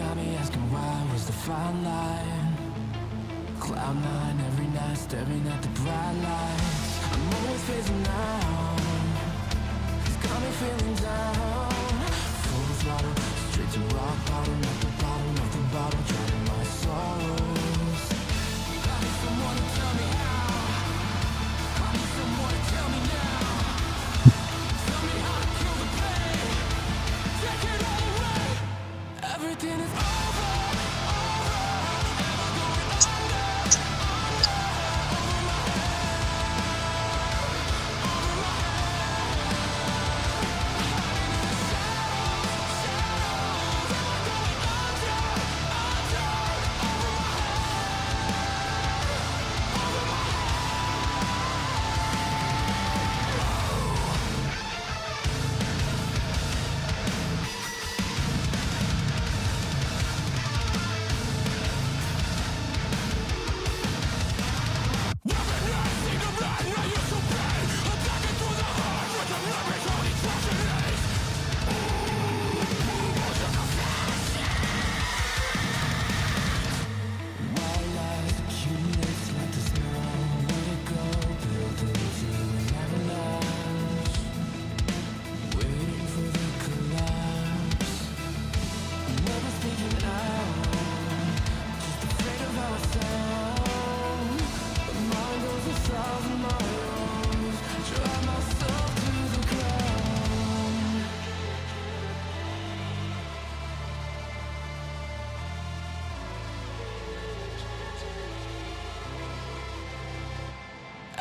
got me asking why was the fine line. Cloud nine every night, staring at the bright lights. I'm always facing now. It's got me feeling down. Full throttle, straight to rock bottom. At the bottom of the bottle, drowning my sorrows. I need someone to tell me how. I need someone to tell me now. Tell me how to kill the pain. Take it all away. Everything is over.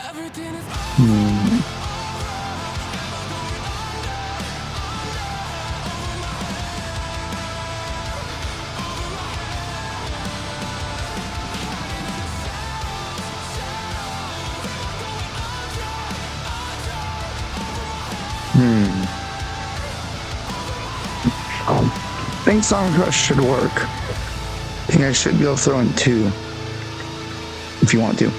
Everything is I think Song Crush should work. I think I should be able to throw in 2 if you want to.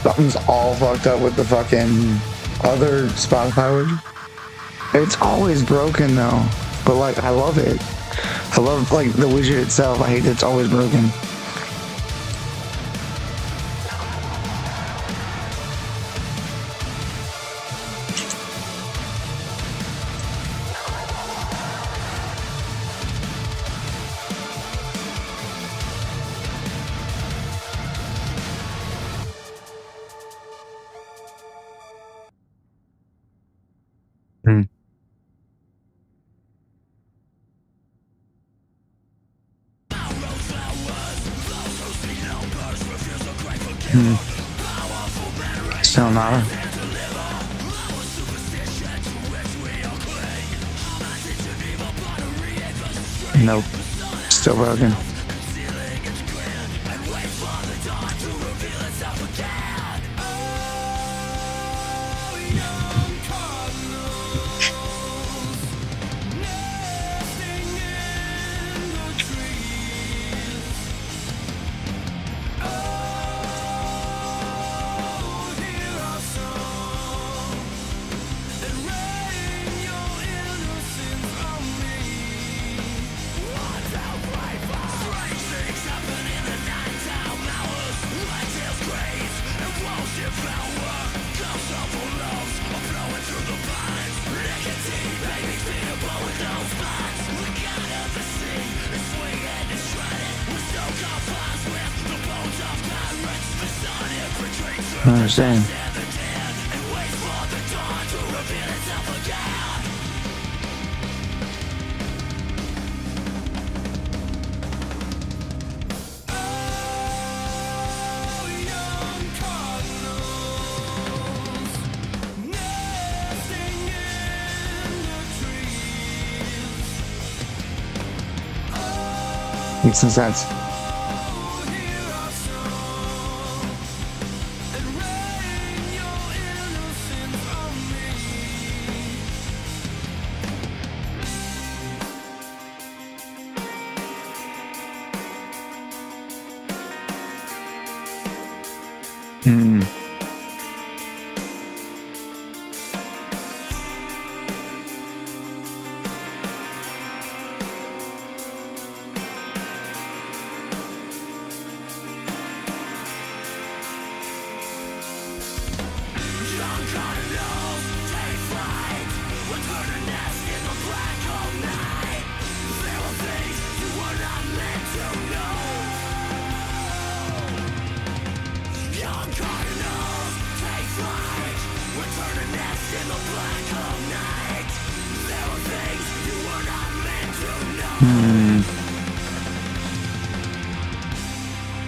Something's all fucked up with the fucking other Spotify widget. It's always broken though, but like I love it. I love like the widget itself. I hate that it's always broken. Still not. Nope. Still broken. I understand. Makes some sense.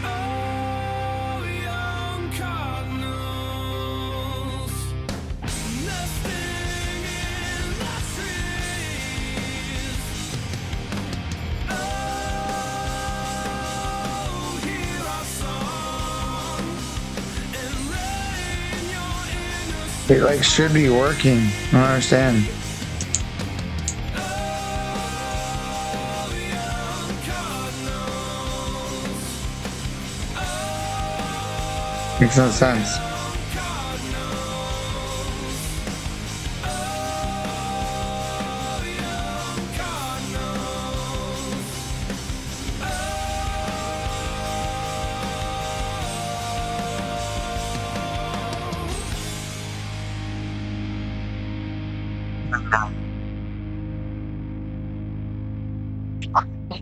Oh, young cardinals, nesting in the trees. Oh, hear our song and rain your innocence. It like should be working. I don't understand. Oh, young cardinals. Makes no sense.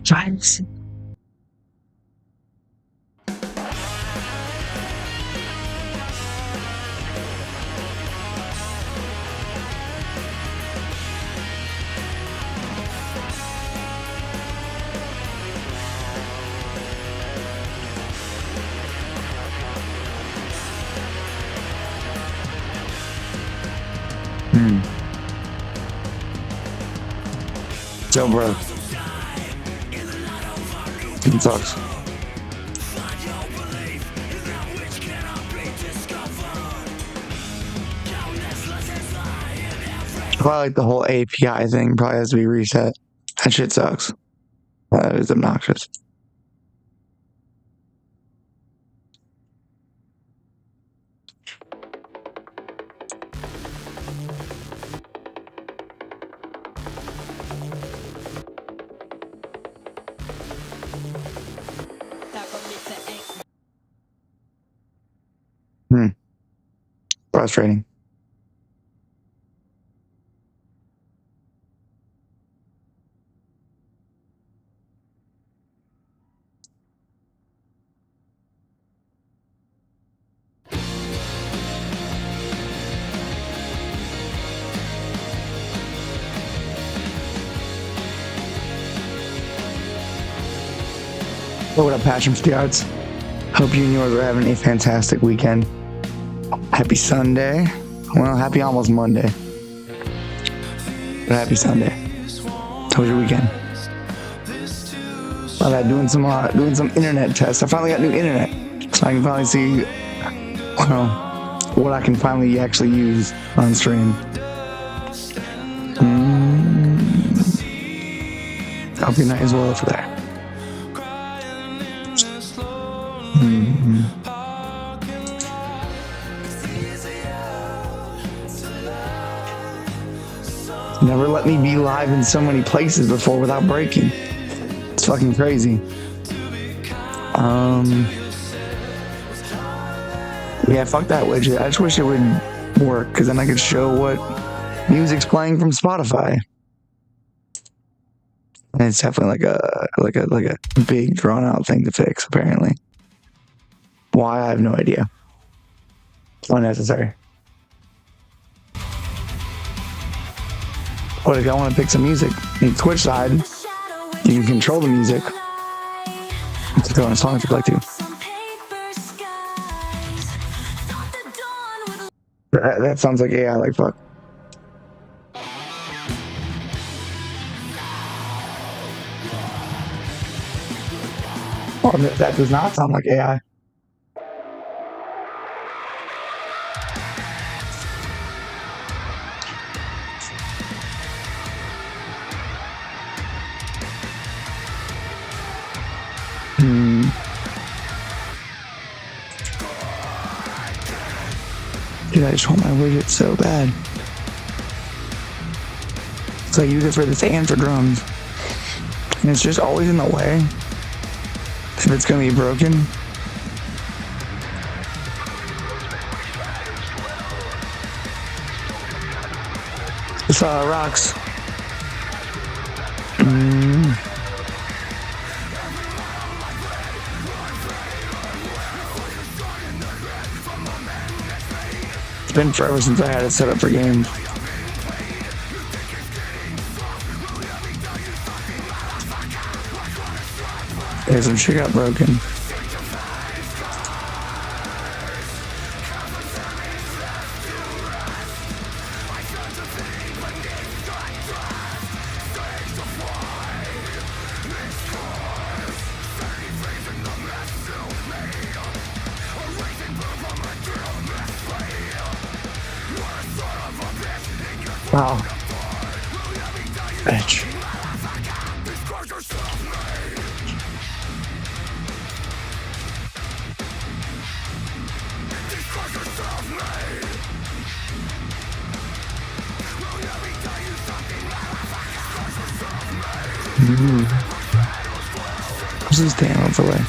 Giants. So, bro. It sucks. Probably like the whole API thing probably has to be reset. That shit sucks. That is obnoxious. Frustrating. What up, Passion for the Arts? Hope you and yours are having a fantastic weekend. Happy Sunday. Well, happy almost Monday. But happy Sunday. How was your weekend? I got doing some internet tests. I finally got new internet, so I can finally see, well, what I can finally actually use on stream. Hope your night is well for that. Never let me be live in so many places before without breaking. It's fucking crazy. Yeah, fuck that widget. I just wish it would work, because then I could show what music's playing from Spotify. And it's definitely like a big drawn out thing to fix, apparently. Why, I have no idea. Unnecessary. But if y'all want to pick some music on the Twitch side, you can control the music. You can throw in a song if you'd like to. That sounds like AI like fuck. Oh, that does not sound like AI. Dude, I just want my widget so bad. So I use it for this and for drums. And it's just always in the way. If it's gonna be broken. This rocks. been forever since I had it set up for games. Okay, some shit got broken. Wow. Bitch. What's this damn out the way?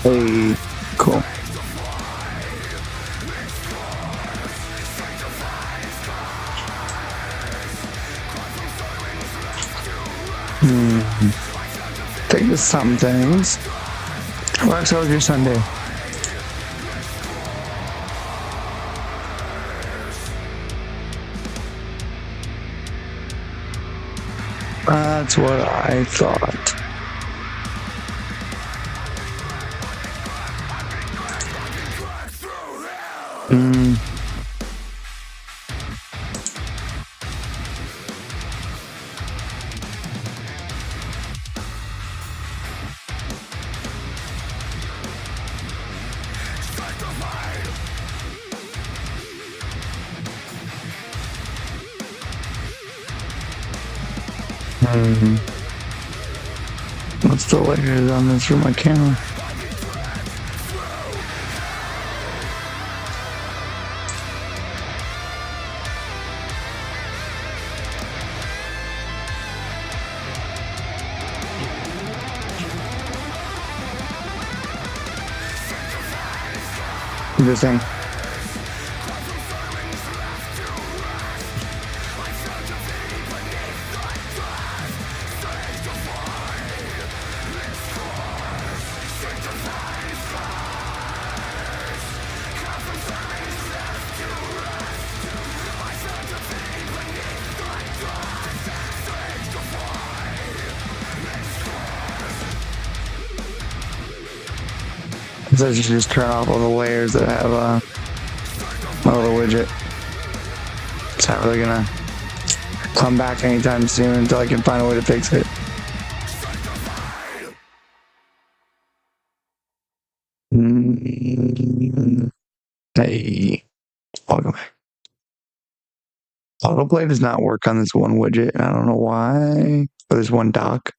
Hey, cool. Take the some things. Rex, how was your Sunday? That's what I thought. What's the layers on this for my camera? This thing. So you should just turn off all the layers that have my little widget. It's not really gonna come back anytime soon until I can find a way to fix it. Hey, welcome back. Autoplay does not work on this one widget, and I don't know why. Or this one dock.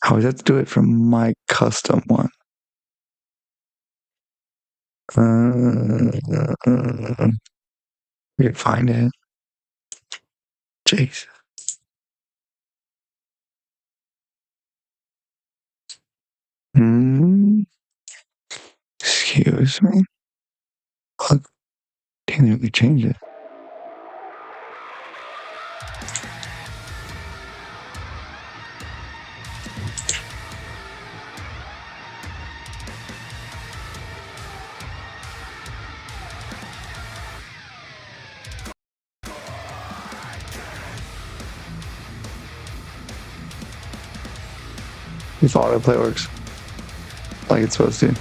I always have to do it from my custom one. We can find it. Jeez. Excuse me. Look, damn, we changed it. If autoplay works like it's supposed to.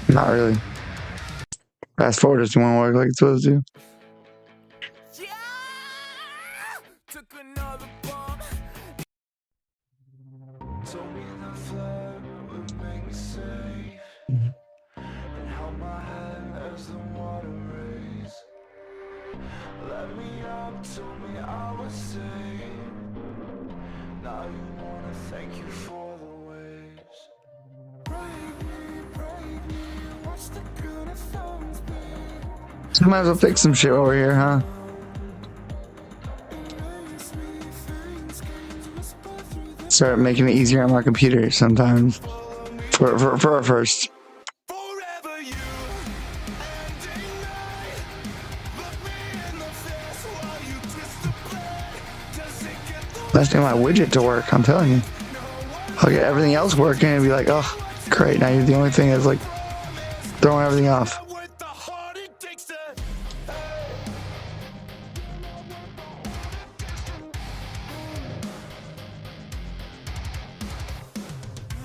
Not really. Fast forward doesn't want to work like it's supposed to. Told me the flood would make me safe, and held my head as the water raised. Let me up, told me I was safe. Now you wanna thank you for the waves. Break me, watch the good of thorns be. So might as well fix some shit over here, huh? start making it easier on my computer sometimes. For our first. Forever you ending night. Look me in the face while you twist the blade. Does it get through? Let's get my widget to work. I'm telling you. I'll get everything else working and be like, oh, great. Now you're the only thing that's like throwing everything off. With the heart it takes to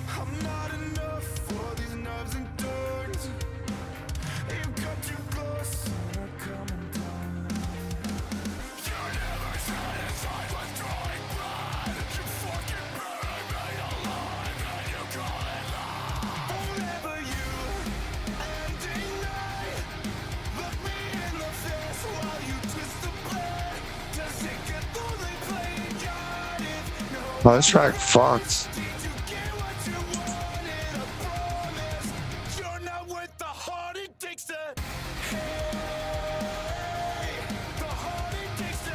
I'm not enough for these nerves and turns. You got too close and are coming down. You're never satisfied with drawing blood. You fucking bury me alive and you call it love. Forever you ending night. Look me in the face while you twist the blade. Does it get through the playing God if no Oh, this track fucks. did you get what you wanted? A promise. You're not worth the heart it takes to. Hey, the heart it takes to.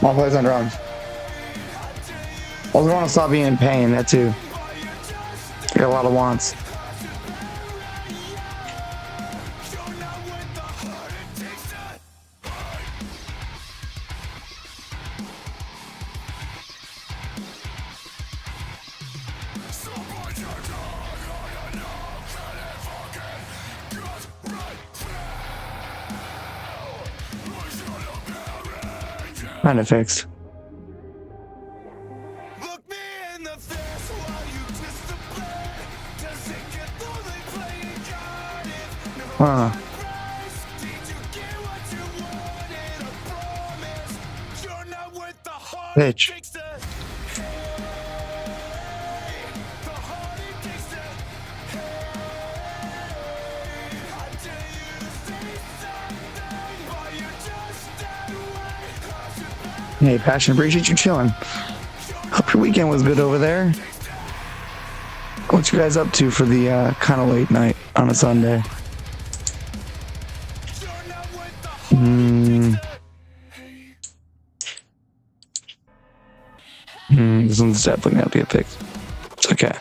I'll play some drums. Also want to stop being in pain, that too. I got a lot of wants. You're not worth the heart it takes to. Kind of fixed. Look me in the face while you twist the blade. Does it get through the playing God if no Huh. price? Did you get what you wanted? A promise. You're not worth the heart it Bitch. takes to. Hey, the heart it takes to. Hey, I tell you to say something, but you're just that way. Cause you're bad. Hey, Passion, appreciate you chilling. Hope your weekend was good over there. What you guys up to for the kind of late night on a Sunday? You're not worth the heart This one's definitely gonna be a pick. It's okay.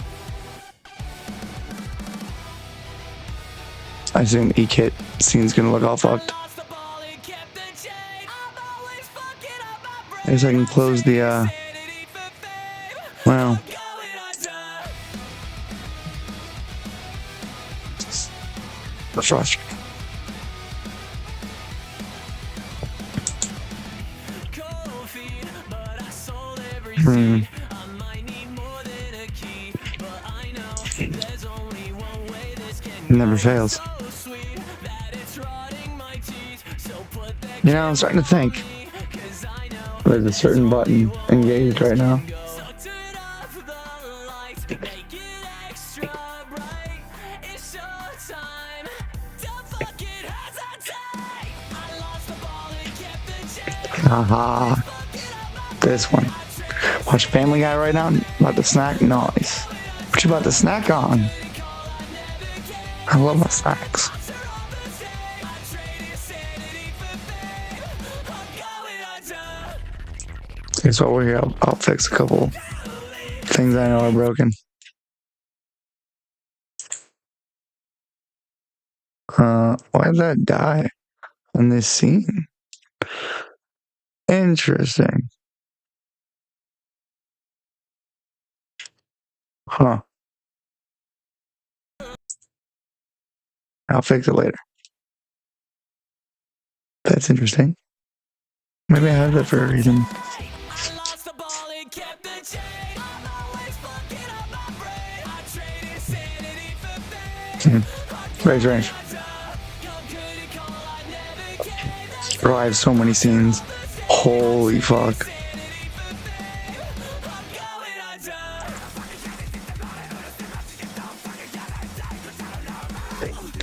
I assume E-Kit scene's gonna look all fucked. I guess I can close the wow. The frost. Never fails. You know, I'm starting to think there's a certain button engaged right now. Haha. This one. Watch Family Guy right now. About to snack. Nice. What you about to snack on? I love my snacks. Guess while we're here, I'll fix a couple things I know are broken. Why did that die on this scene? Interesting. Huh. I'll fix it later. That's interesting. Maybe I have that for a reason. Range, range. Bro, I have so many scenes. Holy fuck.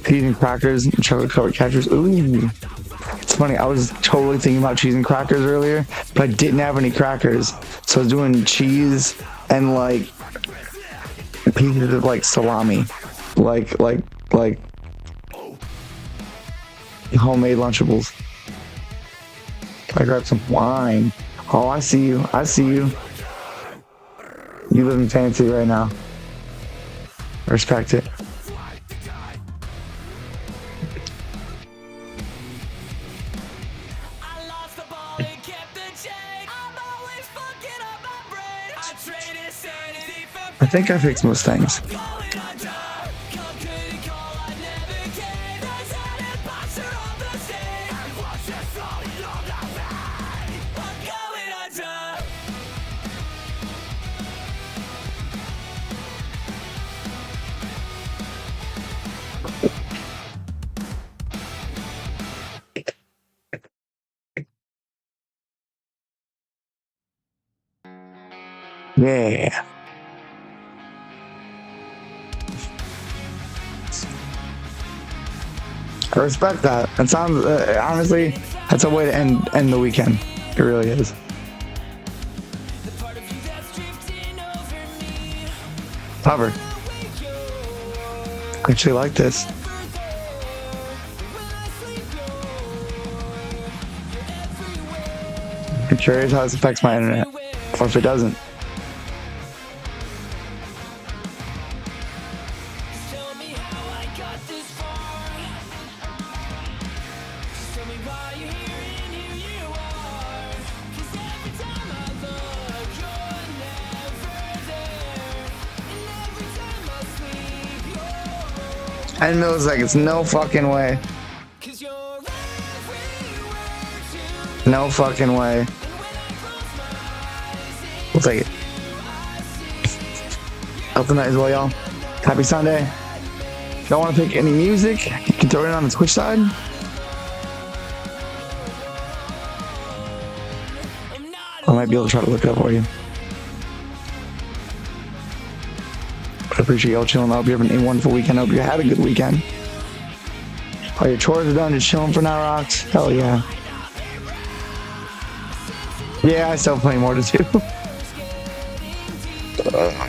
Eating crackers and chocolate covered catchers. Ooh. It's funny, I was totally thinking about cheese and crackers earlier, but I didn't have any crackers. So I was doing cheese and like pieces of like salami. Like homemade Lunchables. I grabbed some wine. Oh, I see you. I see you. You live in fantasy right now. Respect it. I lost the ball and kept the change. I'm always fucking up my brain. I traded sanity for I think I fixed most things. going under. Come couldn't call, I never came. There's an imposter on the stage. And watch it slowly on the way. I'm going under. Yeah. I respect that. It sounds honestly, that's a way to end the weekend. It really is. The part of you that's drifting over me. However, With you. I actually like this. When I sleep, you're everywhere. I'm curious how this affects my internet, or if it doesn't. Tell me how I got this far. Just tell me why you're here and here you are. 'Cause every time I look, you're never there. And every time I sleep, you're And milliseconds, no fucking way. 'cause you're everywhere to me. No fucking way. And when I close my eyes, We'll take it. Up the night as well, y'all. Happy Sunday. If y'all want to pick any music, you can throw it on the Twitch side. I'm not I might be able to try to look it up for you. But I appreciate y'all chilling. I hope you're having a wonderful weekend. I hope you had a good weekend. All your chores are done, just chilling for now, Rocks. Hell yeah. Yeah, I still have plenty more to do.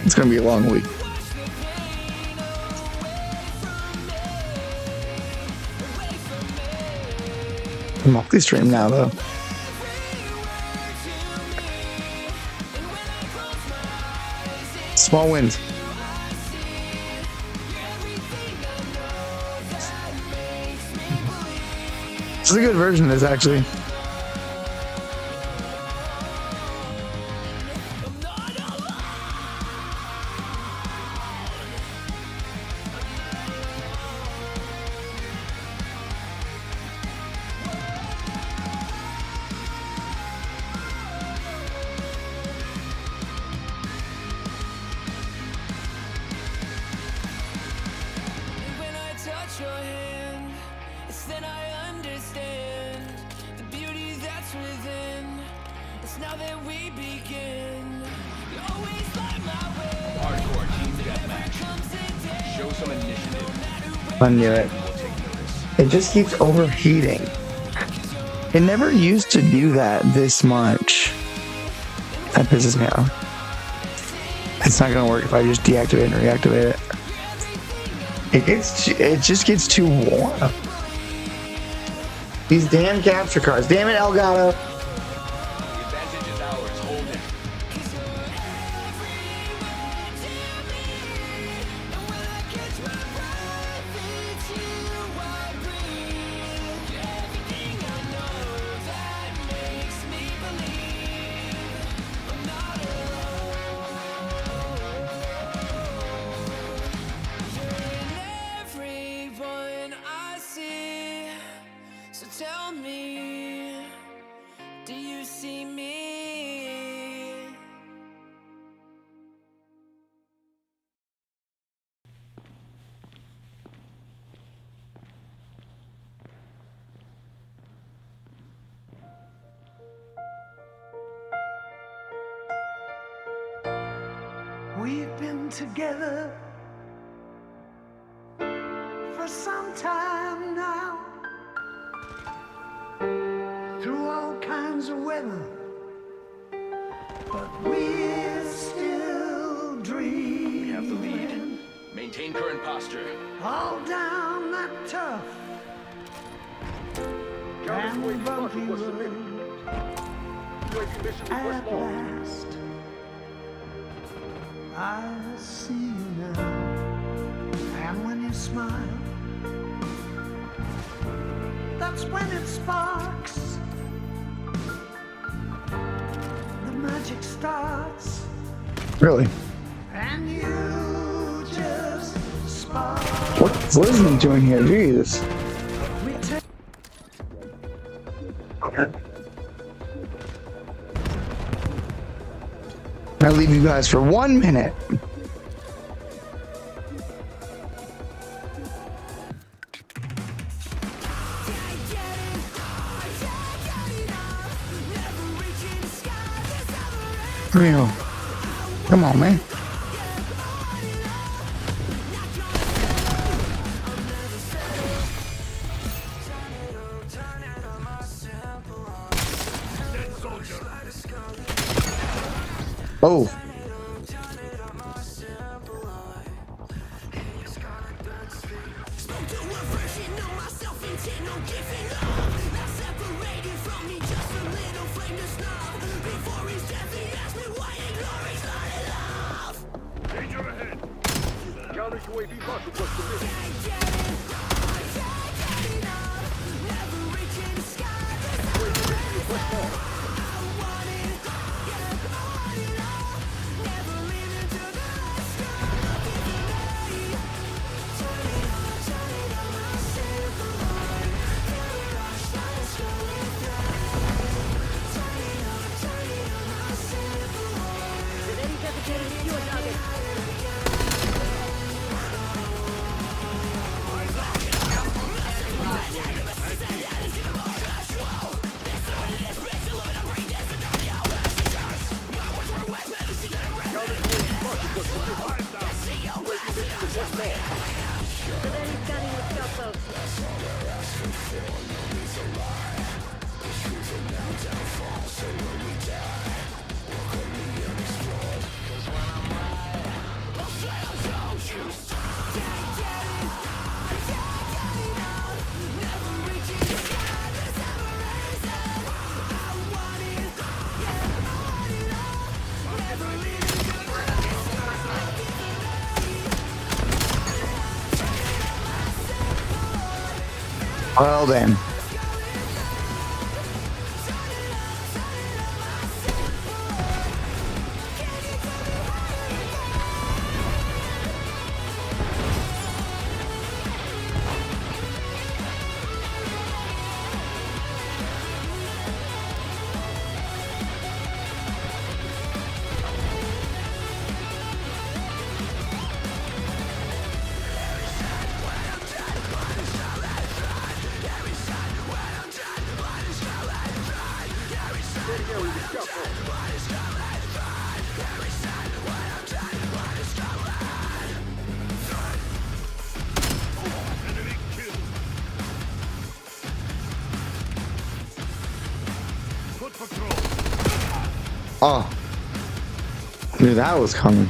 It's gonna be a long week. I'm off the stream now, though. Small wins. This is a good version of this, actually. when I touch your hand, it's then I understand the beauty that's within. It's now that we begin. You always light my way. Hardcore team Never deathmatch. comes a day. Show some initiative. I knew it. We'll take notice. It just keeps overheating. It never used to do that this much. That pisses me off. It's not gonna work if I just deactivate and reactivate it. It just gets too warm. These damn capture cards. Damn it, Elgato. The advantage is ours. Hold it. Everyone I see, so tell me, do you see me? We've been together for some time now, through all kinds of weather, but we're still dreaming. We have the lead. Maintain current posture. All down that tough and bumpy road. At last, I see you now. And when you smile, that's when it sparks. The magic starts. Really? And you just spark. What's Listening doing here? Jesus. We take I'll leave you guys for 1 minute. Real. Come on, man. Oh. Counter UAV bus request submitted. Well then. Oh. Knew that was coming.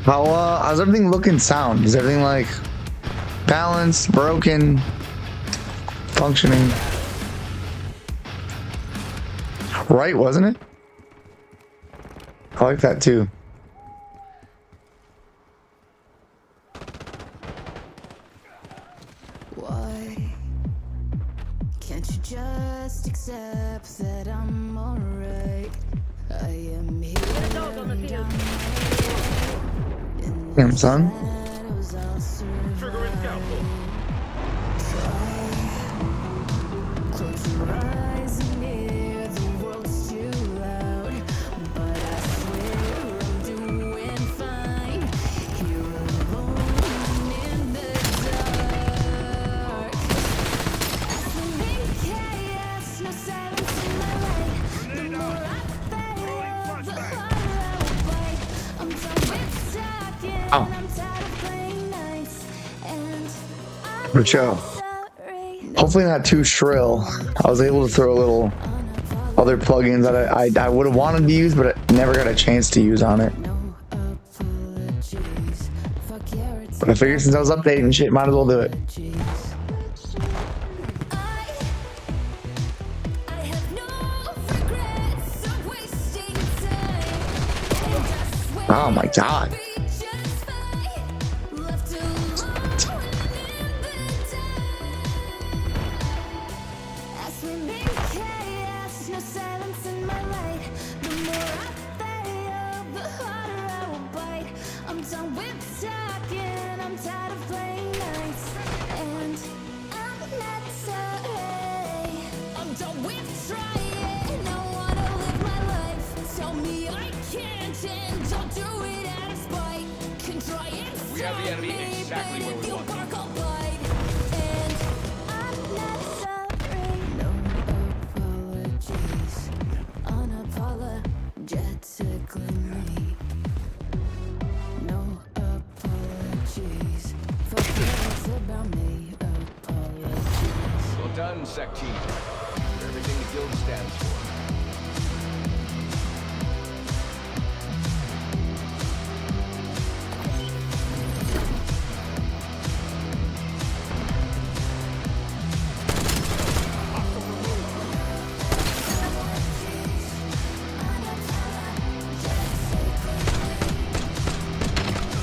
How's everything looking sound? Is everything like balanced, broken, functioning? Right, wasn't it? I like that too. Why can't you just accept that I'm alright? I am here and I'm Damn, son. shadows I'll survive. Close your eyes and hear the world's too loud, but I swear I'm doing fine. Here alone in the dark. Chaos, no silence in my light. The more I fail, the harder I will fight. I'm done with talking. Oh. I'm tired of playing nice, and I'm Good show. sorry. Hopefully not too shrill. I was able to throw a little other plugins that I would have wanted to use, but I never got a chance to use on it. No apologies. Fuck yeah, it's But I figured since I was updating shit, might as well do it. apologies. I have no regrets, so Oh my god. I'm done with talking, I'm tired of playing nights, and I'm not sorry. I'm done with trying, I wanna live my life. Tell me I can't and don't do it out of spite. Can try and We have the enemy exactly where we want them. bark, I'll bite. And I'm not sorry. No apologies, unapologetically me. No apologies for words about me. Apologies. Well done, Sec Team. For everything the guild stands for.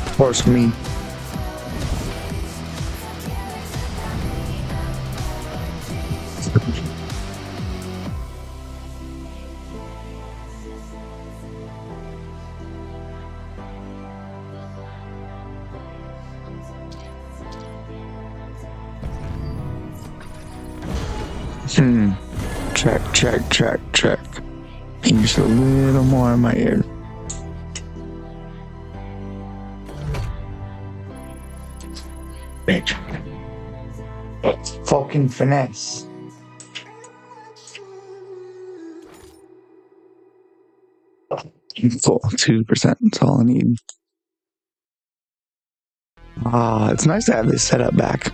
Of course, me. Check. Just a little more in my ear. Bitch. Fucking finesse. Full 2%. That's all I need. Ah, it's nice to have this setup back.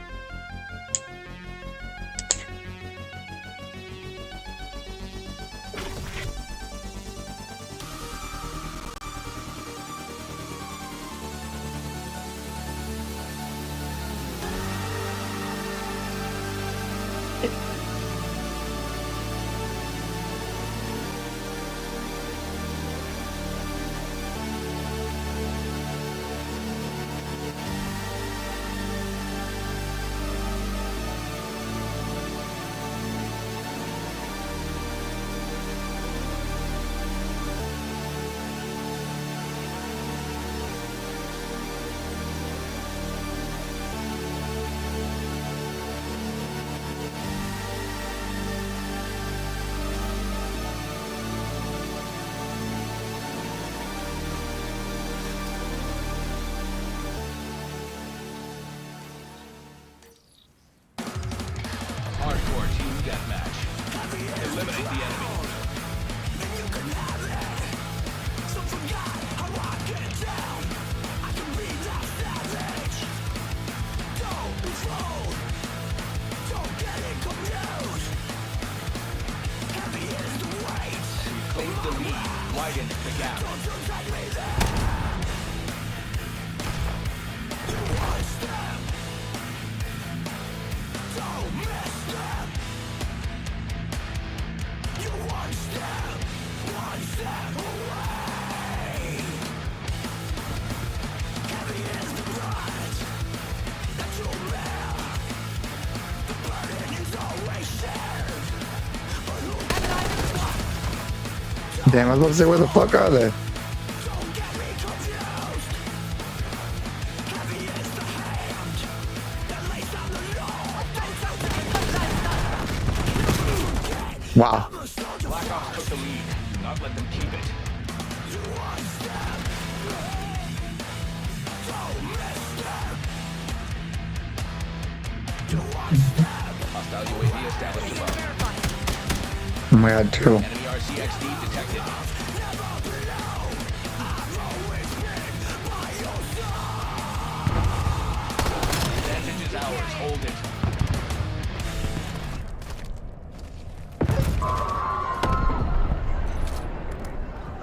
Hardcore team deathmatch. Eliminate the enemy. Claim the lead. Widen the gap. Damn, I was about to say, where the fuck are they? Wow. Black Ops took the lead. Do not let them keep it. Hostile UAV established above. Oh my god, true. Enemy RCXD detected. Advantage is ours. Hold it.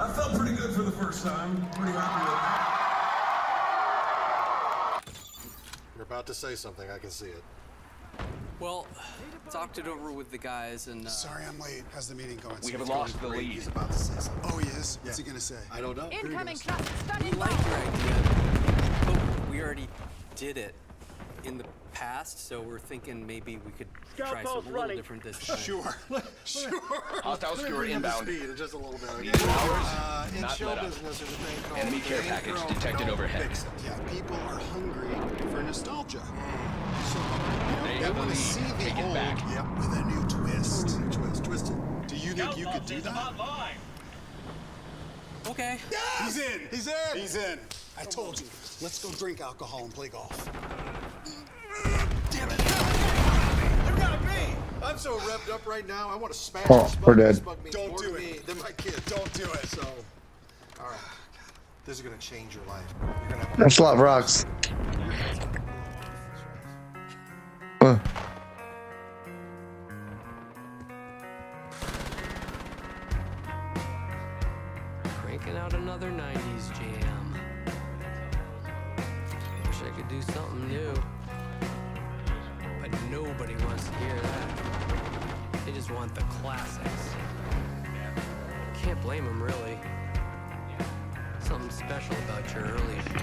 I felt pretty good for the first time. Pretty happy with it. You're about to say something, I can see it. Well, talked it over with the guys and Sorry I'm late. How's the meeting going? We have lost the lead. He's about to say something. Oh, he is? What's he gonna say? I don't know. Incoming cluster we study. like your idea, but we already did it in the past, so we're thinking maybe we could try something a little different this time. Sure. Sure. Hostile skewer inbound. Speed just a little bit. Need hours, In not show let up. business, there's a thing called Enemy care package Chrome. detected Don't overhead. fix it. Yeah, people are hungry for nostalgia. So, They they have the want to lead. see the Take it old back. with a new twist. Twisted. Do you think you could do that? Okay. He's in. He's in. He's in. I told you. Let's go drink alcohol and play golf. Damn it! You got me! I'm so revved up right now. I want to smash Oh, this bug. we're dead. This bug means Don't more do to it. me than my kid. Don't do it. So, all right. This is gonna change your life. You're gonna have That's a lot of rocks. Cranking out another 90s jam. Wish I could do something new. But nobody wants to hear that. They just want the classics. Can't blame them, really. Something special about your early shit.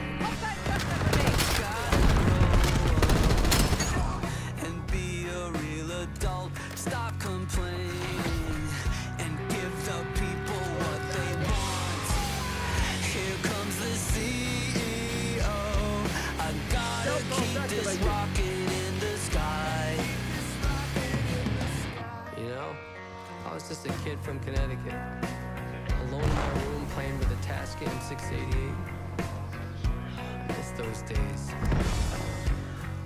And be a real adult. Stop complaining and give the people what they want. Here comes the CEO. I gotta keep this rocket in the sky. You know, I was just a kid from Connecticut, alone in my room playing with a Tascam 688. I miss those days.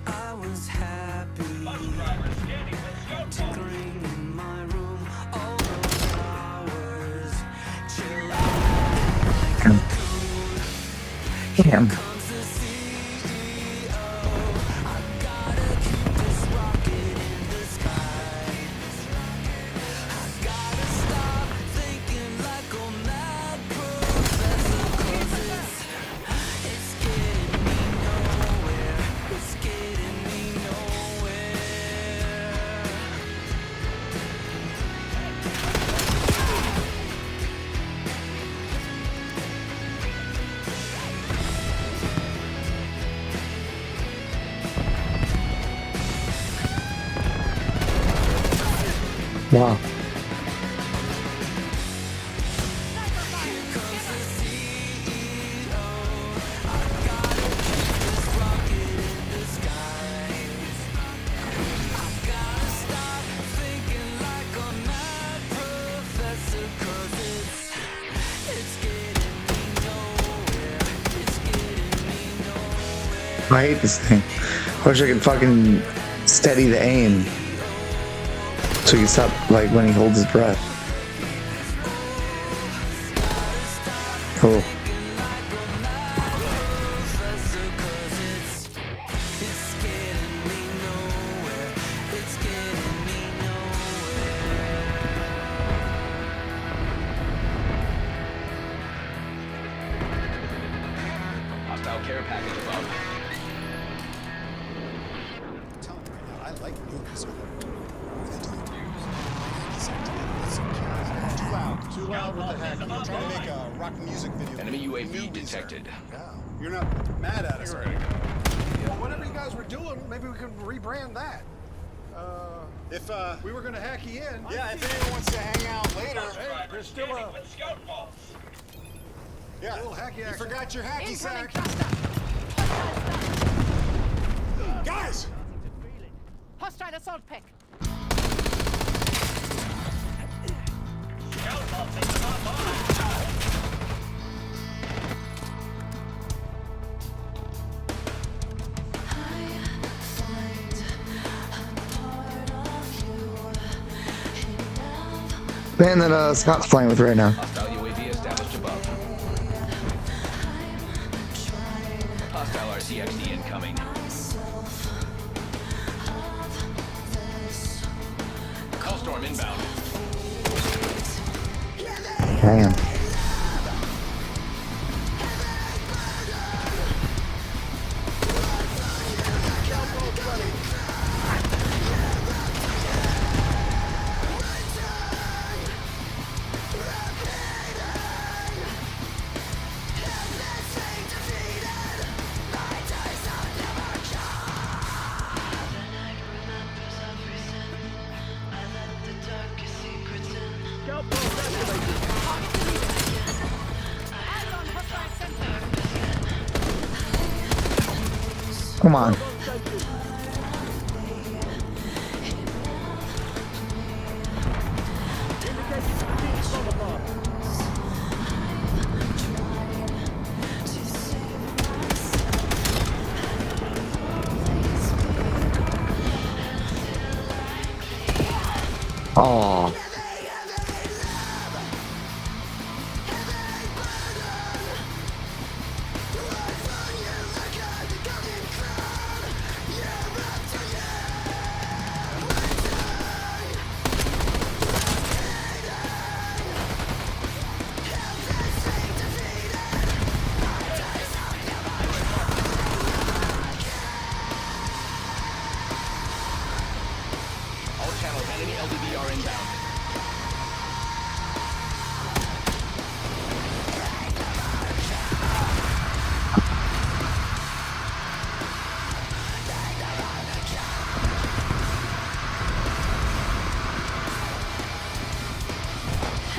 I was happy, tinkering in my room, all those hours, chill out like a cocoon. Damn. Comes the CEO. I gotta keep this rocket in the sky. I gotta stop thinking like a mad professor, 'cause it's getting me nowhere. It's getting me nowhere. Wow. I hate this thing. I wish I could fucking steady the aim. So he can stop, like, when he holds his breath. Cool. Hostile care package above. I'm telling you right now, I like movies. What are they doing? Too loud. Too loud. What the heck? You're trying to make a rock music video. Enemy New UAV Weezer. detected. Yeah. You're not mad at us. Well, whatever you guys were doing, maybe we could rebrand that. If We were gonna hack you in. yeah, if anyone wants to hang out later, Hey, there's still a yeah. little hacky You action. forgot your hacky Incoming sack, cluster. guys. Hostile assault pick. Man, that Scott's playing with right now. Hostile UAV established above. Hostile RCXD incoming. Hellstorm inbound. Damn. Come on. Oh. All channels, enemy LDVR inbound.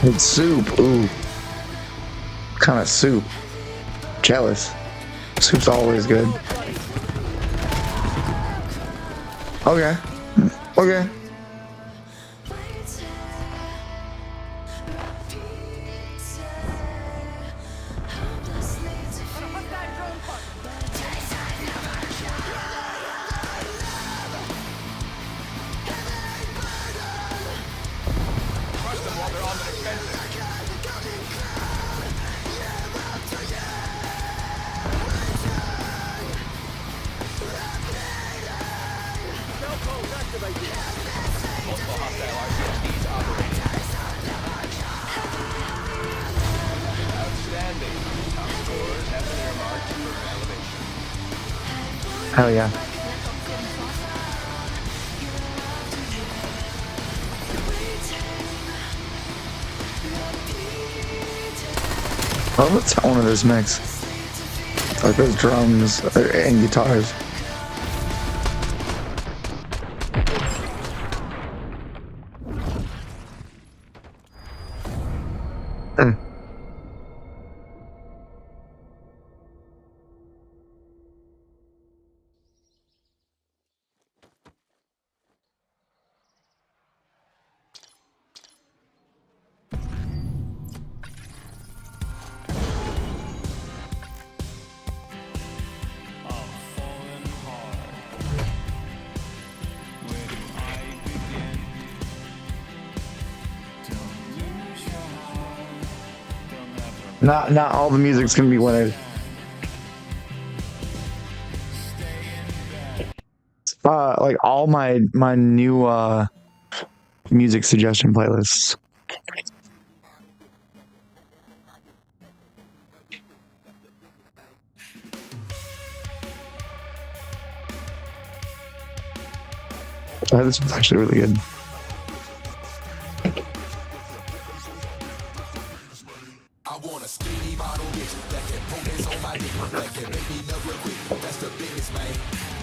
It's soup. Ooh. Kind of soup. Jealous. Soup's always good. Okay. Okay. Crush them while they're on the defensive. Multiple hostile RCXDs operating. Outstanding. Top scorers have been earmarked for elevation. Hell yeah. I love the tone of this mix. Like those drums and guitars. Not all the music's gonna be winners. Like all my new music suggestion playlists. This was actually really good. I want a skinny model bitch that can put this on my dick, that can make me nut real quick. That's the biggest, man.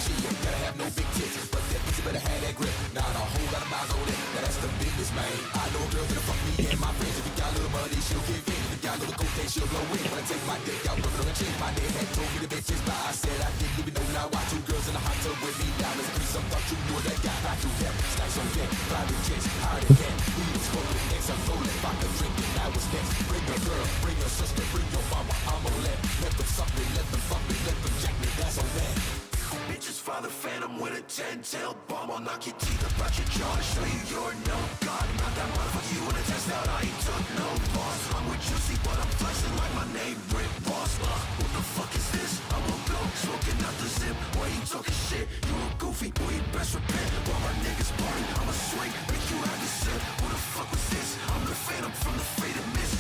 She ain't gotta have no big tits, but that pussy better have that grip. Not a whole lot of miles on it. That's the biggest, man. I know girls that'll fuck me and my friends. If you got a little money, she'll give in. If you got a little cocaine, she'll blow in. When I take my dick out, rub it on the chin. My dad had told me the bitches lie. I said I didn't even know now why. Two girls in a hot tub with me now. Let's do some thought you knew that guy. I do have stacks on deck, private jets, higher than that. We was rolling next, I'm rolling, vodka drinking. Now it's next. Bring your girl, bring your sister, bring your mama. I'm gonna let them suck me, let them fuck me, let them jack me. That's on that. Bitches fly the phantom with a 10-tail bomb. I'll knock your teeth about your jaw to show you you're no god. Not that motherfucker you wanna test out. I ain't took no loss. I'm with Juicy, but I'm flexing like my name Rick Ross. What the fuck is this? I'm a blow, smoking out the zip. Why you talking shit? You a goofy boy, you best repent. While my niggas party, I'ma swing, make you have to sip. Who the fuck was this? I'm the phantom from the faded mist.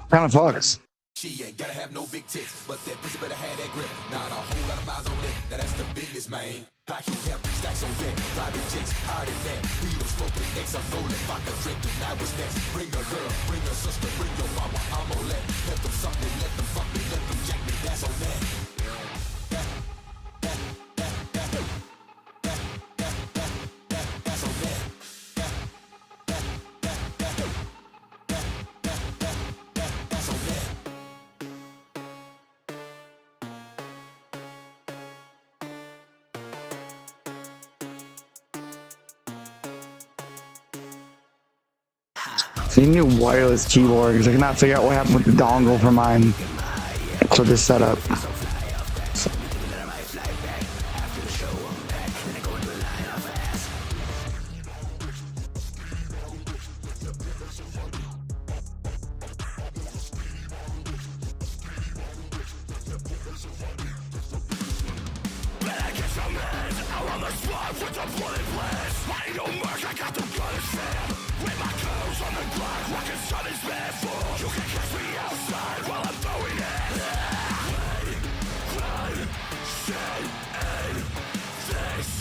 Kind of fucks. She ain't gotta have no big tits, but that pussy better have that grip. Not a whole lot of miles on it, that's the biggest, man. I keep have stacks on deck, private jets, higher than that. We don't smoke with X, I'm rolling, vodka drinking, now it's next. Bring a girl, bring a sister, bring your mama, I'm gonna let them suck me, let them fuck me, let them jack me, that's on that. That's on that. You need wireless keyboard because I cannot figure out what happened with the dongle for mine for this setup.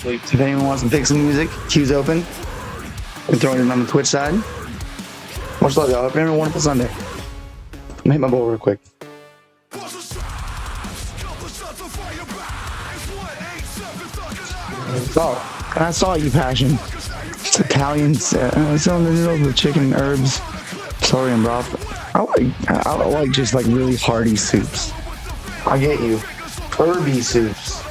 If anyone wants to pick some music, queue's open. We're throwing it on the Twitch side. Much love, y'all. Hope everyone wonderful Sunday. I'm gonna hit my bowl real quick. Oh, and I saw you, Passion. It's Italians. It's on the noodles with chicken and herbs. Sorry, and broth. I like just like really hearty soups. I get you. Herby soups.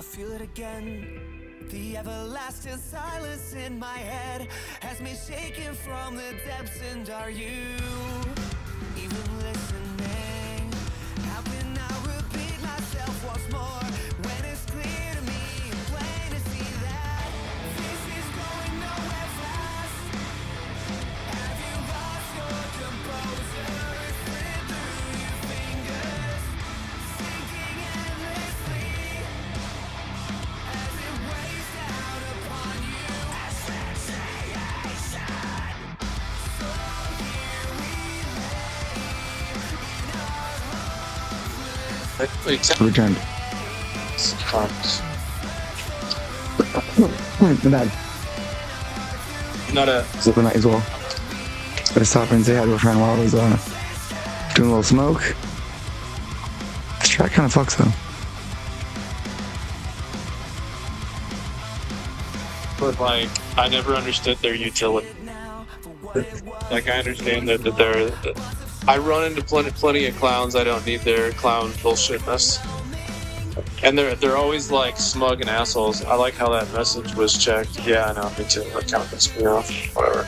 I feel it again. The everlasting silence in my head has me shaking from the depths. And are you even listening? How can I repeat myself once more when it's clear to me, plain to see that this is going nowhere fast? Have you lost your composure? Slip through your fingers, sinking endlessly as it weighs down upon you. Asphyxiation. So here we Returned. Bad. Not a. Sleep the night as well. Gotta stop and say hi to a friend while I was doing a little smoke. This track kind of fucks though. But like, I never understood their utility. Like, I understand that they're. I run into plenty of clowns. I don't need their clown bullshitness. And they're always like smug and assholes. I like how that message was checked. Yeah, I know, me too. That kind of pissed me off. Whatever.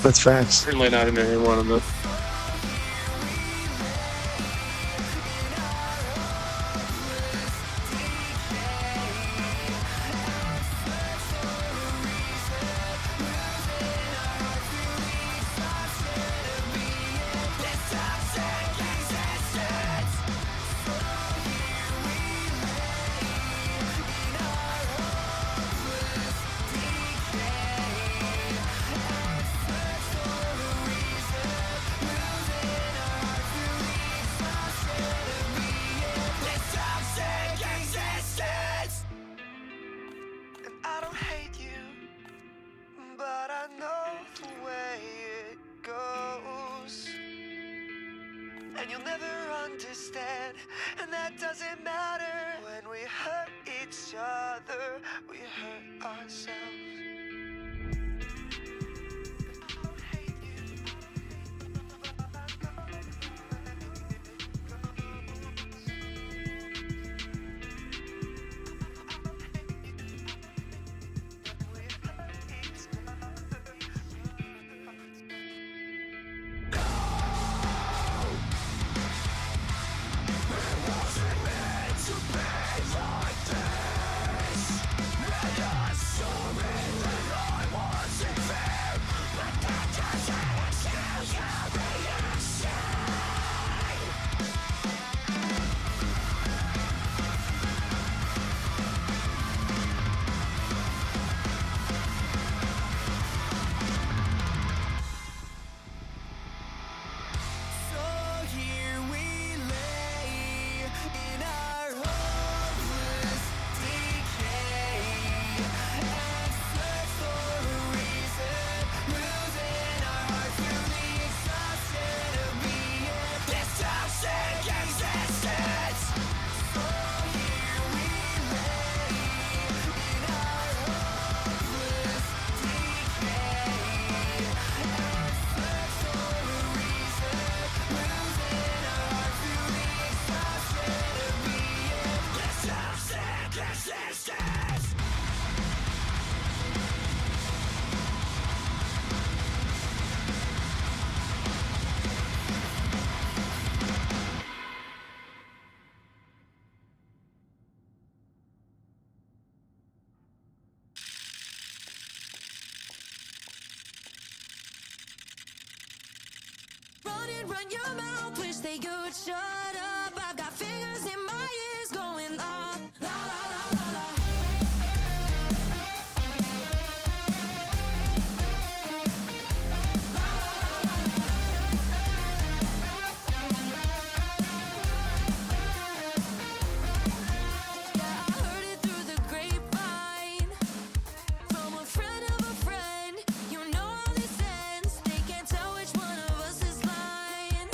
That's facts. Certainly not in any one of them. And I don't hate you, but I know the way it goes. And you'll never understand, and that doesn't matter. When we hurt each other, we hurt ourselves. I don't hate you, but I know the way it So here we lay in our hopeless decay and search for a reason, losing our hearts through the exhaustion of being this toxic existence. So here we lay in our hopeless decay and search for a reason. Run your mouth, wish they could shut up. I've got fingers in my ears going la la la la la. Yeah, I heard it through the grapevine from a friend of a friend. You know how this ends. They can't tell which one of us is lying.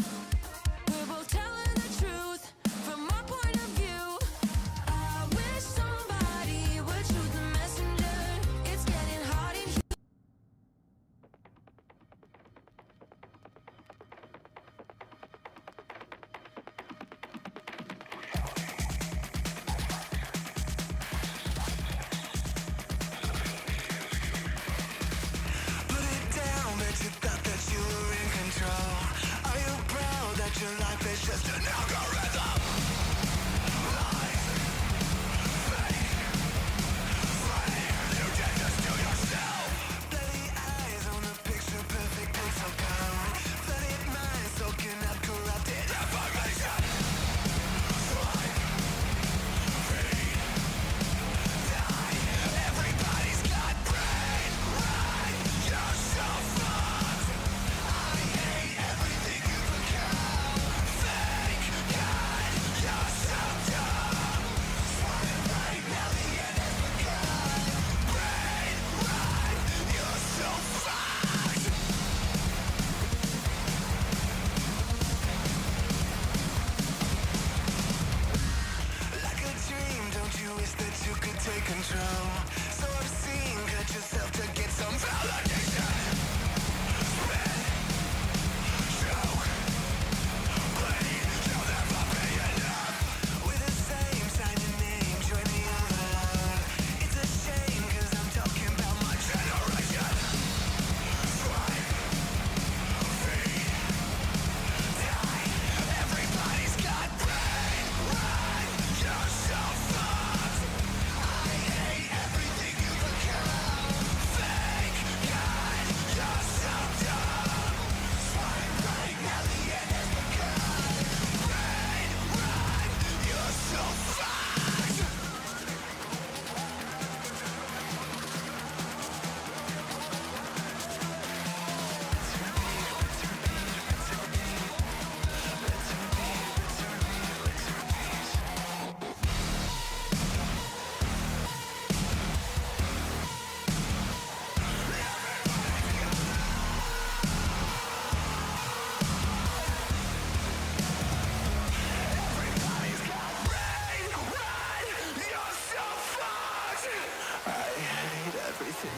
We're both telling the truth from our point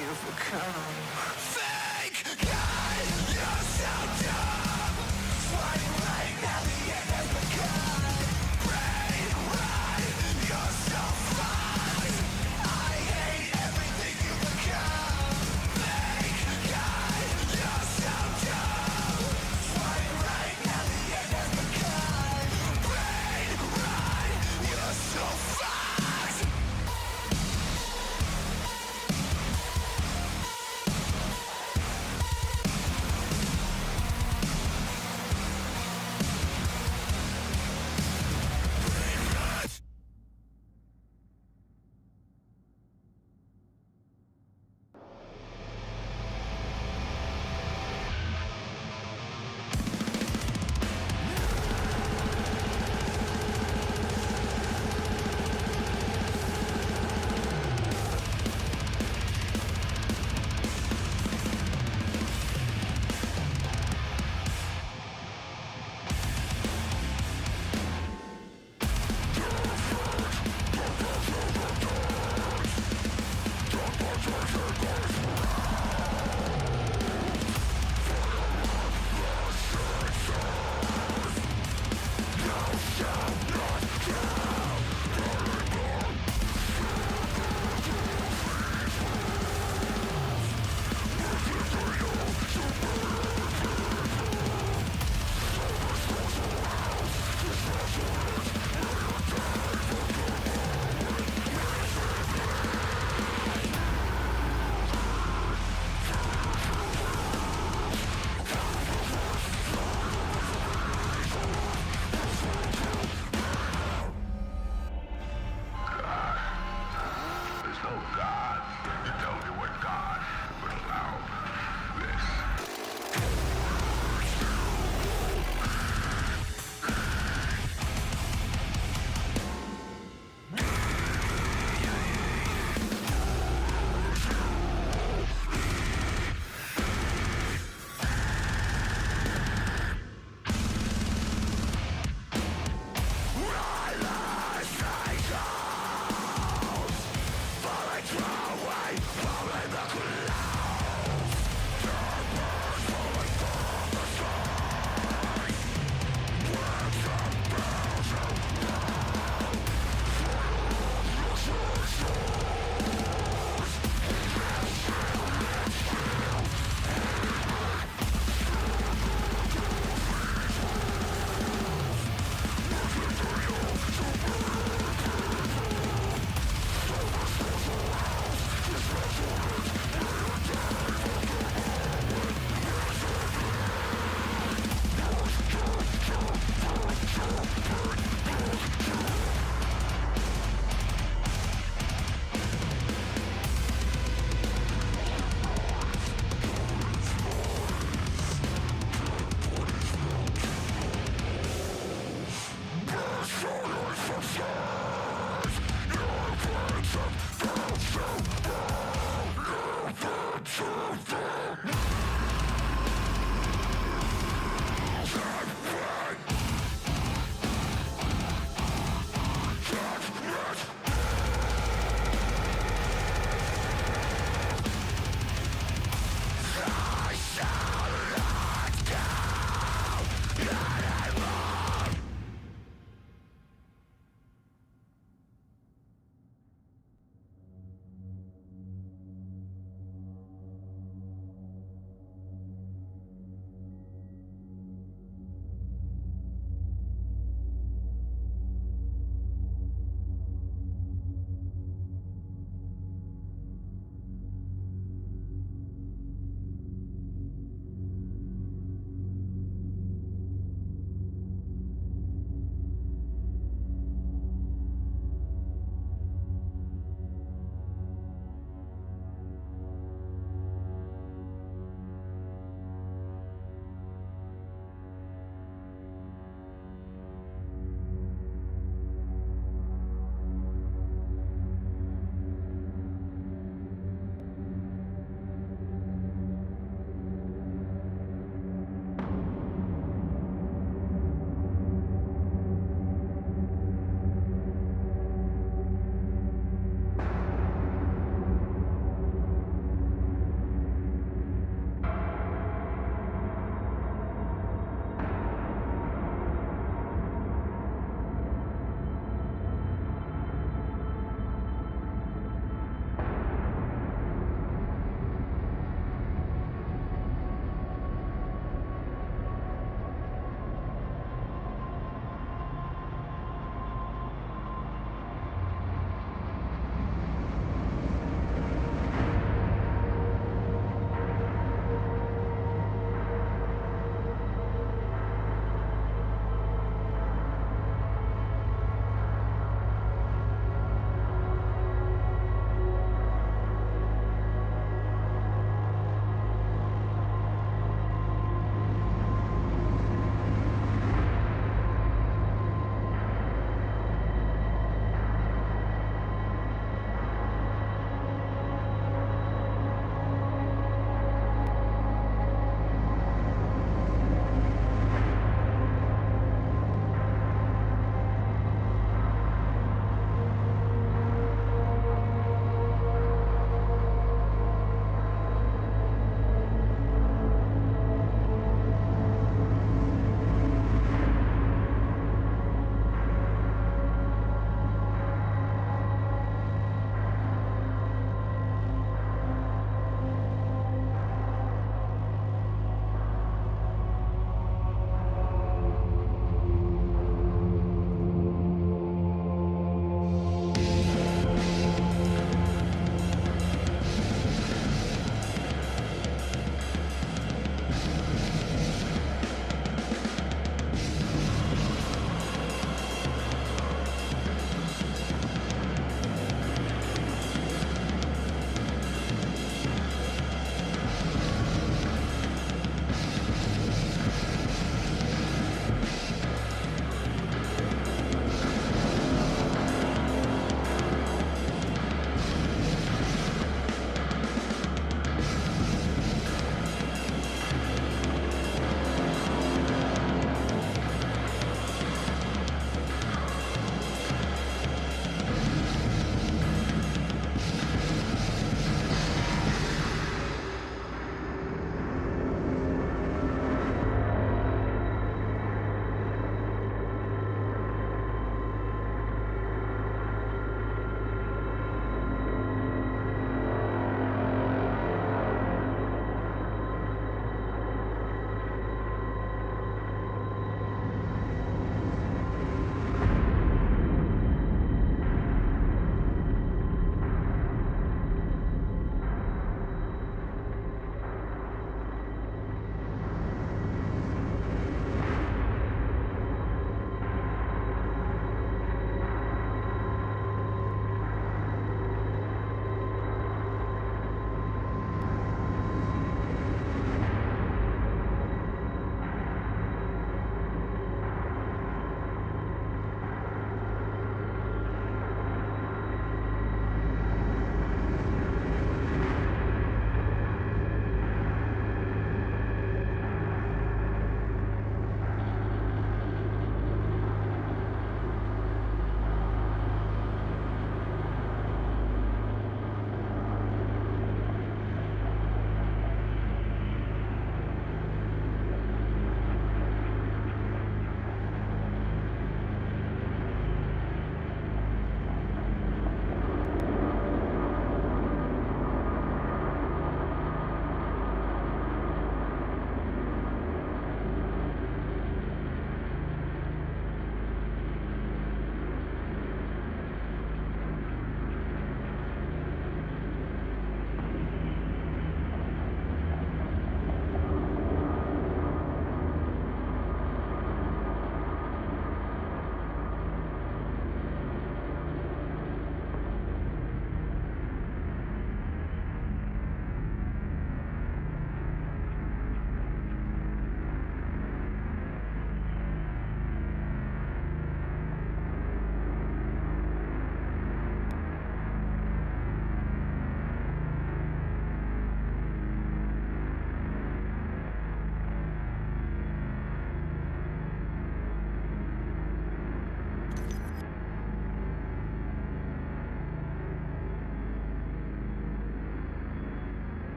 you've become.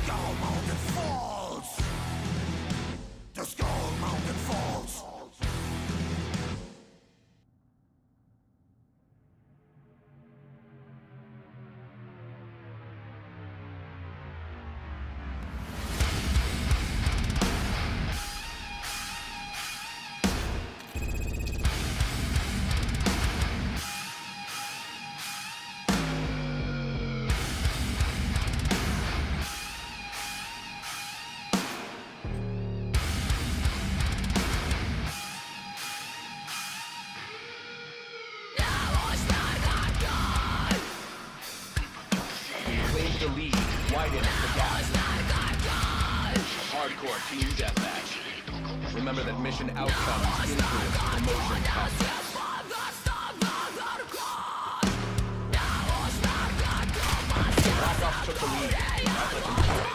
Skull Mountain falls. The Skull Mountain falls. Claim the lead. Widen the gap. Hardcore team deathmatch. Remember that mission outcomes influence promotion process. Black Ops took the lead. Now let them keep it.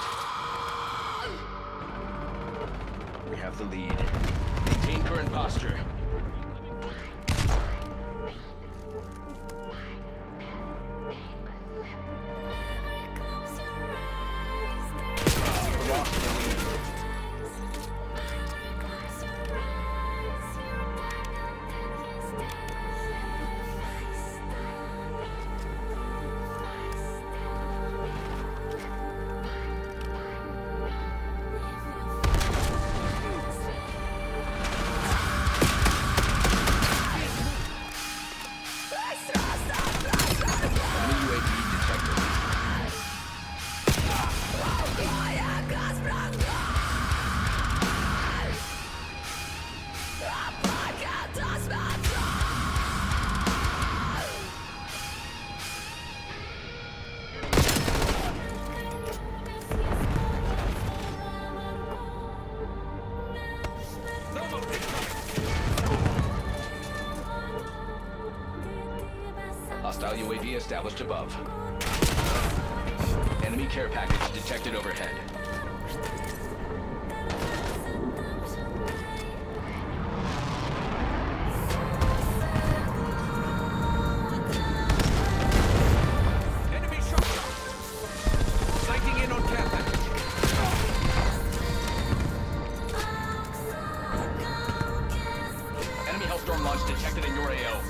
We have the lead. Maintain current posture. Lost the lead. Enemy UAV detected. Hostile UAV established above. Enemy care package detected overhead. Enemy shot. Sighting in on care package. Enemy Hellstorm launch detected in your AO.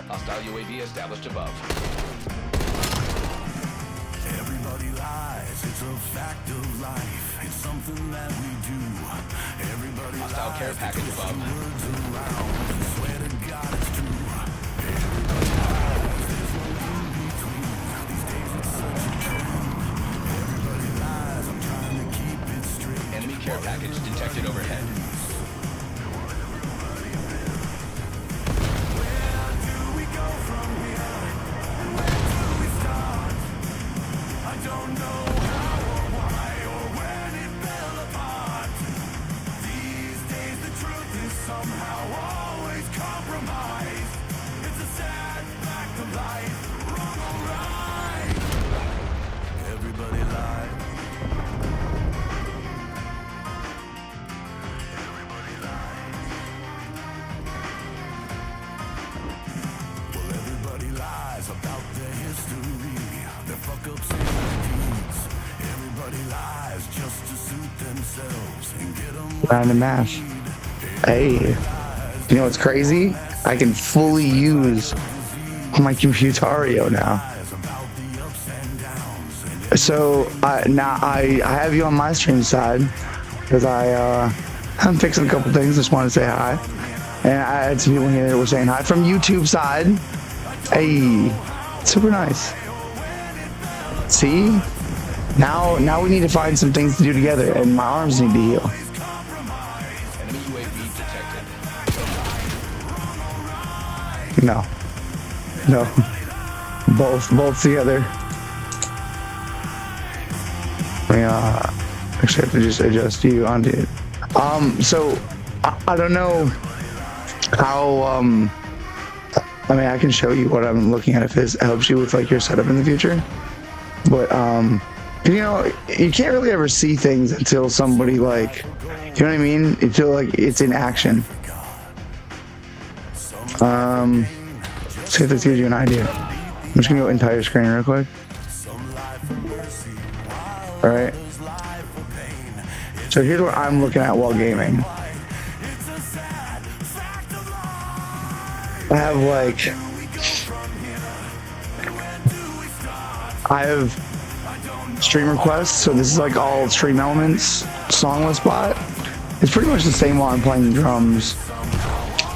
Hostile UAV established above. Everybody lies, it's a fact of life. It's something that we do. Everybody Hostile care package above. words around. I swear to God it's true. Everybody lies, there's no in between. These days it's such a trend. Everybody lies, I'm trying to keep it straight. Enemy care package detected overhead. Don't know how or why or when it fell apart. These days the truth is somehow always compromised. It's a sad fact of life, wrong or right. Everybody lies. Everybody lies. Well, everybody lies about their history, their fuck-ups and their deeds. Everybody lies just to suit themselves and get them what Round and they mash. need. Hey, you know what's crazy? I can fully use my Computario now. So now I have you on my stream side because I'm fixing a couple things. Just wanted to say hi, and I had some people here that were saying hi from YouTube side. Hey, super nice. See, now we need to find some things to do together, and my arms need to heal. Enemy UAV detected. No, both together. Actually have to just adjust you onto it. So I don't know how I mean I can show you what I'm looking at if this helps you with like your setup in the future. But you know, you can't really ever see things until somebody like, you know what I mean? Until like it's in action. See if this gives you an idea. I'm just gonna go entire screen real quick. Alright. So here's what I'm looking at while gaming. I have stream requests, so this is like all Stream Elements songless bot. It's pretty much the same while I'm playing drums.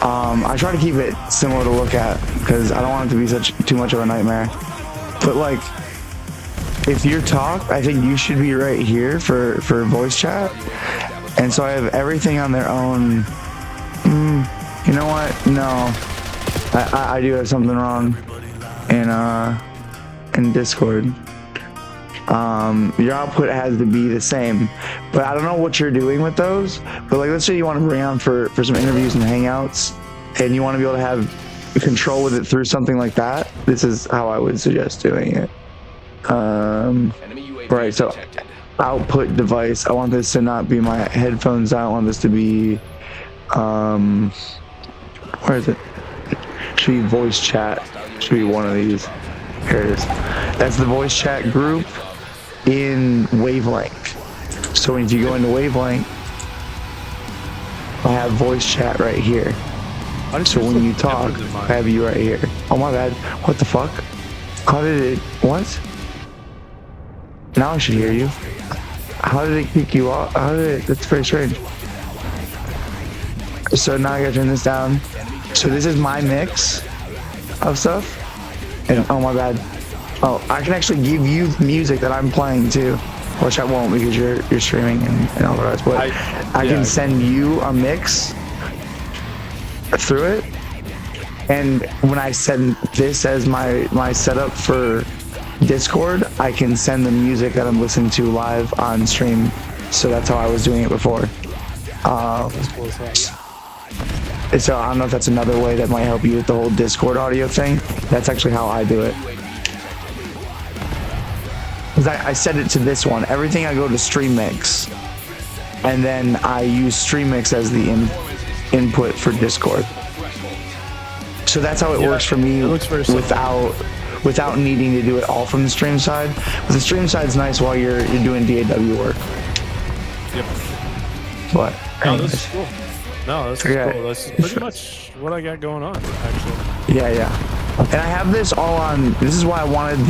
I try to keep it similar to look at because I don't want it to be too much of a nightmare. But like, if you talk, I think you should be right here for voice chat. And so I have everything on their own. You know what? No, I do have something wrong in Discord. Your output has to be the same, but I don't know what you're doing with those. But like, let's say you want to bring on for some interviews and hangouts, and you want to be able to have control with it through something like that. This is how I would suggest doing it. Right, so output device, I want this to not be my headphones. I want this to be where is it? Should be voice chat. Should be one of these. Here it is. That's the voice chat group in Wavelength. So if you go into Wavelength, I have voice chat right here. So when you talk, I have you right here. Oh my bad. What the fuck? How did it? What? Now I should hear you. How did it kick you off? How did it? That's very strange. So now I gotta turn this down. So this is my mix of stuff. And oh my bad. Oh, I can actually give you music that I'm playing too, which I won't because you're streaming and all the rest. But I can send you a mix through it. And when I send this as my setup for Discord, I can send the music that I'm listening to live on stream. So that's how I was doing it before. So I don't know if that's another way that might help you with the whole Discord audio thing. That's actually how I do it. Because I set it to this one. Everything I go to Stream Mix, and then I use Stream Mix as the input for Discord. So that's how it works for me without needing to do it all from the stream side. But the stream side's nice while you're doing DAW work. Yep. But no, this is cool. No, this is cool. This is pretty much what I got going on, actually. Yeah. And I have this all on. This is why I wanted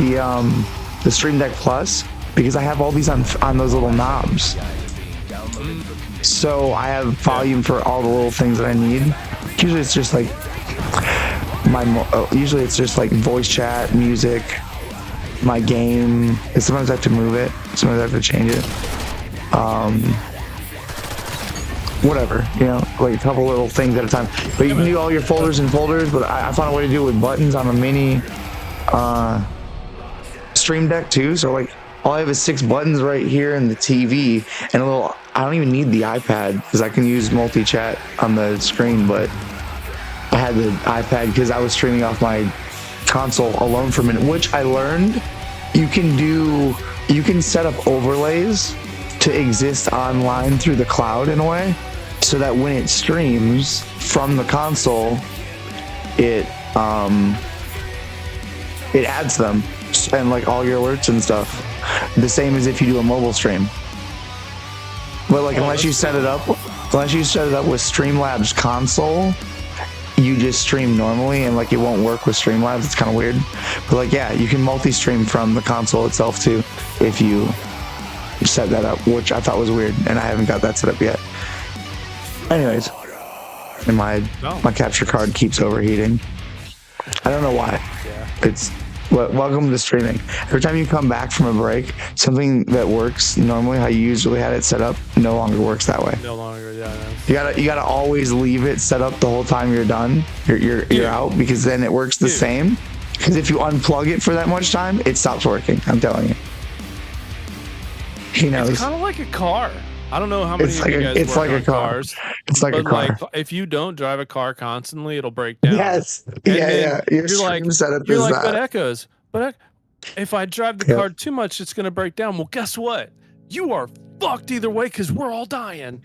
the Stream Deck Plus, because I have all these on those little knobs. So I have volume for all the little things that I need. Usually it's just like usually it's just like voice chat, music, my game. And sometimes I have to move it. Sometimes I have to change it. Whatever, you know, like a couple little things at a time. But you can do all your folders and folders, but I found a way to do it with buttons on a mini Stream Deck too. So like all I have is 6 buttons right here in the TV and a little, I don't even need the iPad because I can use multi-chat on the screen, but I had the iPad because I was streaming off my console alone for a minute, which I learned you can set up overlays to exist online through the cloud in a way, so that when it streams from the console, it adds them and like all your alerts and stuff, the same as if you do a mobile stream. But like unless you set it up with Streamlabs console, you just stream normally and like it won't work with Streamlabs. It's kind of weird. But like, yeah, you can multi-stream from the console itself too if you set that up, which I thought was weird, and I haven't got that set up yet. Anyways, and my capture card keeps overheating. I don't know why. Yeah. It's welcome to streaming. Every time you come back from a break, something that works normally how you usually had it set up no longer works that way. No longer, yeah. I know. You gotta always leave it set up the whole time you're done. You're out, because then it works the same. Because if you unplug it for that much time, it stops working. I'm telling you. He knows. It's kind of like a car. I don't know how many of you guys work on cars. It's like a car. Like, if you don't drive a car constantly, it'll break down. Yes. And Yeah. You're like, setup you're is like, that. but echoes. But if I drive the car too much, it's gonna break down. Well, guess what? You are fucked either way because we're all dying.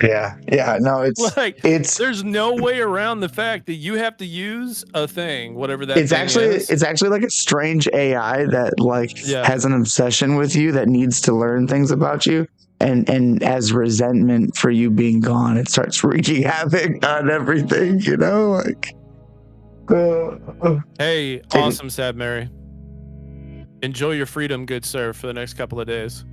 Yeah. No, it's there's no way around the fact that you have to use a thing, whatever that. It's thing actually is. it's actually like a strange AI that like has an obsession with you that needs to learn things about you. And as resentment for you being gone, it starts wreaking havoc on everything, you know? Like, hey, awesome, Sad Mary. Enjoy your freedom, good sir, for the next couple of days.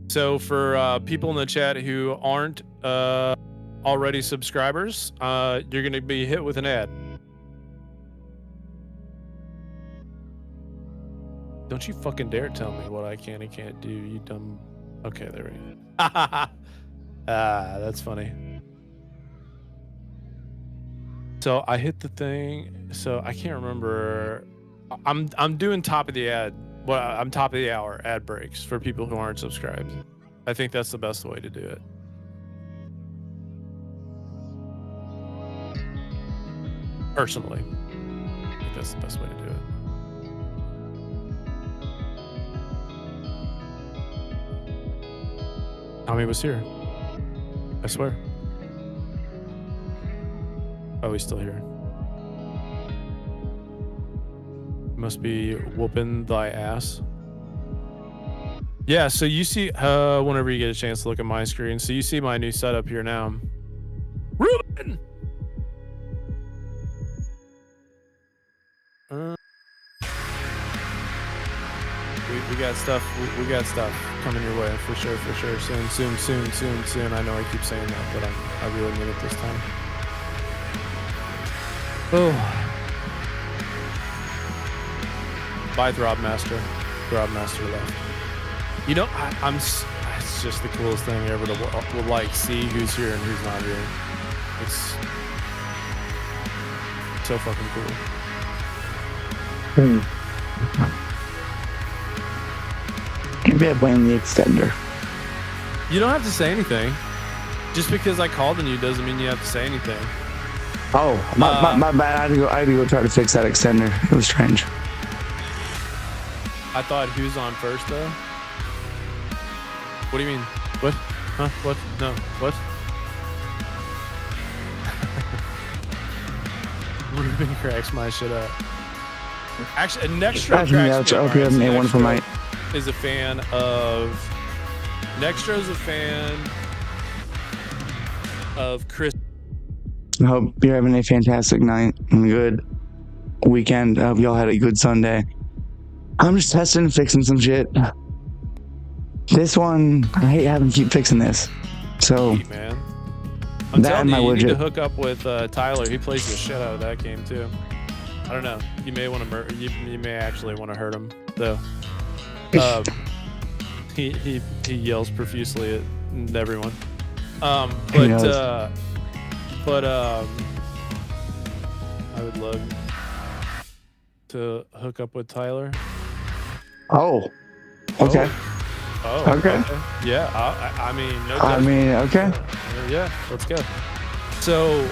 So for people in the chat who aren't already subscribers, you're going to be hit with an ad. Don't you fucking dare tell me what I can and can't do, you dumb... Okay, there we go. That's funny. So I hit the thing. So I can't remember. I'm doing top of the ad. Well, I'm top of the hour ad breaks for people who aren't subscribed. I think that's the best way to do it. Personally, I think that's the best way to do it. Tommy was here. I swear. Oh, he's still here. Must be whooping thy ass. Yeah, so you see, whenever you get a chance to look at my screen, so you see my new setup here now. Ruben! We got stuff. We got stuff coming your way for sure. Soon. I know I keep saying that, but I really mean it this time. Oh, bye, Throbmaster. Throbmaster left. You know, it's just the coolest thing ever to like see who's here and who's not here. It's so fucking cool. Maybe I blame the extender. You don't have to say anything. Just because I called on you doesn't mean you have to say anything. Oh, my bad. I had to go try to fix that extender. It was strange. I thought who's on first though? What do you mean? What? Huh? What? No. What? Ruben cracks my shit up. Actually, Nextro cracks me up. Nextro is a fan of... Nextro's a fan of Chris. I hope you're having a fantastic night and good weekend. I hope y'all had a good Sunday. I'm just testing and fixing some shit. This one, I hate having to keep fixing this. So, man. I'm that telling and my you, you need widget. to hook up with Tyler. He plays the shit out of that game too. I don't know. You may want to you may actually want to hurt him though. He yells profusely at everyone. I would love to hook up with Tyler. Oh, okay. Oh, okay. Yeah, I mean, no I mean, okay. Yeah, let's go. So,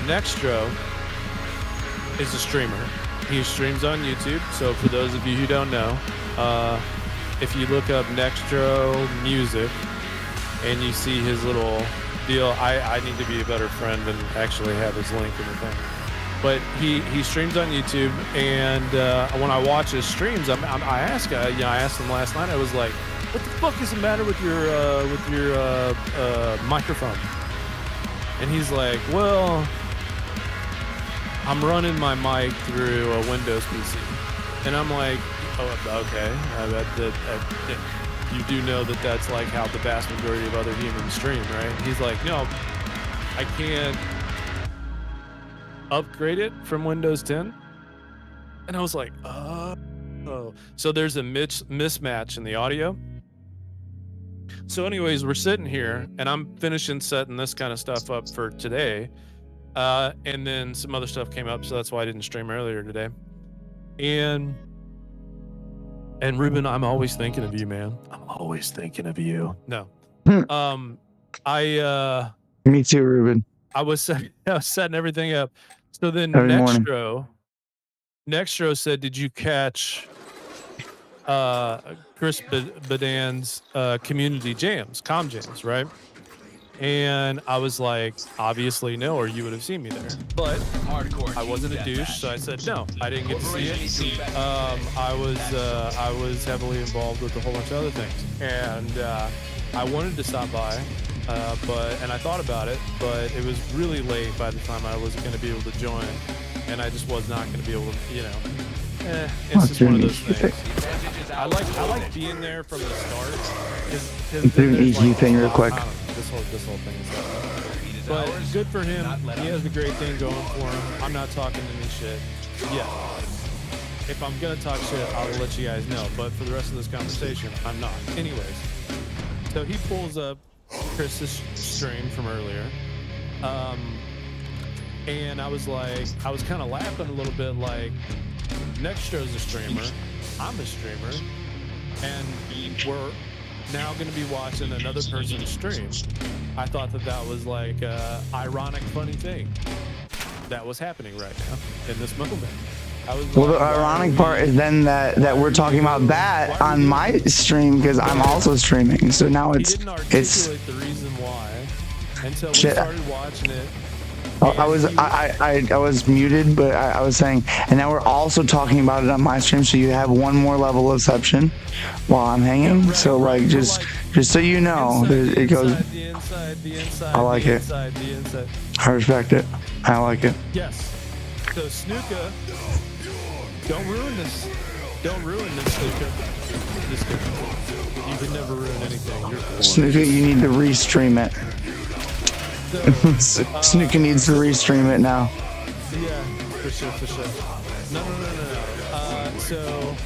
Nextro is a streamer. He streams on YouTube. So, for those of you who don't know, if you look up Nextro Music and you see his little deal, I need to be a better friend and actually have his link in the thing. But he streams on YouTube, and when I watch his streams, I asked him last night. I was like, "What the fuck is the matter with your microphone?" And he's like, "Well, I'm running my mic through a Windows PC, and I'm like, oh, okay. I bet that you do know that that's like how the vast majority of other humans stream, right? And he's like, no, I can't upgrade it from Windows 10. And I was like, oh. So there's a mismatch in the audio. So anyways, we're sitting here, and I'm finishing setting this kind of stuff up for today. And then some other stuff came up, so that's why I didn't stream earlier today. And Ruben, I'm always thinking of you, man. I'm always thinking of you. No. Me too, Ruben. I was setting everything up. So then Every morning. Nextro said, did you catch Chris Badan's community jams, comm jams, right? And I was like, obviously no, or you would have seen me there. But I wasn't a douche, so I said no, I didn't get to see it. I was heavily involved with a whole bunch of other things, and I wanted to stop by, and I thought about it, but it was really late by the time I was going to be able to join, and I just was not going to be able to, you know. It's just one of those things. I like being there from the start. I'm doing an EG thing real quick. This whole thing is tough. But good for him. He has a great thing going for him. I'm not talking any shit. Yeah. If I'm gonna talk shit, I'll let you guys know. But for the rest of this conversation, I'm not. Anyways, so he pulls up Chris's stream from earlier. And I was kind of laughing a little bit, like, Nextro's a streamer, I'm a streamer, and we're now going to be watching another person's stream. I thought that was like a ironic, funny thing that was happening right now in this moment. Well, the ironic part is then that we're talking about that on my stream because I'm also streaming. So now he didn't articulate the reason why until we started watching it. I was muted, but I was saying, and now we're also talking about it on my stream, so you have one more level of exception while I'm hanging. So like, just so you know, it goes. I like it. I respect it. I like it. Yes. So Snuka, don't ruin this. Don't ruin this, Snuka. You can never ruin anything. Snuka, you need to restream it. Snuka needs to restream it now. Yeah, for sure. No. So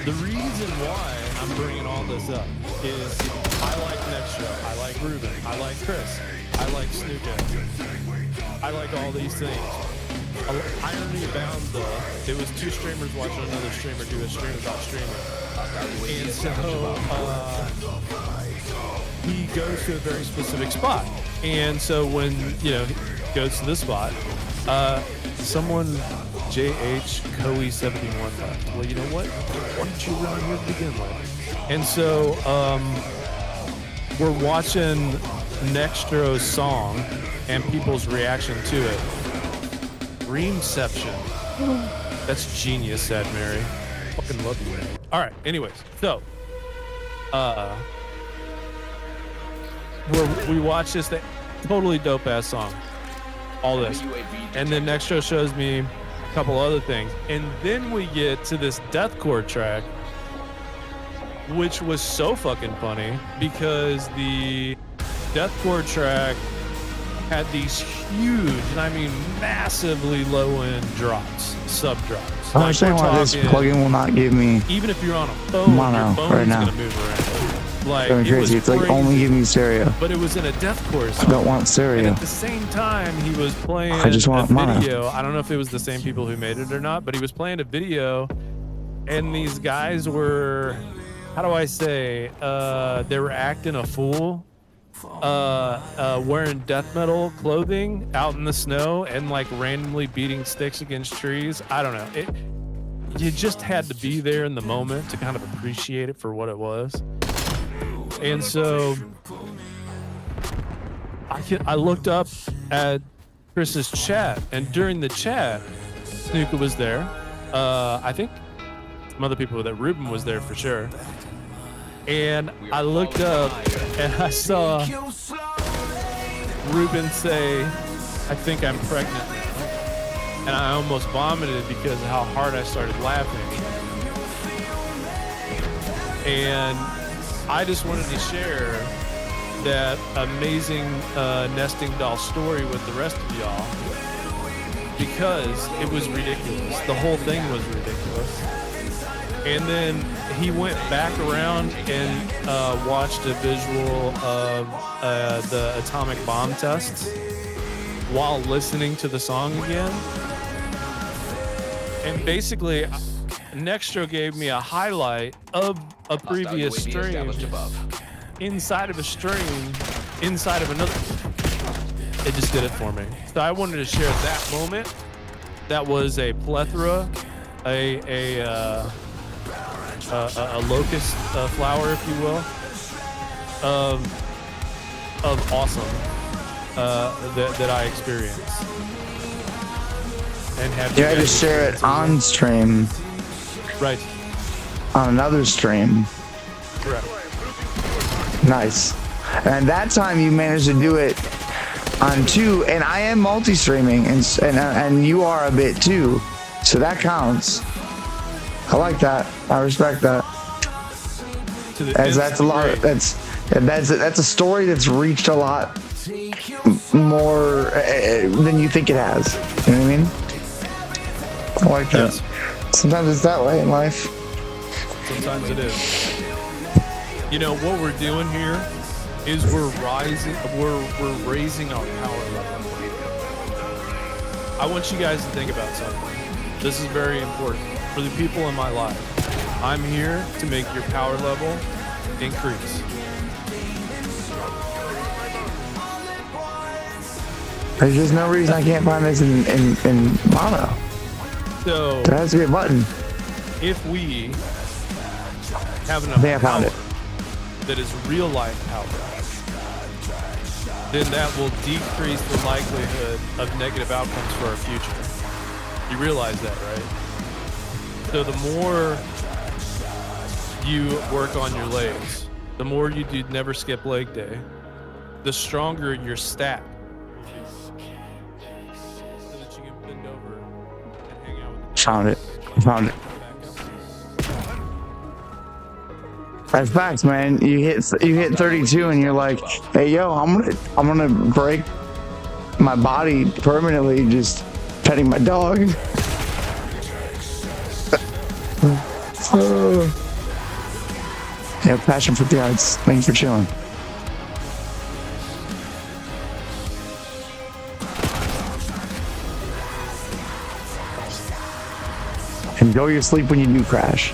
the reason why I'm bringing all this up is I like Nextro, I like Ruben, I like Chris, I like Snuka, I like all these things. Irony abound though, it was two streamers watching another streamer do a stream about streaming. And so he goes to a very specific spot. And so when, he goes to this spot, someone, JH Coe 71 left. Well, you know what? Why don't you run here to begin with? And so we're watching Nextro's song and people's reaction to it. Dreamception. That's genius, said Mary. Fucking love you, Mary. All right, anyways, so we watch this thing. Totally dope ass song. All this. And then Nextro shows me a couple other things. And then we get to this deathcore track, which was so fucking funny because the deathcore track had these huge, and I mean massively low end drops, sub drops. I understand why this plugin will not give me even if you're on a phone, mono your phone's right now. gonna move around. Like, Going crazy. It's like only give me stereo. But it was in a deathcore song. I don't want stereo. And at the same time, he was playing I just want a mono. video. I don't know if it was the same people who made it or not, but he was playing a video, and these guys were, how do I say, they were acting a fool, wearing death metal clothing out in the snow and like randomly beating sticks against trees. I don't know. You just had to be there in the moment to kind of appreciate it for what it was. And so I looked up at Chris's chat, and during the chat, Snuka was there. I think some other people that Ruben was there for sure. And I looked up and I saw Ruben say, "I think I'm pregnant now." and I almost vomited because of how hard I started laughing. And I just wanted to share that amazing nesting doll story with the rest of y'all because it was ridiculous. The whole thing was ridiculous. And then he went back around and watched a visual of the atomic bomb tests while listening to the song again. And basically, Nextro gave me a highlight of a previous stream inside of a stream inside of another. It just did it for me. So I wanted to share that moment. That was a plethora, a locust flower, if you will, of awesome that I experienced. And have You had to share it on stream. Right. On another stream. Correct. Nice. And that time you managed to do it on 2, and I am multi-streaming, and you are a bit too, so that counts. I like that. I respect that. As that's a lot. That's a story that's reached a lot more than you think it has. You know what I mean? I like that. Yes. Sometimes it's that way in life. Sometimes it is. You know what we're doing here is we're raising our power level. I want you guys to think about something. This is very important for the people in my life. I'm here to make your power level increase. There's just no reason I can't find this in mono. So there has to be a button. If we have enough power that is real life power, then that will decrease the likelihood of negative outcomes for our future. You realize that, right? So the more you work on your legs, the more you do never skip leg day, the stronger your stat. So that you can bend over and hang out with Found it. Found it. That's facts, man. You hit 32 and you're like, hey yo, I'm gonna break my body permanently just petting my dog. Yeah, passion for the arts. Thanks for chilling. Enjoy your sleep when you do crash.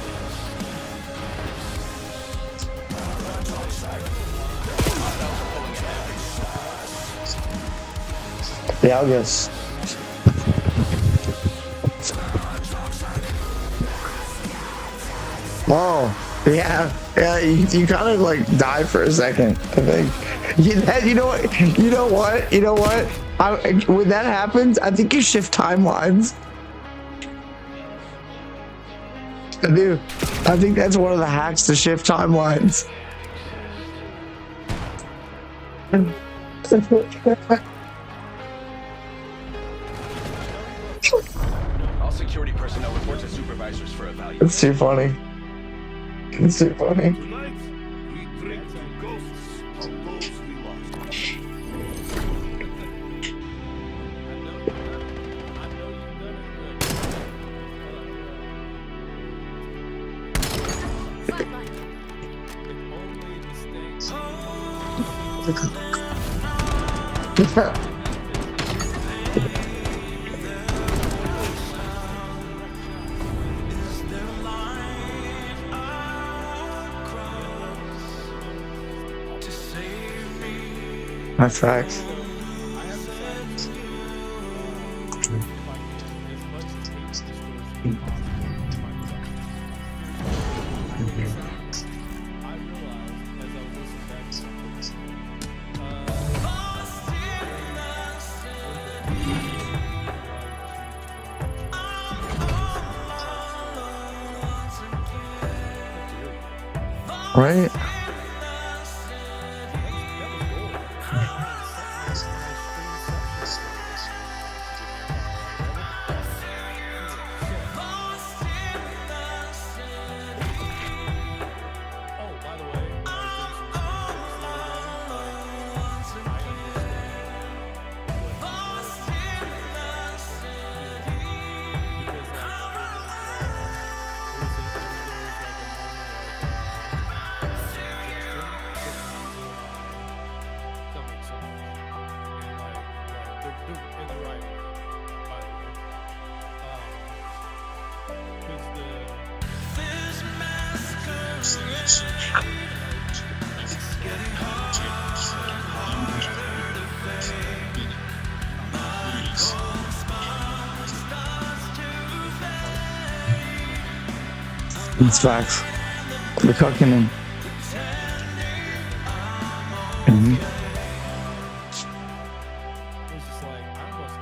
Yeah, I guess. Oh, yeah. You kind of like died for a second, I think. You know what? When that happens, I think you shift timelines. I do. I think that's one of the hacks to shift timelines. All security personnel report to supervisors for evaluation. It's too funny. It's too funny. Tonight, we drink to ghosts of those we lost. That's facts. Right? It's facts. The cooking in. Mhm. It's just like I almost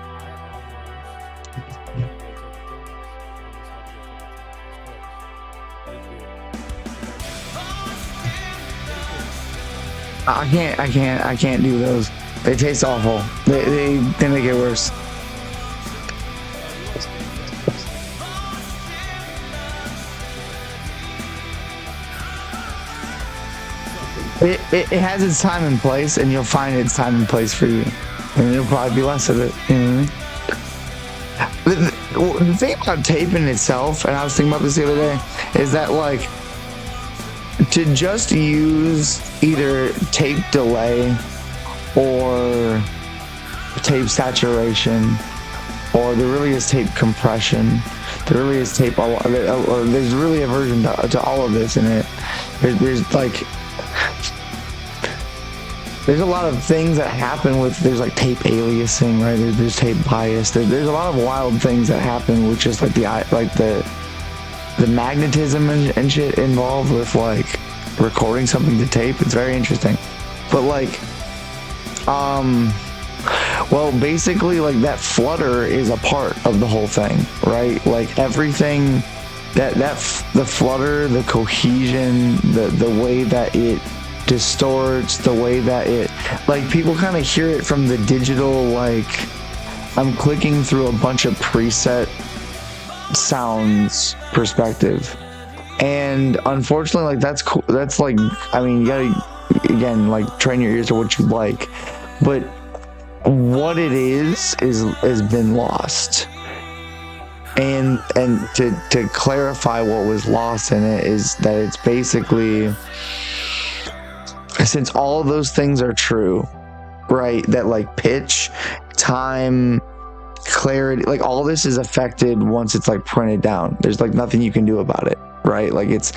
I can't do those. They taste awful. They make it worse. It has its time and place, and you'll find its time and place for you, and it'll probably be less of it. You know what I mean? The thing about taping itself, and I was thinking about this the other day, is that like to just use either tape delay or tape saturation, or there really is tape compression. There really is tape. There's really a version to all of this in it. There's like. There's a lot of things that happen with, there's like tape aliasing, right? There's tape bias. There's a lot of wild things that happen with just like the magnetism and shit involved with like recording something to tape. It's very interesting. But like, well, basically like that flutter is a part of the whole thing, right? Like everything the flutter, the cohesion, the way that it distorts, the way that it, like people kind of hear it from the digital, like I'm clicking through a bunch of preset sounds perspective. And unfortunately, like that's cool. That's like, I mean, you gotta, again, like train your ears to what you like, but what it is has been lost. And to clarify what was lost in it is that it's basically, since all of those things are true, right? That like pitch, time, clarity, like all this is affected once it's like printed down. There's like nothing you can do about it, right? Like it's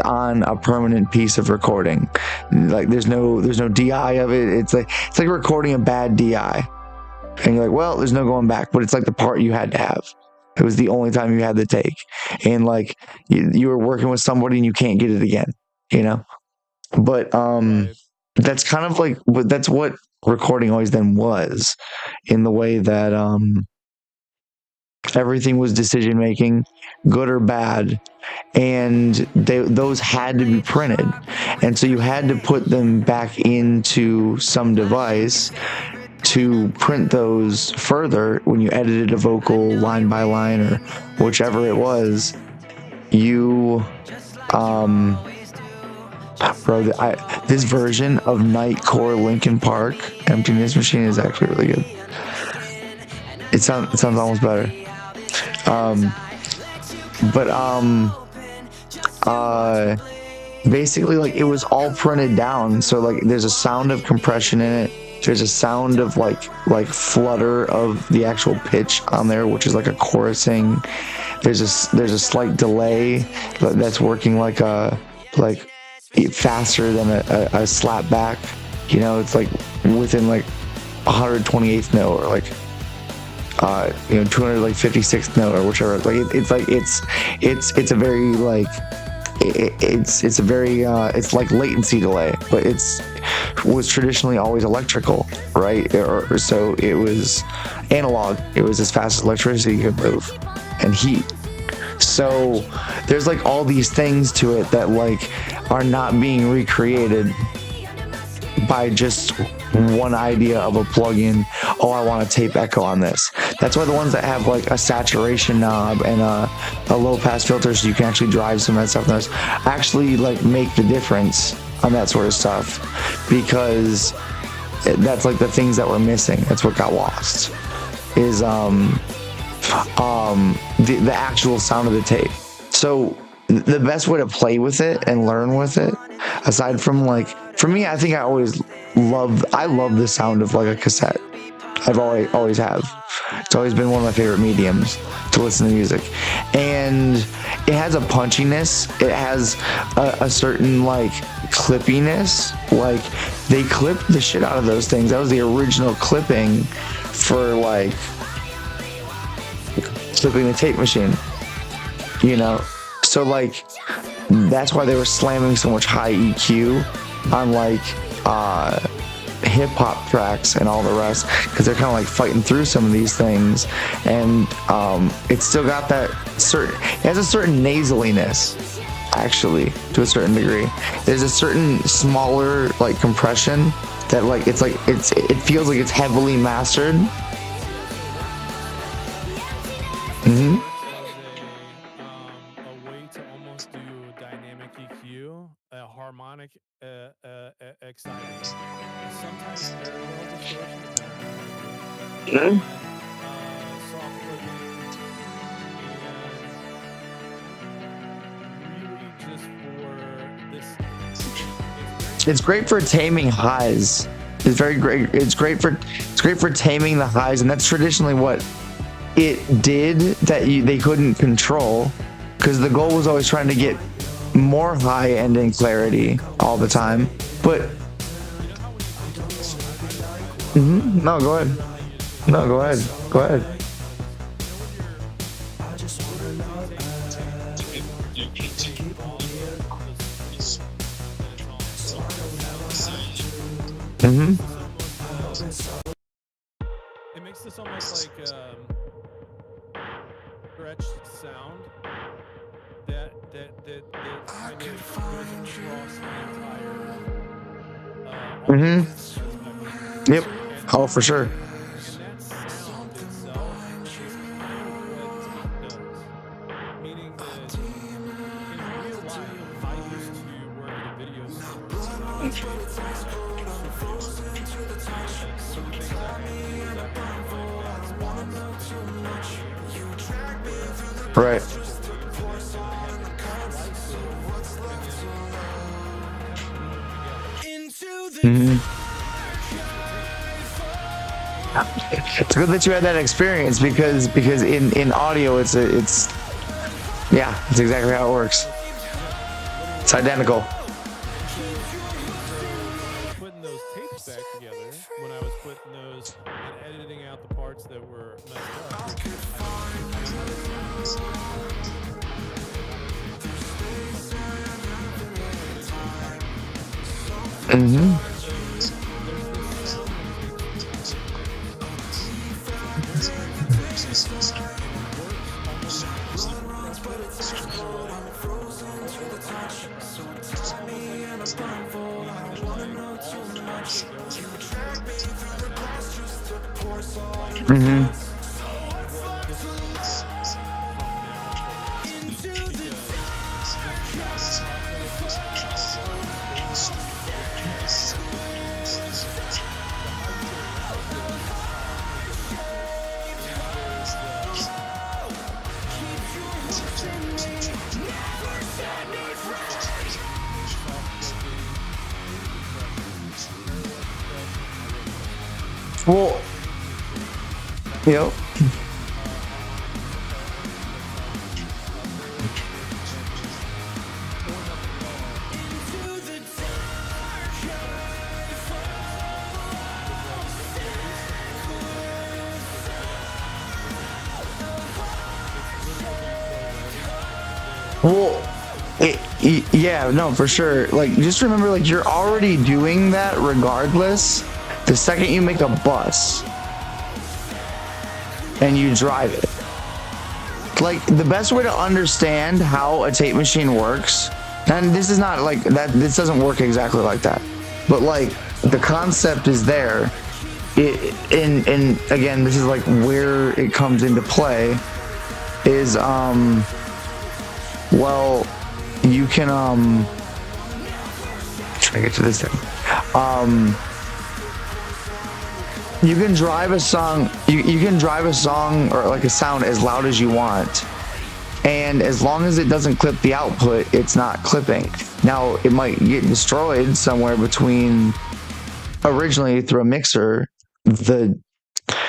on a permanent piece of recording. Like there's no DI of it. It's like recording a bad DI, and you're like, well, there's no going back. But it's like the part you had to have. It was the only time you had to take, and like you were working with somebody and you can't get it again, you know. But that's kind of like, that's what recording always then was, in the way that everything was decision making, good or bad, and those had to be printed, and so you had to put them back into some device to print those further. When you edited a vocal line by line or whichever it was, you bro, this version of Nightcore Linkin Park Emptiness Machine is actually really good. It sounds almost better. Basically, like, it was all printed down, so like there's a sound of compression in it. There's a sound of like flutter of the actual pitch on there, which is like a chorusing. There's a slight delay that's working like faster than a slap back, you know. It's like within like 128th note, or like 256th note, or whichever. Like it's a very like it's a very it's like latency delay, but was traditionally always electrical, right? Or so it was analog. It was as fast as electricity could move, and heat. So there's like all these things to it that like are not being recreated by just one idea of a plugin. Oh, I want a tape echo on this. That's why the ones that have like a saturation knob and a low pass filter, so you can actually drive some of that stuff, those actually like make the difference on that sort of stuff, because that's like the things that were missing. That's what got lost, is the actual sound of the tape. So the best way to play with it and learn with it, aside from like, for me, I think I love the sound of like a cassette. I've always have. It's always been one of my favorite mediums to listen to music, and it has a punchiness. It has a certain like clippiness. Like they clipped the shit out of those things. That was the original clipping for like clipping the tape machine, you know. So like that's why they were slamming so much high EQ on like hip hop tracks and all the rest, because they're kind of like fighting through some of these things, and it's still got that certain, it has a certain nasaliness actually to a certain degree. There's a certain smaller like compression that like it feels like it's heavily mastered. Mm-hmm. A way to almost do dynamic EQ, a harmonic exciting. Sometimes parallel distortion. Mm-hmm. Soft clipping. Really just for this. It's great for taming highs. It's very great. It's great for taming the highs, and that's traditionally what it did that they couldn't control, because the goal was always trying to get more high ending clarity all the time. But no, go ahead. No, go ahead. Go ahead. Mm-hmm. It makes this almost like stretched sound that kind of goes across the entire. Mm-hmm. Yep. Oh, for sure. And that sound itself is kind of what tape does. Meaning that in real life, I used to work at a video store. Right. Mm-hmm. It's good that you had that experience, because in audio it's yeah, it's exactly how it works. It's identical. Putting those tapes back together, when I was putting those and editing out the parts that were messed up. Mm-hmm. Mm-hmm. Well, yep. Well, yeah, no, for sure. Like, just remember, like, you're already doing that regardless. The second you make a bus and you drive it, like, the best way to understand how a tape machine works, and this is not like that, this doesn't work exactly like that, but like the concept is there. And again, this is like where it comes into play is well, you can try to get to this thing. You can drive a song. You can drive a song or like a sound as loud as you want, and as long as it doesn't clip the output, it's not clipping. Now it might get destroyed somewhere between, originally through a mixer, the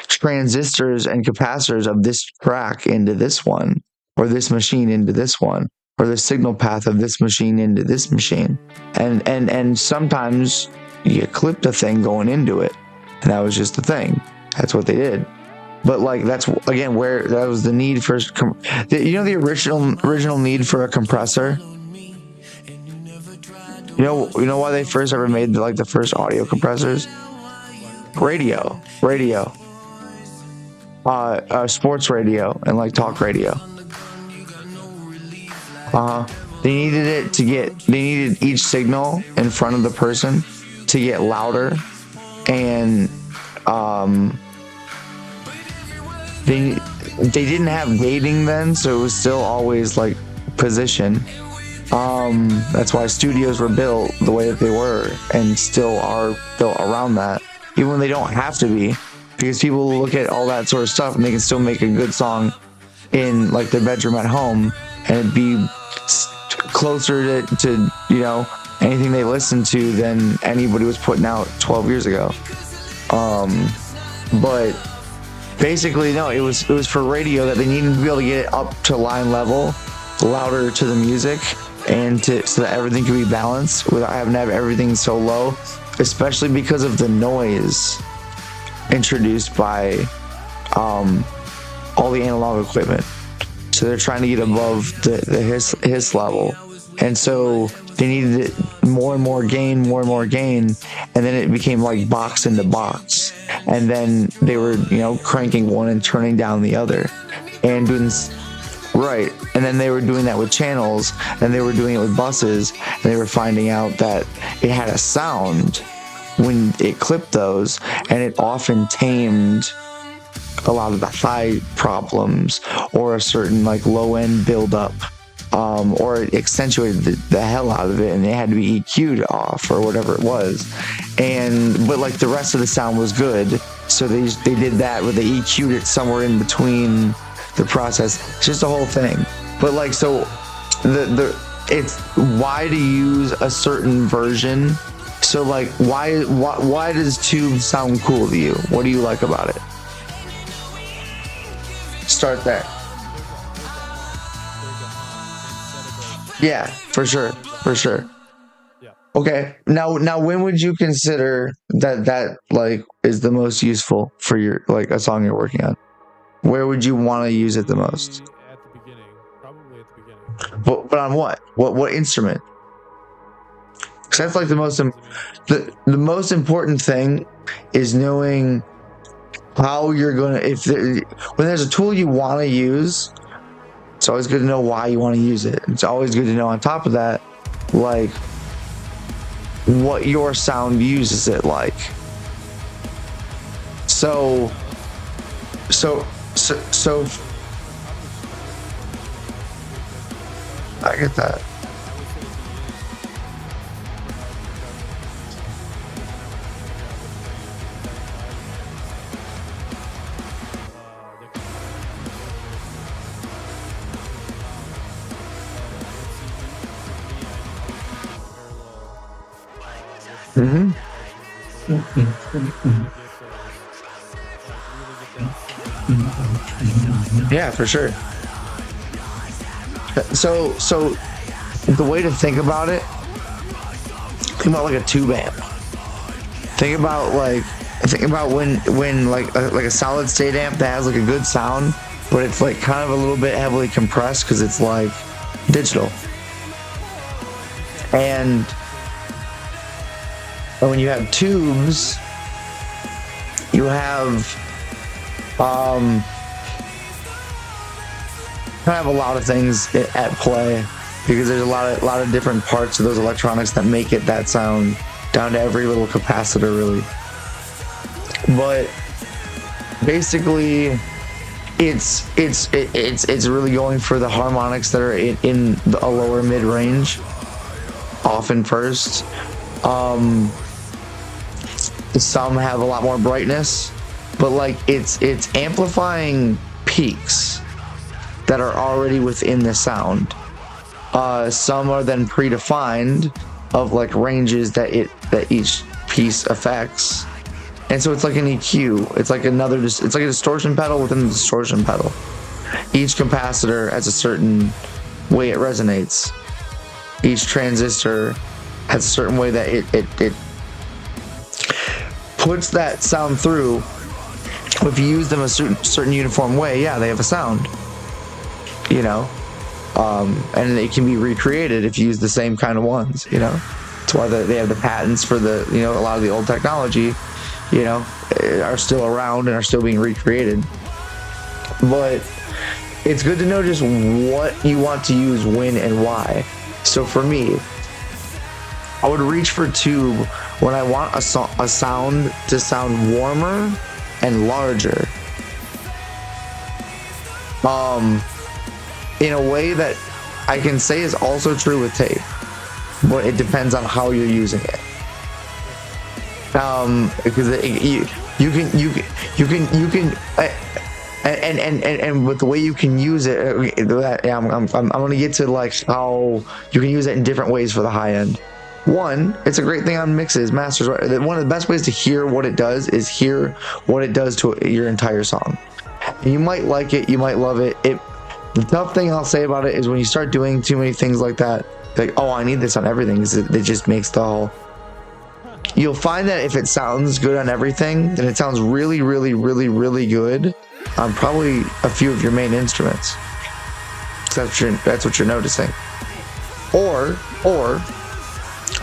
transistors and capacitors of this track into this one, or this machine into this one, or the signal path of this machine into this machine, and sometimes you clipped a thing going into it. And that was just the thing. That's what they did. but like that's again where that was the need for the original need for a compressor. You know why they first ever made the first audio compressors? Radio, sports radio, and like talk radio. They needed each signal in front of the person to get louder, and they didn't have gating then, so it was still always like position. That's why studios were built the way that they were, and still are built around that, even when they don't have to be, because people look at all that sort of stuff and they can still make a good song in like their bedroom at home, and it'd be closer to anything they listened to than anybody was putting out 12 years ago. But basically, no, it was for radio that they needed to be able to get it up to line level, louder to the music, and so that everything could be balanced without having to have everything so low, especially because of the noise introduced by all the analog equipment. So they're trying to get above the hiss level, and so they needed more and more gain, and then it became like box into box, and then they were cranking one and turning down the other, and doing right, and then they were doing that with channels, and they were doing it with buses, and they were finding out that it had a sound when it clipped those, and it often tamed a lot of the high problems or a certain like low end buildup, or it accentuated the hell out of it, and they had to be EQ'd off or whatever it was. But like the rest of the sound was good, so they did that, where they EQ'd it somewhere in between the process. It's just a whole thing. But like, so it's why to use a certain version. So like, why does Tube sound cool to you? What do you like about it? Start there. Yeah, for sure. Yeah. Okay. Now when would you consider that like is the most useful for your like a song you're working on? Where would you want to use it the most? At the beginning, probably at the beginning. But on what? What instrument? Because that's like the most important thing is knowing how you're gonna, when there's a tool you want to use, it's always good to know why you want to use it. It's always good to know on top of that, like, what your sound uses it like. So I get that. Yeah, for sure. So the way to think about it, think about like a tube amp. Think about when like a solid state amp that has like a good sound, but it's like kind of a little bit heavily compressed because it's like digital. And when you have tubes, you have kind of a lot of things at play, because there's a lot of different parts of those electronics that make it that sound, down to every little capacitor really. But basically it's really going for the harmonics that are in a lower mid range often first. Some have a lot more brightness, but like it's amplifying peaks that are already within the sound. Some are then predefined of like ranges that each piece affects, and so it's like an EQ. It's like it's like a distortion pedal within the distortion pedal. Each capacitor has a certain way it resonates. Each transistor has a certain way that it puts that sound through, if you use them a certain uniform way, yeah, they have a sound, you know, and it can be recreated if you use the same kind of ones, you know. That's why they have the patents for the, you know, a lot of the old technology, you know, are still around and are still being recreated. But it's good to know just what you want to use, when, and why. So for me, I would reach for tube when I want a sound to sound warmer and larger. In a way that I can say is also true with tape, but it depends on how you're using it. Because you can and with the way you can use it, I'm gonna get to like how you can use it in different ways for the high end. One, it's a great thing on mixes, masters. One of the best ways to hear what it does is hear what it does to your entire song. And you might like it, you might love it. The tough thing I'll say about it is when you start doing too many things like that, like, oh, I need this on everything, it just makes the whole. You'll find that if it sounds good on everything, then it sounds really, really, really, really good on probably a few of your main instruments. That's what you're noticing. Or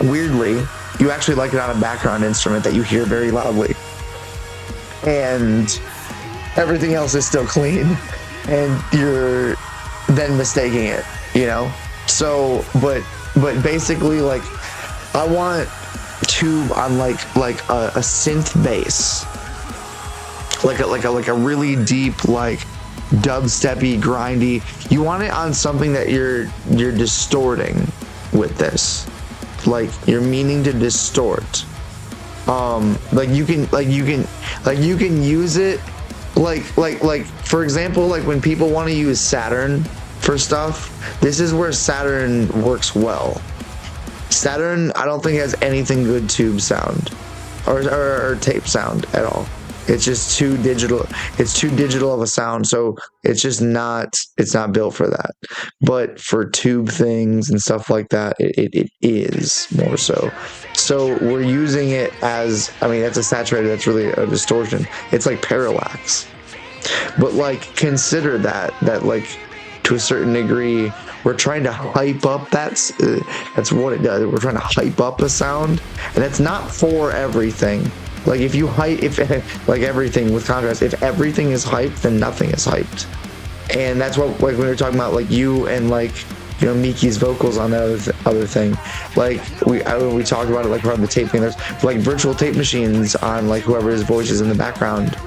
weirdly, you actually like it on a background instrument that you hear very loudly, and everything else is still clean, and you're then mistaking it, you know. So, but basically, like, I want tube on like a synth bass, like a really deep, like dubsteppy, grindy. You want it on something that you're distorting with this, like you're meaning to distort. Like you can use it like for example, like when people want to use Saturn for stuff, this is where Saturn works well. Saturn, I don't think has anything good tube sound or tape sound at all. It's just too digital. It's too digital of a sound, so it's not built for that. But for tube things and stuff like that, it is more so. So we're using it as, I mean, that's a saturated, that's really a distortion. It's like parallax. But like, consider that like, to a certain degree, we're trying to hype up that's what it does. We're trying to hype up a sound, and that's not for everything. Like if like everything with contrast, if everything is hyped, then nothing is hyped. And that's what, like, when we were talking about like you and like, you know, Miki's vocals on the other thing, like we talked about it like around the tape thing. There's like virtual tape machines on like whoever's voice is in the background.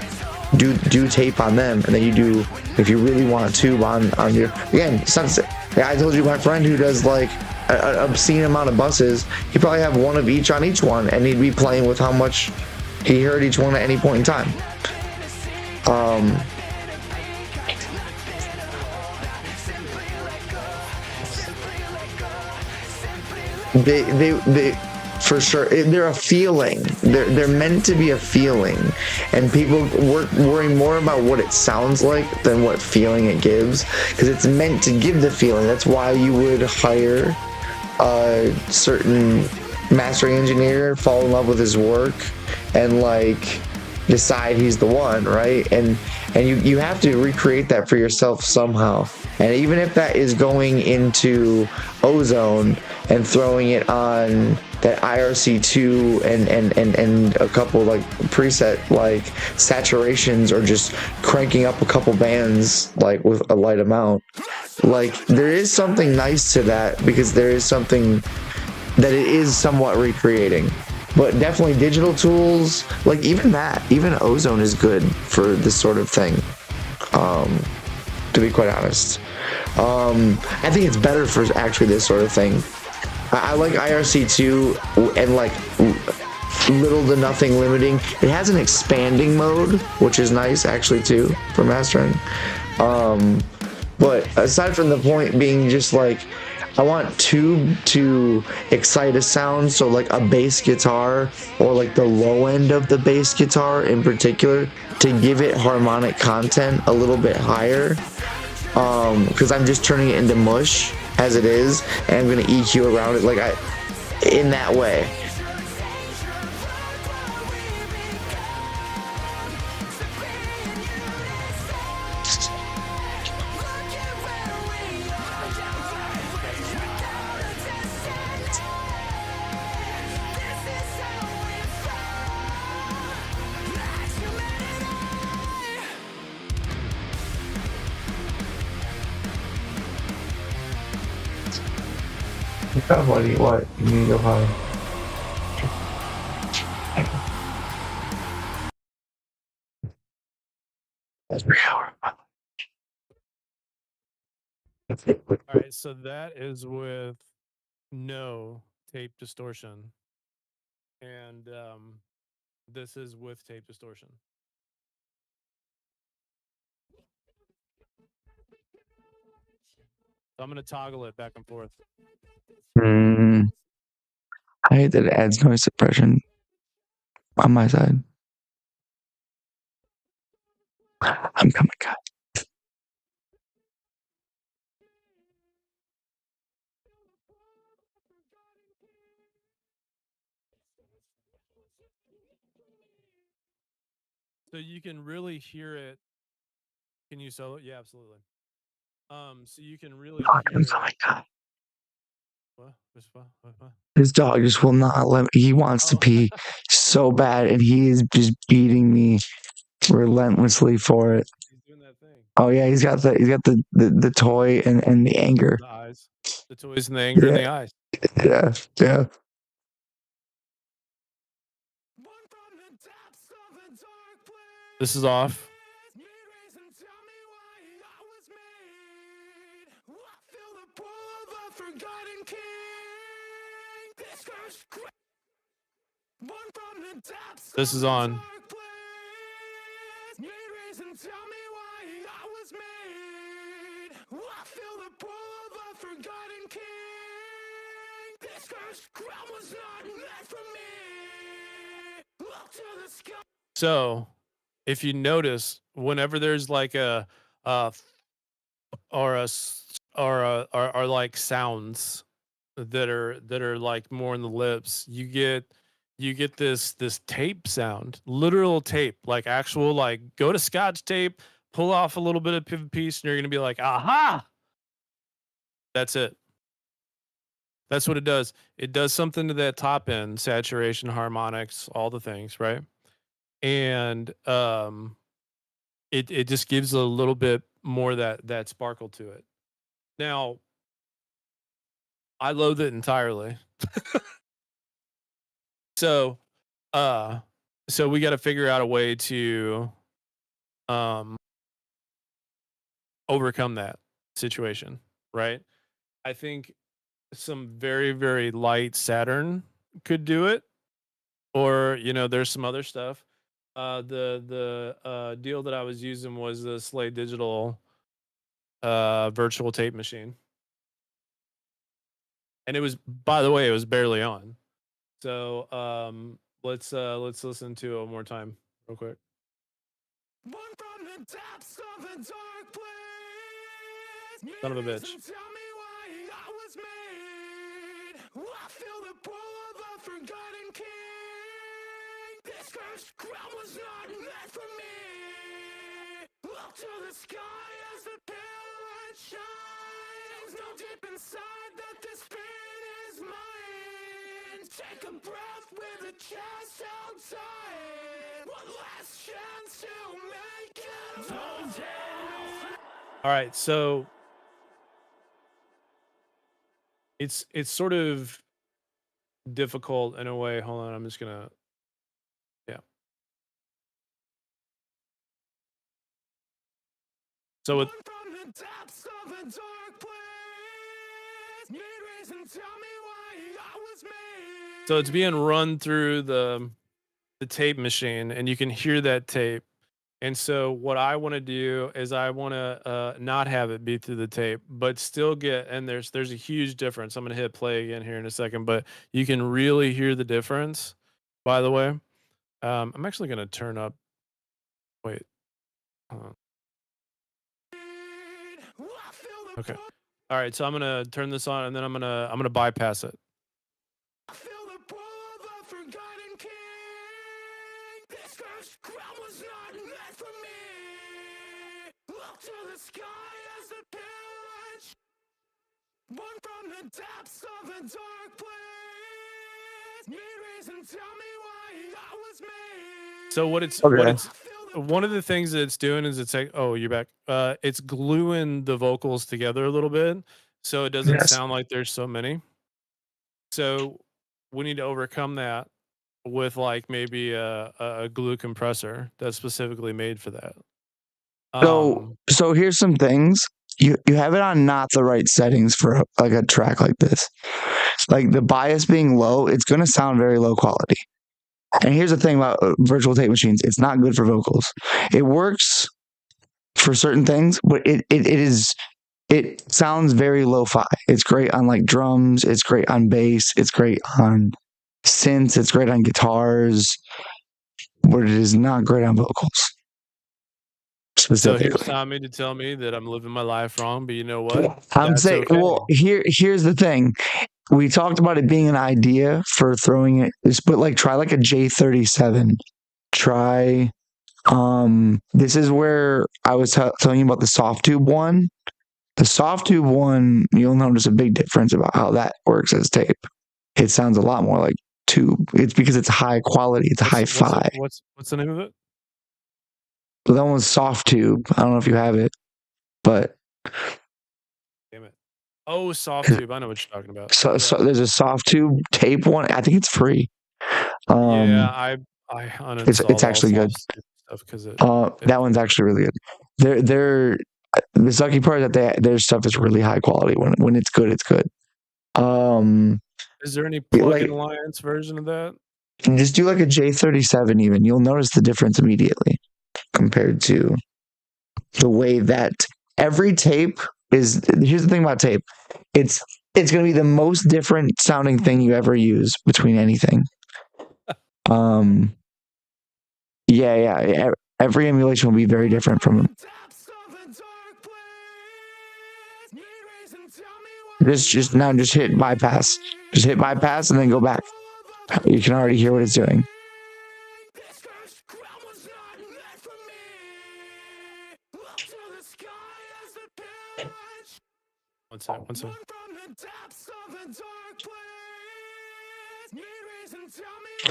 Do tape on them, and then you do, if you really want a tube on your, again, it's not, I told you my friend who does like an obscene amount of buses, he probably have one of each on each one, and he'd be playing with how much he heard each one at any point in time. They for sure, they're a feeling. They're meant to be a feeling, and people worry more about what it sounds like than what feeling it gives, because it's meant to give the feeling. That's why you would hire a certain mastering engineer, fall in love with his work, and like decide he's the one, right? And you have to recreate that for yourself somehow. And even if that is going into Ozone and throwing it on that IRC2 and a couple like preset like saturations, or just cranking up a couple bands like with a light amount, like there is something nice to that, because there is something that it is somewhat recreating. But definitely digital tools, like even Ozone is good for this sort of thing, to be quite honest. I think it's better for actually this sort of thing. I like IRC2 and like little to nothing limiting. It has an expanding mode, which is nice actually too for mastering. But aside from the point being just like, I want tube to excite a sound, so like a bass guitar, or like the low end of the bass guitar in particular, to give it harmonic content a little bit higher, because I'm just turning it into mush as it is, and I'm gonna EQ around it like in that way. Oh, buddy, what? You need to go home. Every hour. All right, so that is with no tape distortion, and this is with tape distortion. So I'm gonna toggle it back and forth. I hate that it adds noise suppression on my side. I'm coming, guys. So you can really hear it. Can you solo? Yeah, absolutely. So you can really hear Oh it. my god. What? What? This dog just will not let me. He wants to pee so bad, and he is just beating me relentlessly for it. He's doing that thing. Oh yeah, he's got the toy and the anger. The eyes, the toys, and the anger in the eyes. Yeah, yeah. This is off. This is on. So, if you notice, whenever there's like a or like sounds that are like more in the lips, you get this tape sound, literal tape, like actual, like, go to Scotch tape, pull off a little bit of a piece, and you're gonna be like, aha. That's it. That's what it does. It does something to that top end, saturation, harmonics, all the things, right? And it just gives a little bit more that sparkle to it. Now, I loathe it entirely. So we got to figure out a way to overcome that situation, right? I think some very, very light Saturn could do it, or there's some other stuff. The deal that I was using was the Slate Digital virtual tape machine, and it was, by the way, it was barely on. So let's listen to it one more time real quick. Son of a bitch. Take a breath with a chest outside. One last chance to make it home. All right, so it's sort of difficult in a way. Hold on, I'm just gonna, yeah. So with so it's being run through the tape machine, and you can hear that tape. And so what I want to do is I want to not have it be through the tape, but still get, and there's a huge difference. I'm going to hit play again here in a second, but you can really hear the difference, by the way. I'm actually going to turn up, wait. Hold on. Okay. All right, so I'm going to turn this on, and then I'm going to bypass it. So what it's one of the things that it's doing is it's like, oh, you're back. It's gluing the vocals together a little bit, so it doesn't sound like there's so many. So we need to overcome that with like maybe a glue compressor that's specifically made for that. So here's some things. You have it on not the right settings for like a track like this. Like the bias being low, it's going to sound very low quality. And here's the thing about virtual tape machines: it's not good for vocals. It works for certain things, but it sounds very lo-fi. It's great on like drums. It's great on bass. It's great on synths. It's great on guitars, but it is not great on vocals. So Specifically. here's Tommy to tell me that I'm living my life wrong, but you know what? I'm That's saying, okay. well, here's the thing. We talked about it being an idea for throwing it, but like try like a J37. Try, this is where I was telling you about the soft tube one. The soft tube one, you'll notice a big difference about how that works as tape. It sounds a lot more like tube. It's because it's high quality. It's hi-fi. What's the name of it? That one's soft tube. I don't know if you have it, but Damn it. Oh, soft tube. I know what you're talking about. so there's a soft tube tape one. I think it's free. Yeah, I uninstalled It's actually good. stuff because that one's actually really good. They're the sucky part is that their stuff is really high quality. When it's good, it's good. Is there any like- plug-in alliance version of that? And just do like a J37 even. You'll notice the difference immediately compared to the way that every tape is. Here's the thing about tape. It's going to be the most different sounding thing you ever use between anything. Yeah. Every emulation will be very different from them. Just hit bypass. Just hit bypass and then go back. You can already hear what it's doing. One sec.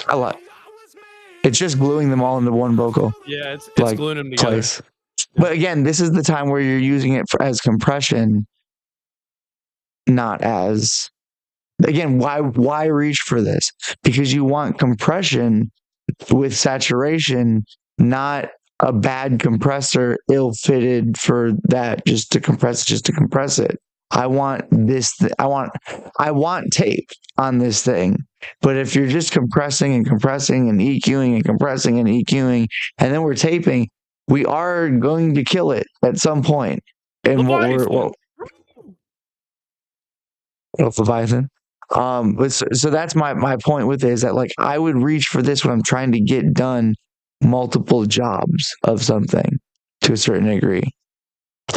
A lot. It's just gluing them all into one vocal. Yeah, it's like, gluing them together. place. But again, this is the time where you're using it as compression, not as. Again, why reach for this? Because you want compression with saturation, not a bad compressor ill-fitted for that just to compress it. I want this. I want tape on this thing. But if you're just compressing and EQing and compressing and EQing, and then we're taping, we are going to kill it at some point. And Leviathan. So that's my point with it, is that like I would reach for this when I'm trying to get done multiple jobs of something to a certain degree.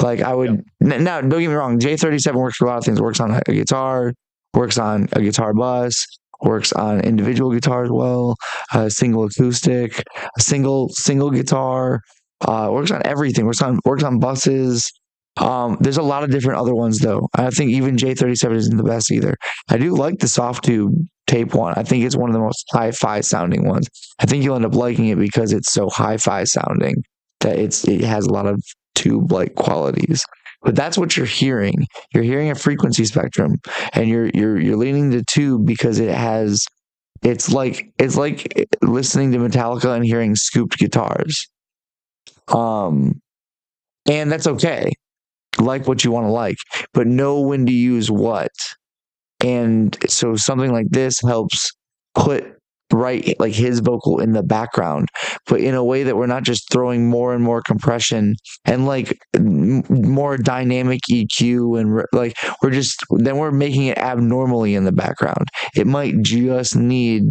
Like I would now, don't get me wrong, J37 works for a lot of things. It works on a guitar, works on a guitar bus, works on individual guitar as well, a single acoustic, a single guitar, works on everything, works on buses. There's a lot of different other ones though. I think even J37 isn't the best either. I do like the soft tube tape one. I think it's one of the most hi-fi sounding ones. I think you'll end up liking it because it's so hi-fi sounding that it has a lot of tube-like qualities. But that's what you're hearing. You're hearing a frequency spectrum, and you're leaning to tube because it's like listening to Metallica and hearing scooped guitars. And that's okay. Like what you want to like, but know when to use what. And so something like this helps put like his vocal in the background, but in a way that we're not just throwing more and more compression and like more dynamic EQ and like we're making it abnormally in the background. It might just need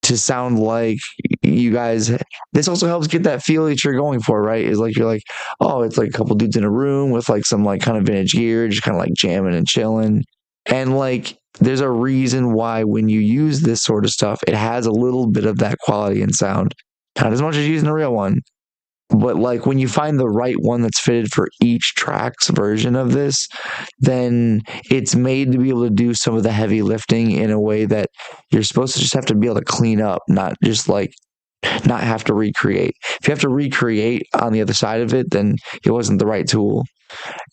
to sound like you guys. This also helps get that feel that you're going for, right? Is like you're like, oh, it's like a couple dudes in a room with like some like kind of vintage gear, just kind of like jamming and chilling. And like there's a reason why when you use this sort of stuff, it has a little bit of that quality and sound. Not as much as using a real one, but like when you find the right one that's fitted for each track's version of this, then it's made to be able to do some of the heavy lifting in a way that you're supposed to just have to be able to clean up, not just like not have to recreate. If you have to recreate on the other side of it, then it wasn't the right tool.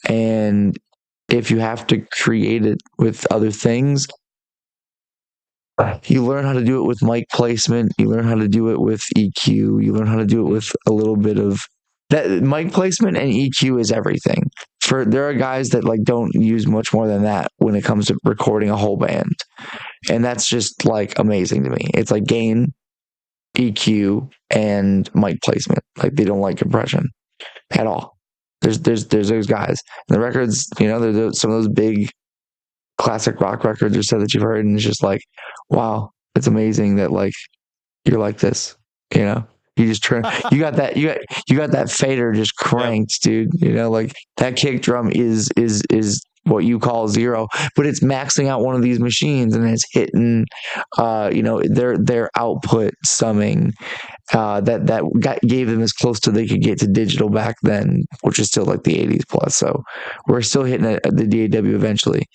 And if you have to create it with other things, You learn how to do it with mic placement. You learn how to do it with EQ. You learn how to do it with a little bit of that. Mic placement and EQ is everything. There are guys that like don't use much more than that when it comes to recording a whole band, and that's just like amazing to me. It's like gain, EQ, and mic placement. Like they don't like compression at all. There's those guys. And the records, they're some of those big classic rock records or so that you've heard, and it's just like, wow, it's amazing that like you're like this. You just turn. You got that fader just cranked, dude. Like that kick drum is what you call zero, but it's maxing out one of these machines and it's hitting, their output summing, that gave them as close to they could get to digital back then, which is still like the 80s plus. So we're still hitting it at the DAW eventually,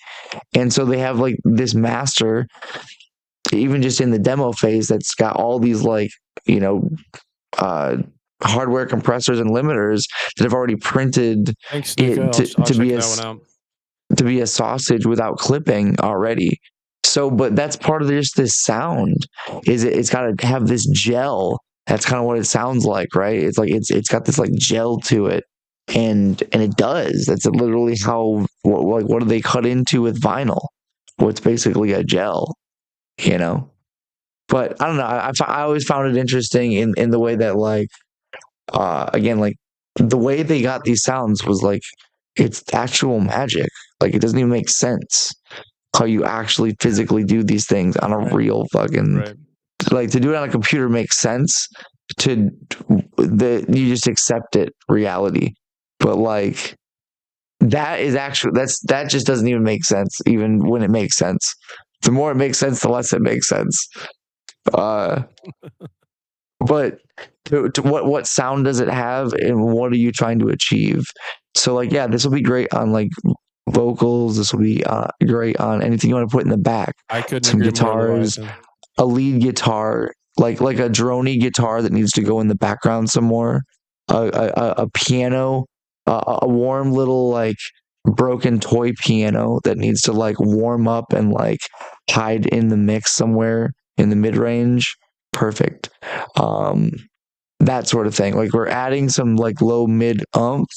and so they have like this master, even just in the demo phase, that's got all these like hardware compressors and limiters that have already printed Thanks, it Nico. to be a sausage without clipping already. So, but that's part of just this sound. It's got to have this gel. That's kind of what it sounds like, right? It's like it's got this like gel to it, and it does. That's literally how what do they cut into with vinyl? Well, it's basically a gel, But I don't know. I always found it interesting in the way that like again, like the way they got these sounds was like it's actual magic. Like it doesn't even make sense how you actually physically do these things on a real fucking like to do it on a computer makes sense. You just accept it reality, but like that is actually that just doesn't even make sense even when it makes sense. The more it makes sense, the less it makes sense. But to what sound does it have, and what are you trying to achieve? So like, yeah, this will be great on like vocals. This will be great on anything you want to put in the back. I couldn't some agree more, guitars, a lead guitar, like a droney guitar that needs to go in the background some more, a piano, a warm little like broken toy piano that needs to like warm up and like hide in the mix somewhere in the mid-range. Perfect. That sort of thing. Like we're adding some like low mid umph,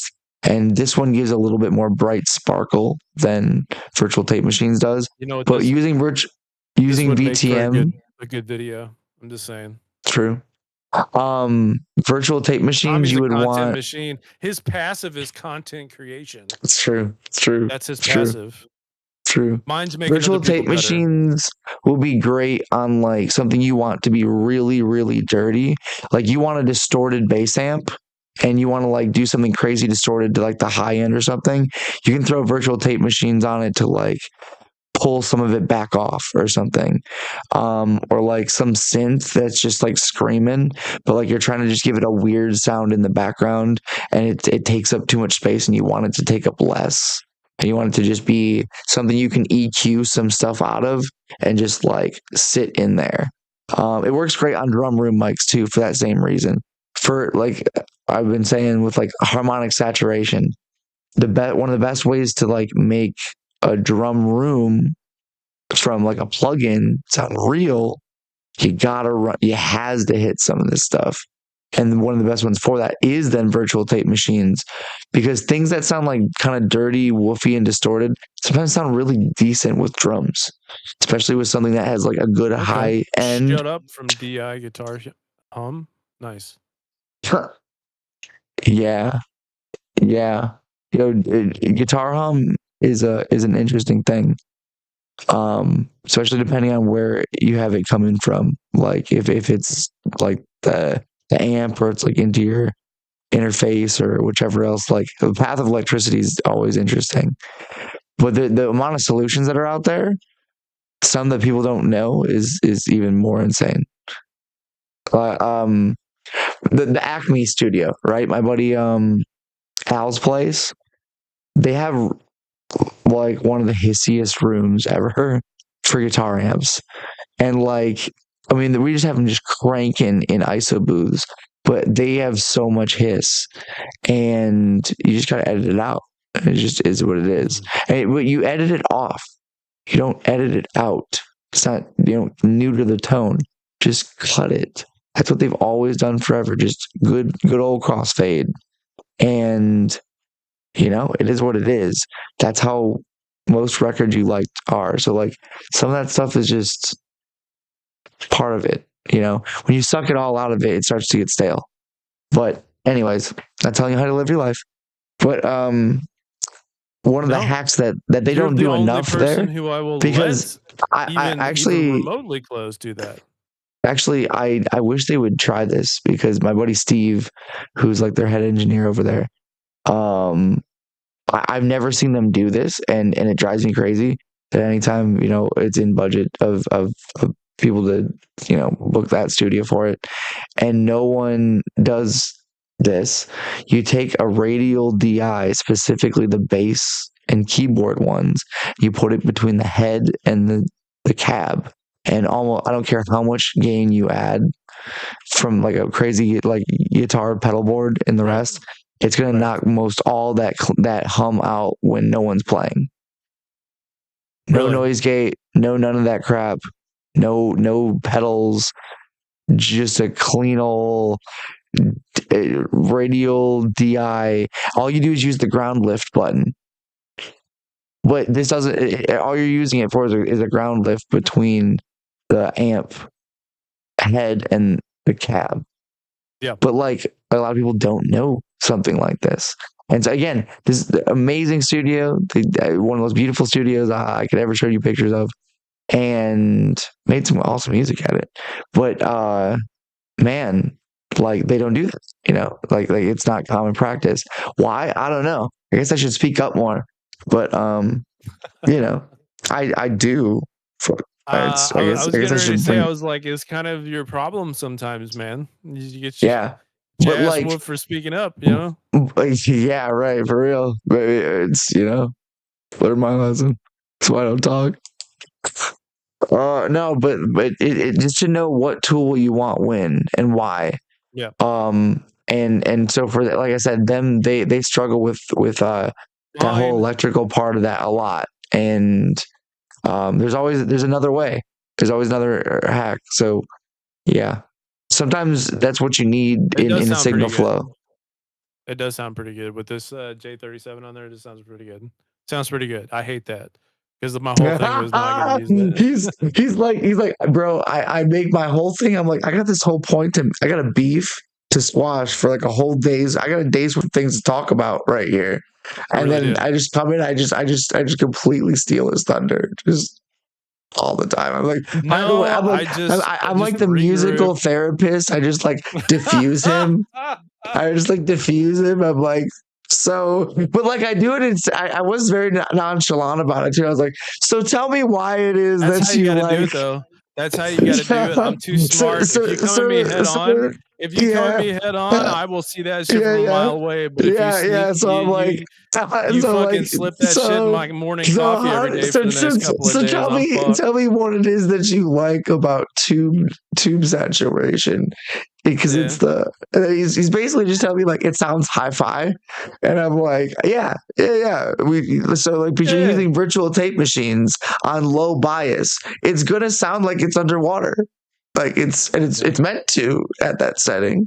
and this one gives a little bit more bright sparkle than Virtual Tape Machines does. But using VTM, a good video. I'm just saying. True. Virtual Tape Machines, Tommy's you would content want. Machine. His passive is content creation. It's true. It's true. That's his It's true. passive. True. Mine's making Virtual other people Tape better. Machines will be great on like something you want to be really, really dirty. Like you want a distorted bass amp and you want to like do something crazy distorted to like the high end or something. You can throw Virtual Tape Machines on it to like pull some of it back off or something. Or like some synth that's just like screaming, but like you're trying to just give it a weird sound in the background and it takes up too much space and you want it to take up less. And you want it to just be something you can EQ some stuff out of and just like sit in there. It works great on drum room mics too for that same reason. For like I've been saying with like harmonic saturation, one of the best ways to like make a drum room from like a plugin sound real, you has to hit some of this stuff. And one of the best ones for that is then Virtual Tape Machines, because things that sound like kind of dirty, woofy, and distorted sometimes sound really decent with drums, especially with something that has like a good high end. Shut up from DI Guitar Hum. Nice. Yeah. Guitar Hum is an interesting thing. Especially depending on where you have it coming from. Like if it's like the amp or it's like into your interface or whichever else, like the path of electricity is always interesting. But the amount of solutions that are out there, some that people don't know is even more insane. The Acme studio, right? My buddy Al's place, they have like one of the hissiest rooms ever for guitar amps. And like, I mean, we just have them just cranking in ISO booths, but they have so much hiss and you just gotta edit it out. It just is what it is. But you edit it off. You don't edit it out. It's not, new to the tone. Just cut it. That's what they've always done forever. Just good old crossfade. And, it is what it is. That's how most records you liked are. So, like, some of that stuff is just part of it. When you suck it all out of it, it starts to get stale. But, anyways, not telling you how to live your life. But, one of the hacks that they You're don't the do only enough person there, who I will because let I actually even remotely close do that. Actually, I wish they would try this, because my buddy Steve, who's like their head engineer over there, I've never seen them do this, and it drives me crazy that anytime, it's in budget of people to, book that studio for it, and no one does this. You take a radial DI, specifically the bass and keyboard ones, you put it between the head and the cab, and almost, I don't care how much gain you add from like a crazy like guitar pedal board and the rest, it's gonna knock most all that hum out when no one's playing. No noise gate, none of that crap, no pedals, just a clean old radial DI. All you do is use the ground lift button. But this doesn't. All you're using it for is a ground lift between the amp head and the cab. Yeah. But like, a lot of people don't know something like this. And so again, this is an amazing studio, one of the most beautiful studios I could ever show you pictures of, and made some awesome music at it. But man, like, they don't do this. Like it's not common practice. Why? I don't know. I guess I should speak up more. But I do. I was getting ready to say, I was like, it's kind of your problem sometimes, man. You get your ass whooped for speaking up, Yeah, right, for real. But it's, learn my lesson. That's why I don't talk. No, but it just to know what tool you want when and why. Yeah. And so for that, like I said, they struggle with that whole electrical part of that a lot. And there's another way. There's always another hack. So yeah, sometimes that's what you need in a signal flow. It does sound pretty good with this J37 on there. It just sounds pretty good. Sounds pretty good. I hate that because my whole thing was not going to use that. He's like, bro, I make my whole thing. I'm like, I got this whole point I got a beef to squash for like a whole days. I got a day's worth of things to talk about right here. And really then I just come in, I just completely steal his thunder. Just all the time. I'm like, no, I'm like the musical therapist. I just like diffuse him. I just like diffuse him. I'm like, so, but like I do it. I was very nonchalant about it too. I was like, so tell me why it is that you like. Do it, though. That's how you got to do it. I'm too smart. If you come at me head on, I will see that shit from a mile away. But if you so I'm like, you fucking slip that shit in my morning coffee every day for the next couple of days. Tell me what it is that you like about tube saturation. Because it's he's basically just telling me like it sounds hi-fi, and I'm like, yeah. You're using virtual tape machines on low bias, it's gonna sound like it's underwater, like it's meant to at that setting.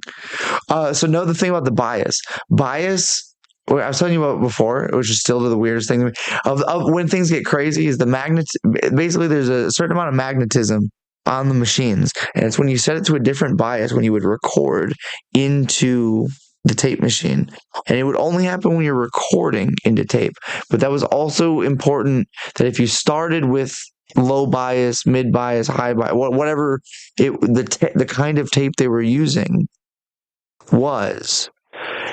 So know the thing about the bias. What I was telling you about before, which is still the weirdest thing of when things get crazy, is the magnet. Basically, there's a certain amount of magnetism on the machines, and it's when you set it to a different bias when you would record into the tape machine, and it would only happen when you're recording into tape. But that was also important that if you started with low bias, mid bias, high bias, whatever the kind of tape they were using was,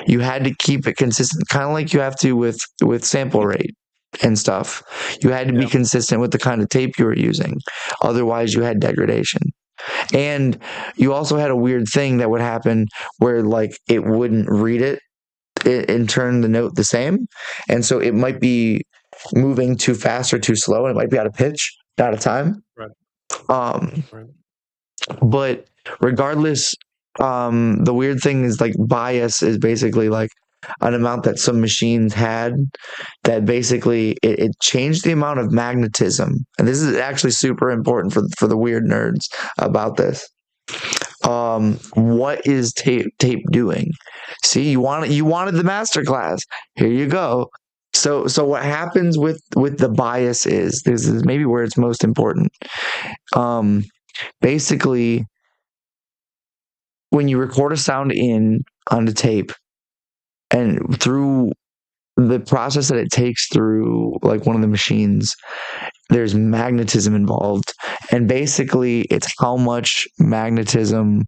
you had to keep it consistent, kind of like you have to with sample rate and stuff. You had to be consistent with the kind of tape you were using. Otherwise, you had degradation. And you also had a weird thing that would happen where like it wouldn't read it and turn the note the same. And so it might be moving too fast or too slow, and it might be out of pitch, out of time. Right. But regardless, the weird thing is like bias is basically like an amount that some machines had that basically it changed the amount of magnetism. And this is actually super important for the weird nerds about this. What is tape doing? See, you wanted the master class. Here you go. So what happens with the bias is, this is maybe where it's most important. Basically, when you record a sound in on the tape, and through the process that it takes through like one of the machines, there's magnetism involved, and basically it's how much magnetism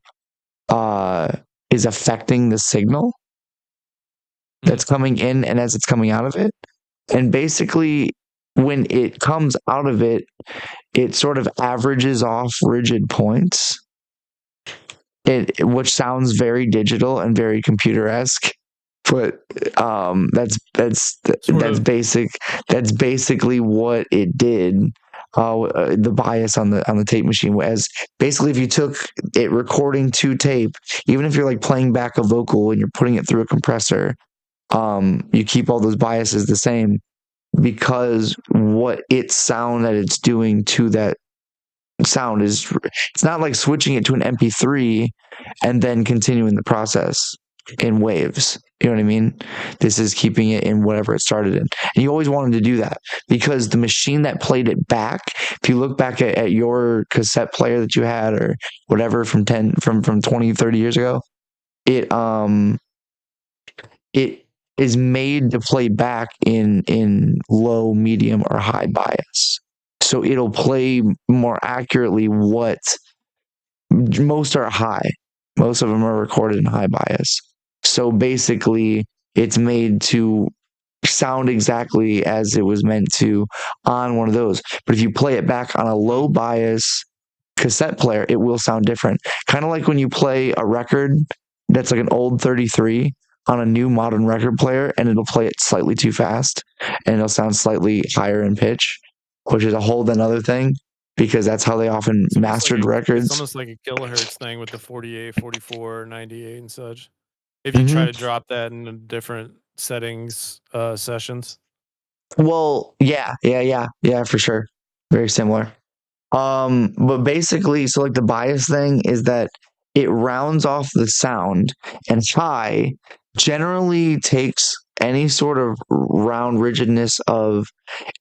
is affecting the signal that's coming in and as it's coming out of it. And basically when it comes out of it, it sort of averages off rigid points, which sounds very digital and very computer-esque. But that's basically what it did. The bias on the tape machine was basically, if you took it recording to tape, even if you're like playing back a vocal and you're putting it through a compressor, you keep all those biases the same, because what sound that it's doing to that sound is, it's not like switching it to an MP3 and then continuing the process in waves. You know what I mean? This is keeping it in whatever it started in. And you always wanted to do that, because the machine that played it back, if you look back at your cassette player that you had or whatever from 20, 30 years ago, it is made to play back in low, medium, or high bias. So it'll play more accurately what most are high. Most of them are recorded in high bias. So basically, it's made to sound exactly as it was meant to on one of those. But if you play it back on a low bias cassette player, it will sound different. Kind of like when you play a record that's like an old 33 on a new modern record player, and it'll play it slightly too fast, and it'll sound slightly higher in pitch, which is a whole other thing, because that's how they often mastered records. It's almost like a kilohertz thing with the 48, 44, 98 and such. If you try to drop that in different settings, sessions. Well, yeah, for sure. Very similar. But basically, so like the bias thing is that it rounds off the sound, and high generally takes any sort of round rigidness of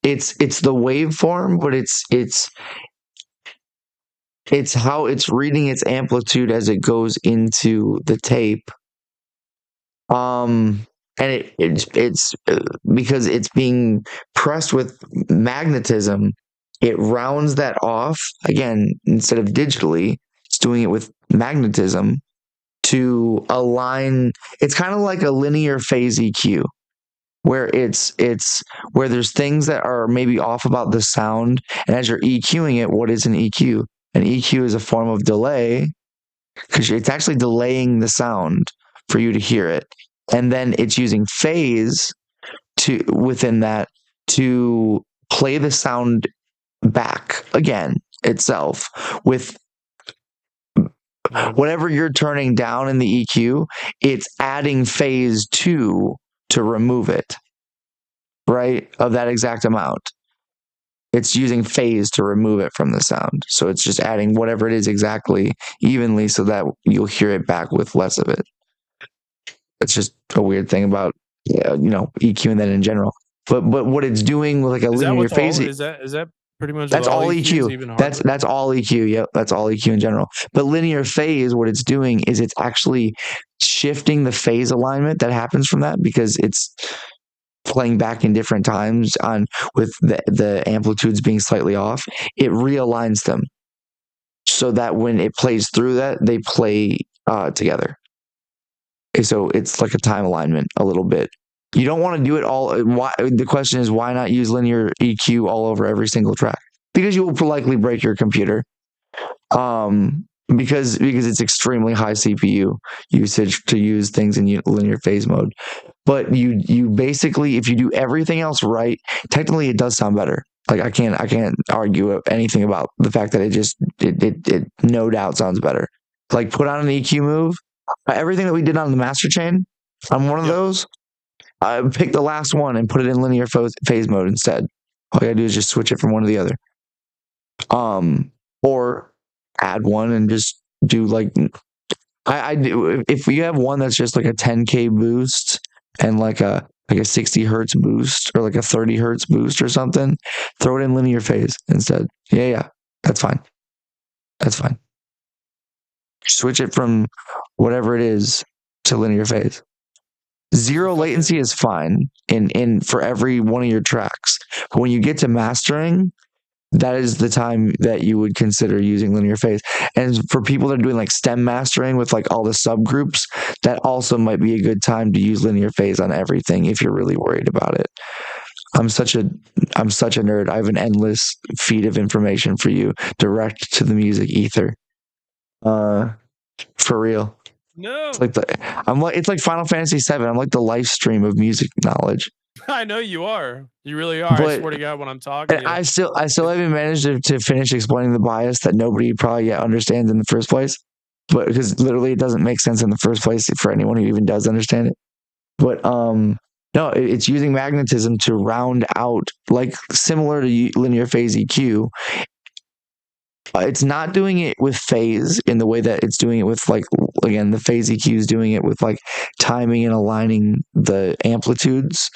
it's the waveform, but it's how it's reading its amplitude as it goes into the tape. And it's because it's being pressed with magnetism, it rounds that off again. Instead of digitally, it's doing it with magnetism to align. It's kind of like a linear phase EQ, where it's where there's things that are maybe off about the sound, and as you're EQing it, what is an EQ? An EQ is a form of delay, because it's actually delaying the sound for you to hear it. And then it's using phase within that to play the sound back again itself with whatever you're turning down in the EQ. It's adding phase to remove it, right? Of that exact amount. It's using phase to remove it from the sound. So it's just adding whatever it is exactly evenly so that you'll hear it back with less of it. It's just a weird thing about EQing that in general. But what it's doing with like a linear phase, is that pretty much that's all EQ. That's all EQ. Yep, that's all EQ in general. But linear phase, what it's doing is it's actually shifting the phase alignment that happens from that, because it's playing back in different times with the amplitudes being slightly off. It realigns them so that when it plays through that, they play together. So it's like a time alignment a little bit. You don't want to do it all. The question is, why not use linear EQ all over every single track? Because you will likely break your computer. Because it's extremely high CPU usage to use things in linear phase mode. But you basically, if you do everything else right, technically it does sound better. Like I can't argue anything about the fact that it no doubt sounds better. Like put on an EQ move. Everything that we did on the master chain, on one of those, pick the last one and put it in linear phase mode instead. All you gotta do is just switch it from one to the other. Or add one and just do like I do. If you have one that's just like a 10K boost and like a 60 hertz boost or like a 30 hertz boost or something, throw it in linear phase instead. Yeah, that's fine. That's fine. Switch it from whatever it is to linear phase. Zero latency is fine in for every one of your tracks. But when you get to mastering, that is the time that you would consider using linear phase. And for people that are doing like stem mastering with like all the subgroups, that also might be a good time to use linear phase on everything if you're really worried about it. I'm such a nerd. I have an endless feed of information for you direct to the music ether. For real. No. It's like Final Fantasy VII. I'm like the live stream of music knowledge. I know you are. You really are. I swear to God, when I'm talking to you. I still haven't managed to finish explaining the bias that nobody probably yet understands in the first place. But because literally it doesn't make sense in the first place for anyone who even does understand it. But no, it's using magnetism to round out, like similar to linear phase EQ. It's not doing it with phase in the way that it's doing it with, like, again, the phase EQ is doing it with like timing and aligning the amplitudes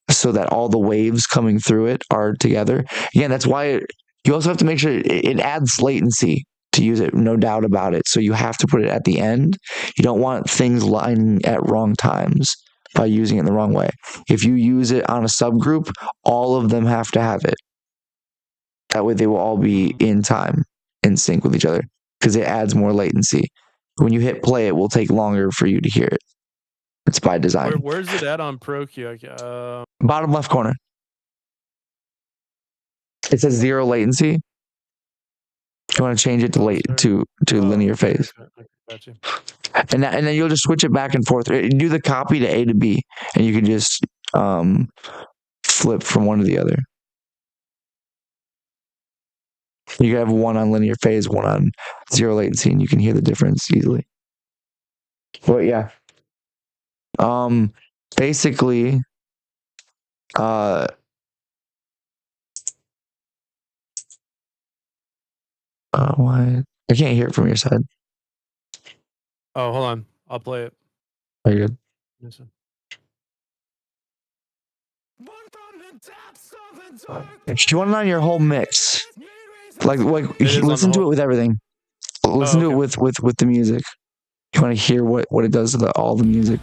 so that all the waves coming through it are together. Again, that's why you also have to make sure it adds latency to use it, no doubt about it. So you have to put it at the end. You don't want things lining at wrong times by using it in the wrong way. If you use it on a subgroup, all of them have to have it. That way they will all be in time, in sync with each other, because it adds more latency. When you hit play, it will take longer for you to hear it. It's by design. Where's it at on ProQ? Bottom left corner. It says 0 latency. You want to change it to linear phase. Gotcha. And then you'll just switch it back and forth. Do the copy to A to B, and you can just flip from one to the other. You can have one on linear phase, one on 0 latency, and you can hear the difference easily. But yeah. Basically, why? I can't hear it from your side. Oh, hold on. I'll play it. Are you good? Listen. Do you want it on your whole mix? Like listen to it with everything. Listen to it with the music. You want to hear what it does to all the music.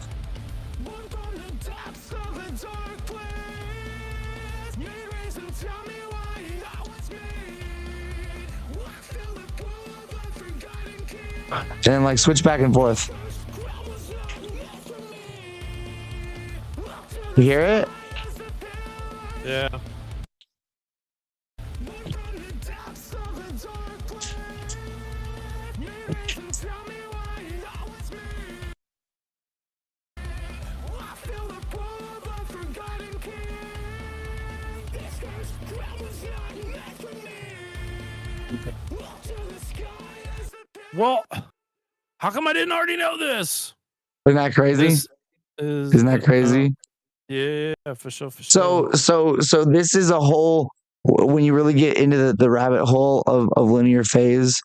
And then like switch back and forth. You hear it? Yeah. Well, how come I didn't already know this? Isn't that crazy? Isn't that crazy? Yeah, for sure. So this is a whole. When you really get into the rabbit hole of linear phase,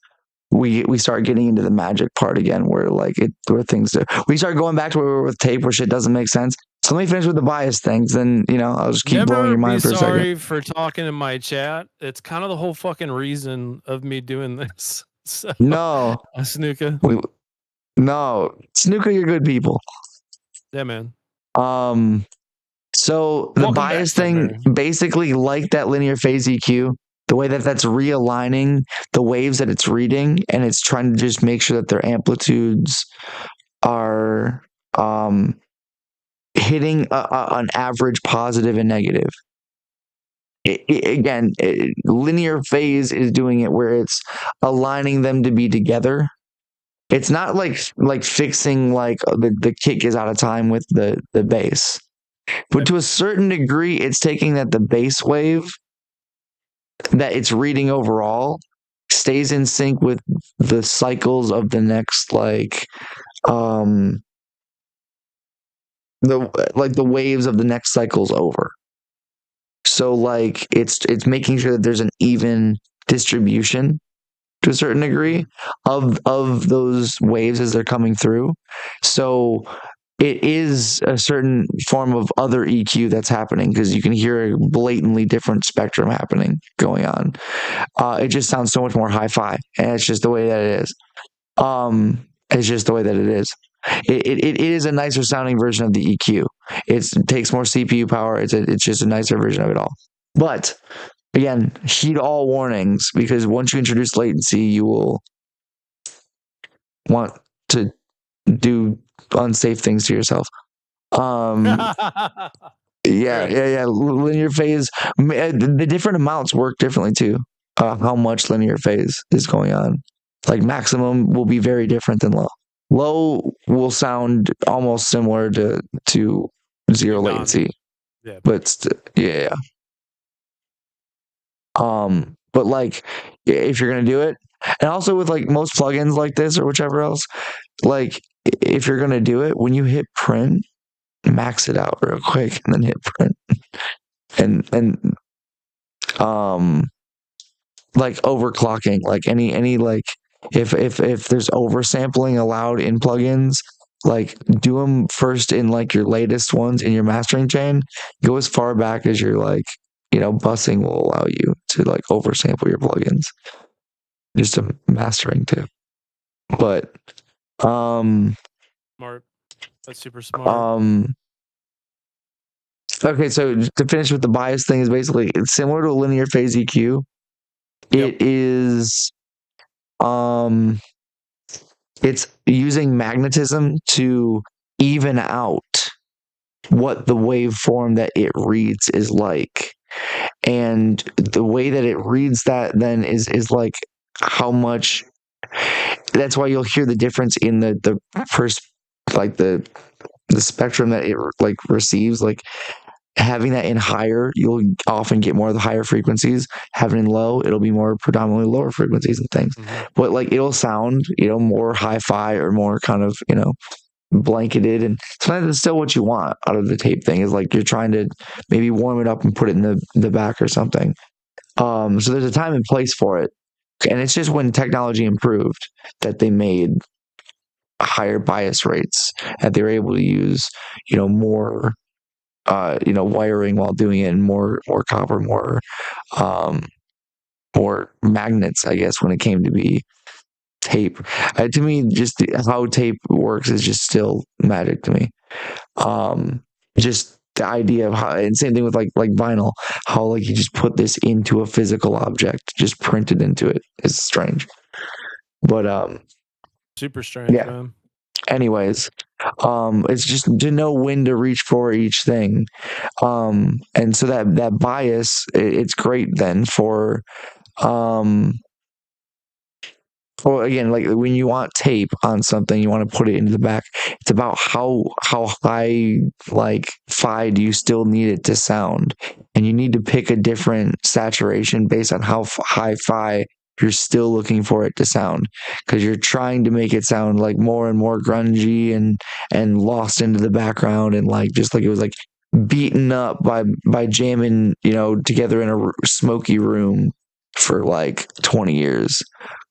we start getting into the magic part again, where we start going back to where we were with tape, where shit doesn't make sense. So let me finish with the bias things, then I'll just keep blowing your mind for a second. Sorry for talking in my chat. It's kind of the whole fucking reason of me doing this. So, no, Snuka. No, Snuka, you're good people. Yeah, man. So the bias thing, basically, like that linear phase EQ, the way that's realigning the waves that it's reading, and it's trying to just make sure that their amplitudes are hitting an average positive and negative. Linear phase is doing it where it's aligning them to be together. It's not like fixing like the kick is out of time with the bass. But to a certain degree, it's taking that the bass wave that it's reading overall stays in sync with the cycles of the next the waves of the next cycle's over. So like it's making sure that there's an even distribution to a certain degree of those waves as they're coming through. So it is a certain form of other EQ that's happening because you can hear a blatantly different spectrum going on. It just sounds so much more hi-fi, and it's just the way that it is. It's just the way that it is. It is a nicer sounding version of the EQ. It takes more CPU power. It's just a nicer version of it all. But again, heed all warnings, because once you introduce latency, you will want to do unsafe things to yourself. Yeah. Linear phase, the different amounts work differently too. How much linear phase is going on? Like maximum will be very different than low. Low will sound almost similar to zero latency. Yeah. But yeah. But like if you're gonna do it, and also with like most plugins like this or whichever else, like if you're gonna do it, when you hit print, max it out real quick and then hit print. And like overclocking, like any like if there's oversampling allowed in plugins, like do them first in like your latest ones in your mastering chain. Go as far back as your like, busing will allow you to like oversample your plugins. Just a mastering tip. But smart. That's super smart. Okay, so to finish with the bias thing, is basically it's similar to a linear phase EQ. It is it's using magnetism to even out what the waveform that it reads is like. And the way that it reads that then is like how much. That's why you'll hear the difference in the first, like the spectrum that it like receives. Like having that in higher, you'll often get more of the higher frequencies. Having it in low, it'll be more predominantly lower frequencies and things. But like it'll sound, more hi-fi or more kind of, blanketed, and sometimes it's still what you want out of the tape thing. Is like you're trying to maybe warm it up and put it in the back or something. So there's a time and place for it, and it's just when technology improved that they made higher bias rates, and they were able to use more wiring while doing it, and more copper, more magnets, I guess, when it came to be tape. To me, just how tape works is just still magic to me. Just the idea of how, and same thing with like vinyl, how like you just put this into a physical object, just print it into it, is strange. But super strange, yeah. man. Anyways, it's just to know when to reach for each thing. And so that bias, it's great then for well, again, like when you want tape on something, you want to put it into the back. It's about how high, like fi do you still need it to sound, and you need to pick a different saturation based on how high fi you're still looking for it to sound, because you're trying to make it sound like more and more grungy and lost into the background, and like just like it was like beaten up by jamming together in a smoky room for like 20 years.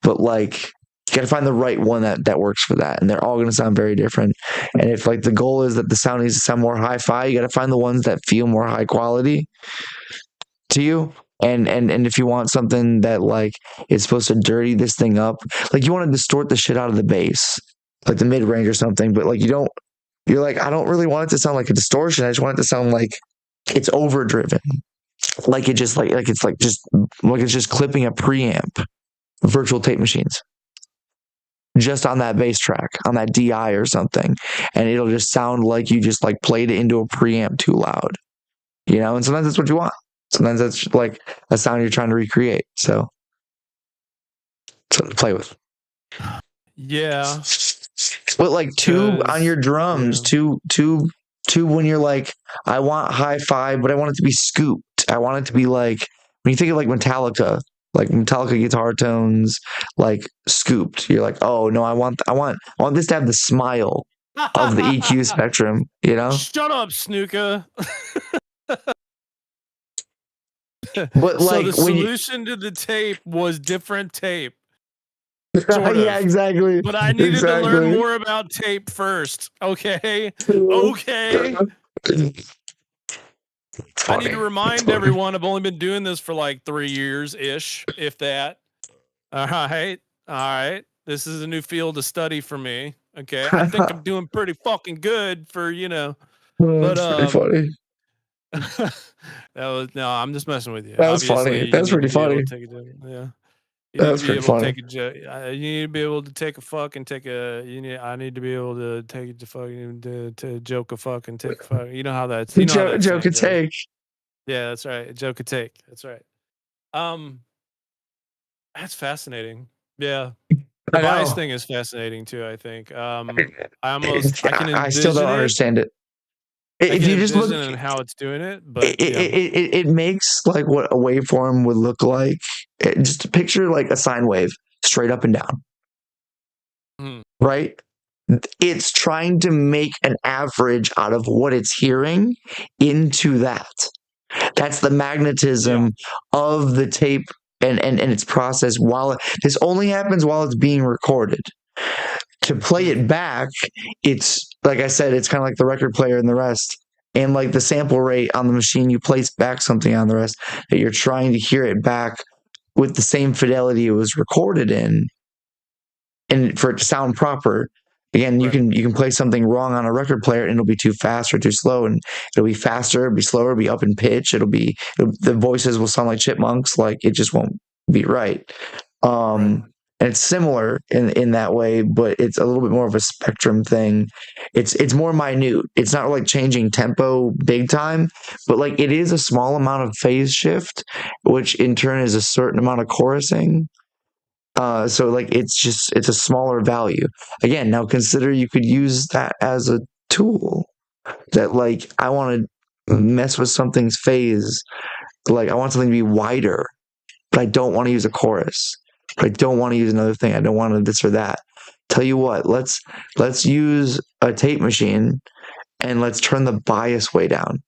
But like you gotta find the right one that works for that, and they're all gonna sound very different. And if like the goal is that the sound needs to sound more hi-fi, you gotta find the ones that feel more high quality to you. And if you want something that like is supposed to dirty this thing up, like you want to distort the shit out of the bass, like the mid-range or something, but like you're like, I don't really want it to sound like a distortion. I just want it to sound like it's overdriven, like it just like it's like just like it's just clipping a preamp. Virtual tape machines just on that bass track, on that DI or something, and it'll just sound like you just like played it into a preamp too loud, and sometimes that's what you want. Sometimes that's like a sound you're trying to recreate. So to play with. Yeah. But like two on your drums, two when you're like, I want hi-fi, but I want it to be scooped. I want it to be like, when you think of like Metallica guitar tones, like scooped. You're like, oh no, I want this to have the smile of the EQ spectrum, you know? Shut up, Snuka. But So like the when you, solution to the tape was different tape. Sort of. yeah, exactly. But I needed to learn Exactly. more about tape first. Okay. Okay. It's I need funny. to remind everyone I've only been doing this for like 3 years ish, if that. All right. All right. This is a new field of study for me. Okay. I think I'm doing pretty fucking good for, you know. But It's pretty funny. that was no, I'm just messing with you. That was Obviously, funny. you That's need pretty to be able funny. to take a joke. Yeah. You That need was to be pretty able to funny. take a joke. You need to be able to take a fuck and take a. I need to be able to take it to fucking to joke a fuck and take a fuck. You know how that's. You know how that Joke saying and goes. take. Yeah, that's right. A joke a take. That's right. That's fascinating. Yeah. The I bias know. thing is fascinating too, I think. I can I still don't envision it. understand it. I If can you just look, envision how it's doing it, but it makes like what a waveform would look like. Just picture like a sine wave straight up and down, Mhm. right? It's trying to make an average out of what it's hearing into that. That's the magnetism of the tape and its process. This only happens while it's being recorded. To play it back, it's like I said, it's kind of like the record player and the rest. And like the sample rate on the machine, you place back something on the rest that you're trying to hear it back with the same fidelity it was recorded in, and for it to sound proper. Again, you can play something wrong on a record player and it'll be too fast or too slow, and it'll be faster, it'll be slower, it'll be up in pitch, the voices will sound like chipmunks, like it just won't be right. And it's similar in that way, but it's a little bit more of a spectrum thing. It's more minute. It's not like changing tempo big time, but like it is a small amount of phase shift, which in turn is a certain amount of chorusing. So like it's a smaller value. Again, now consider you could use that as a tool. That like I want to mess with something's phase. Like I want something to be wider, but I don't want to use a chorus. But I don't want to use another thing. I don't want to this or that. Tell you what, let's use a tape machine and let's turn the bias way down.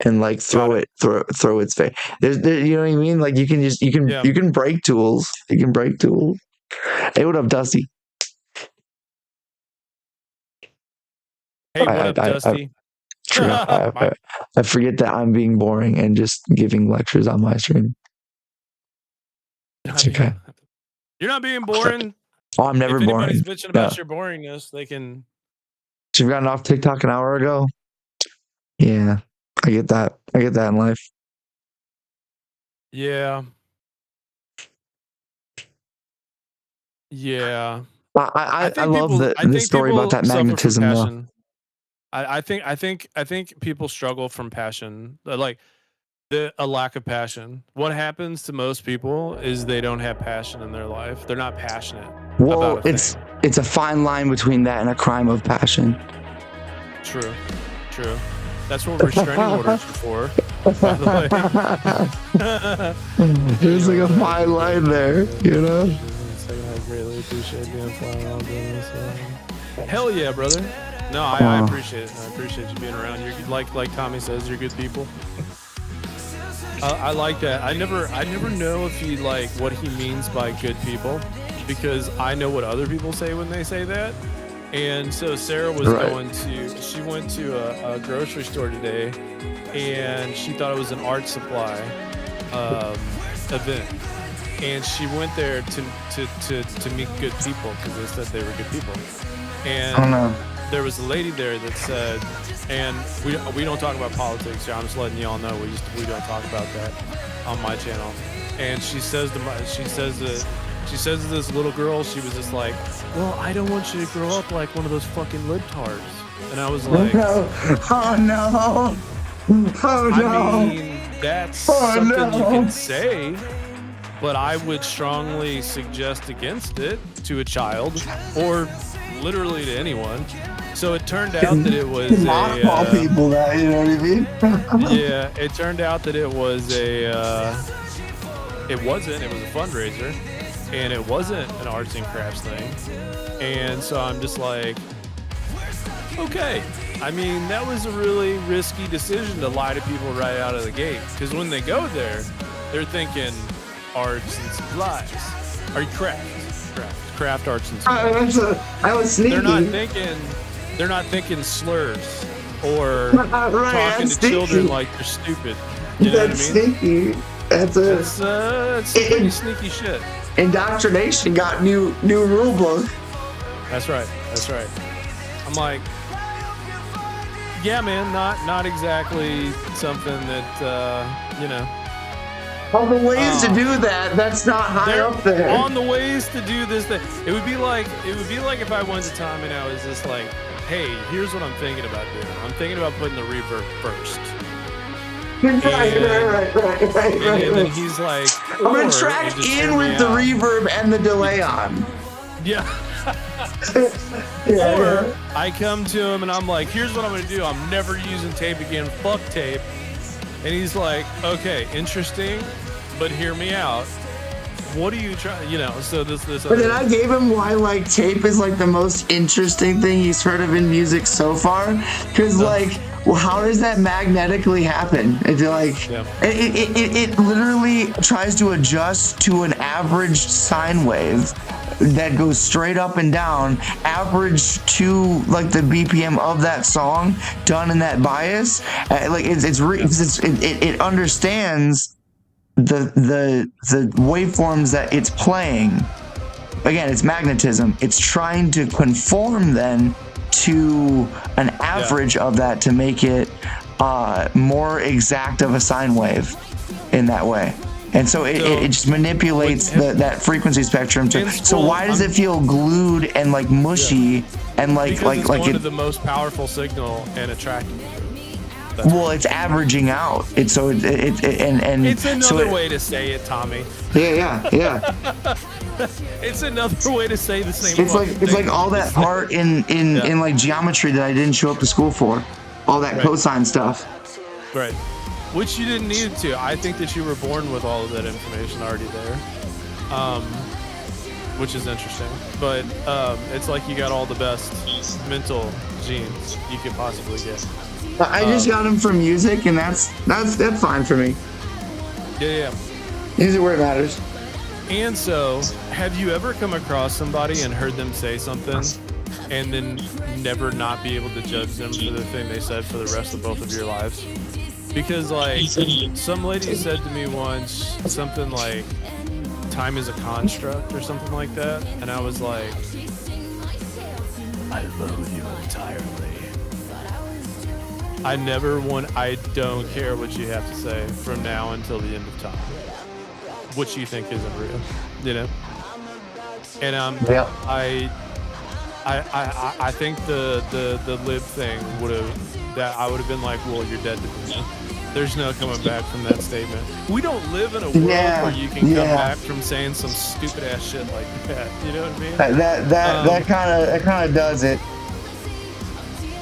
And like throw its face. You know what I mean? Like you can break tools. You can break tools. Hey, what up, Dusty? Hey, what up, Dusty? I forget that I'm being boring and just giving lectures on my stream. It's okay. You're not being boring. Oh, I'm never if boring. anybody's bitching about your boringness, they can. You've gotten off TikTok an hour ago. Yeah, I get that. I get that in life. Yeah. Yeah. I love the story about that magnetism though. I think people struggle from passion, like a lack of passion. What happens to most people is they don't have passion in their life. They're not passionate. Well, about a it's a fine line between that and a crime of passion. True. That's what restraining orders are for. By the way, there's like a fine line there, you know. I greatly appreciate being flying on this. Hell yeah, brother. No, I appreciate it. I appreciate you being around. You're like Tommy says, you're good people. I like that. I never know if he like what he means by good people, because I know what other people say when they say that. And so Sarah was she went to a grocery store today, and she thought it was an art supply event, and she went there to meet good people because they said they were good people. And there was a lady there that said, and we don't talk about politics here. I'm just letting y'all know we don't talk about that on my channel. And she says to this little girl, she was just like, well, I don't want you to grow up like one of those fucking libtards. And I was like, oh no. I mean, that's something you can say, but I would strongly suggest against it to a child or literally to anyone. So it turned out that it was people that, you know what I mean? Yeah, it turned out that it was it was a fundraiser, and it wasn't an arts and crafts thing. And so I'm just like, okay. I mean, that was a really risky decision to lie to people right out of the gate. Because when they go there, they're thinking arts and supplies. Or craft arts and supplies. I was sneaky. They're not thinking slurs or Right, talking that's to children sneaky. like they're stupid. You know That's what I mean? sneaky. It's pretty sneaky shit. Indoctrination got new rule book. That's right. I'm like, yeah, man, not exactly something that you know. All the ways to do that's not high They're up there. on the ways to do this thing. It would be like if I went to Tom and I was just like, hey, here's what I'm thinking about doing. I'm thinking about putting the reverb first. Right. And then he's like, I'm gonna or track it just in turned with me the out. reverb and the delay on. Yeah. Yeah, Or I come to him and I'm like, here's what I'm gonna do. I'm never using tape again. Fuck tape. And he's like, okay, interesting, but hear me out. What are you trying? You know, so this. But then I gave him why like tape is like the most interesting thing he's heard of in music so far. Because like, well, how does that magnetically happen? It's like it literally tries to adjust to an average sine wave that goes straight up and down, average to like the BPM of that song done in that bias. Like it understands the waveforms that it's playing. Again, it's magnetism. It's trying to conform then to an average of that to make it more exact of a sine wave in that way. And so it just manipulates that frequency spectrum to. So why does it feel glued and like mushy and like because it's one it? of the most powerful signal and attractive. Well, it's averaging out. It's so and It's another so way to say it, Tommy. Yeah. It's another way to say the same. It's like all that part in like geometry that I didn't show up to school for, all that cosine stuff. Right. Which you didn't need to. I think that you were born with all of that information already there, which is interesting. But it's like you got all the best mental genes you could possibly get. I just got them from music, and that's fine for me. Yeah. Music where it matters. And so, have you ever come across somebody and heard them say something, and then never not be able to judge them for the thing they said for the rest of both of your lives? Because like some lady said to me once something like time is a construct or something like that, and I was like, I loathe you entirely. I don't care what you have to say from now until the end of time. What you think isn't real, you know? And I think the lib thing I would have been like, well, you're dead to me. There's no coming back from that statement. We don't live in a world where you can come back from saying some stupid ass shit like that. You know what I mean? That kind of does it.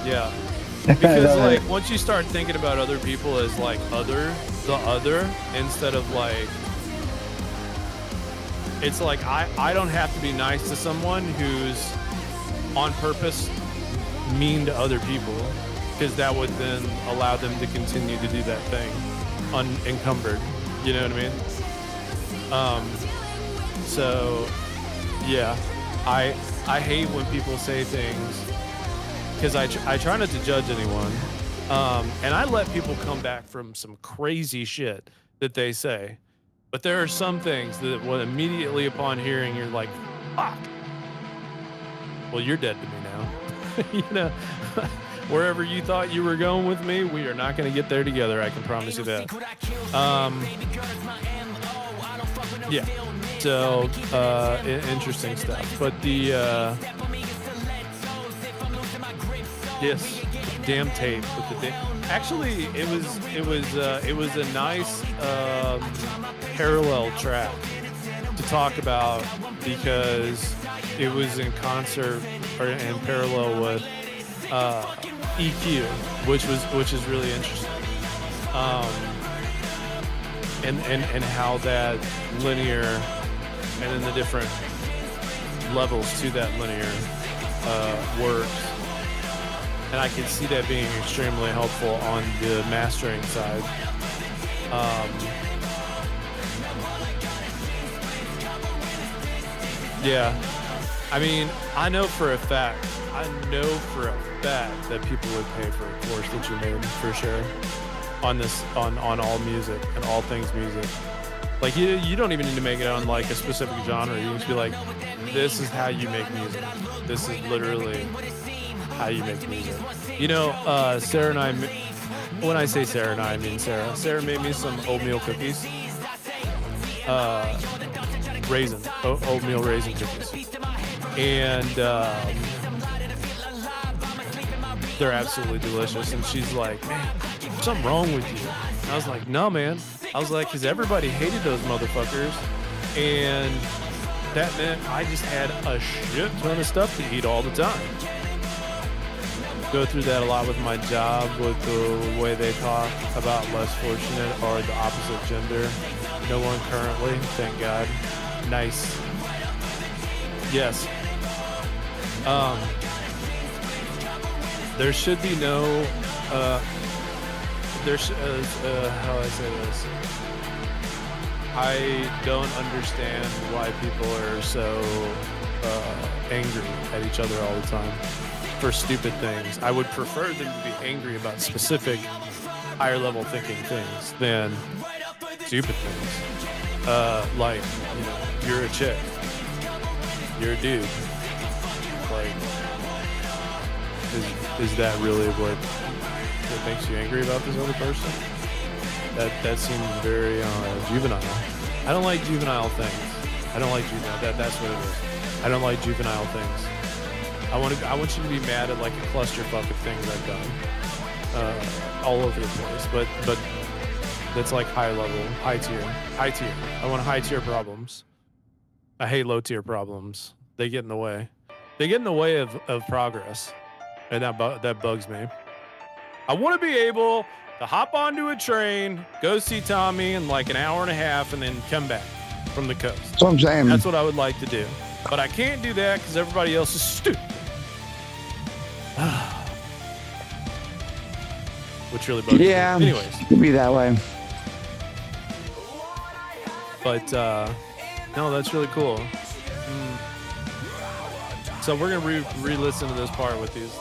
Yeah. Because like once you start thinking about other people as like the other instead of like, it's like I don't have to be nice to someone who's on purpose mean to other people, because that would then allow them to continue to do that thing unencumbered. You know what I mean? So yeah, I hate when people say things, because I try not to judge anyone, and I let people come back from some crazy shit that they say, but there are some things that when immediately upon hearing you're like, fuck, well, you're dead to me now. You know, wherever you thought you were going with me, we are not going to get there together. I can promise you that. Yeah. So interesting stuff. But the yes, damn tape with the actually it was a nice parallel track to talk about, because it was in concert or in parallel with EQ, which is really interesting, and how that linear and then the different levels to that linear works. And I can see that being extremely helpful on the mastering side. Yeah, I mean, I know for a fact that people would pay for a course that you made for sure on this, on all music and all things music. Like you don't even need to make it on like a specific genre. You can just be like, this is how you make music. This is literally how you make music. You know, Sarah and I, when I say Sarah and I mean Sarah. Sarah made me some oatmeal cookies. Oatmeal raisin cookies. And they're absolutely delicious. And she's like, man, there's something wrong with you. And I was like, no, man. I was like, because everybody hated those motherfuckers. And that meant I just had a shit ton of stuff to eat all the time. Go through that a lot with my job, with the way they talk about less fortunate or the opposite gender. No one currently, thank God. Nice. Yes. There should be no, how do I say this? I don't understand why people are so angry at each other all the time for stupid things. I would prefer them to be angry about specific higher level thinking things than stupid things. Like, you know, you're a chick, you're a dude. Like, is that really what makes you angry about this other person? That seems very juvenile. I don't like juvenile things. I don't like juvenile. That's what it is. I don't like juvenile things. I want you to be mad at like a clusterfuck of things I've done all over the place. But that's like high level, high tier. I want high tier problems. I hate low tier problems. They get in the way. They get in the way of progress, and that bugs me. I want to be able to hop onto a train, go see Tommy in like an hour and a half, and then come back from the coast. That's what I'm saying. That's what I would like to do. But I can't do that because everybody else is stupid. Which really bugs me. Anyways. It could be that way. But, no, that's really cool. So we're going to re-listen to this part with these.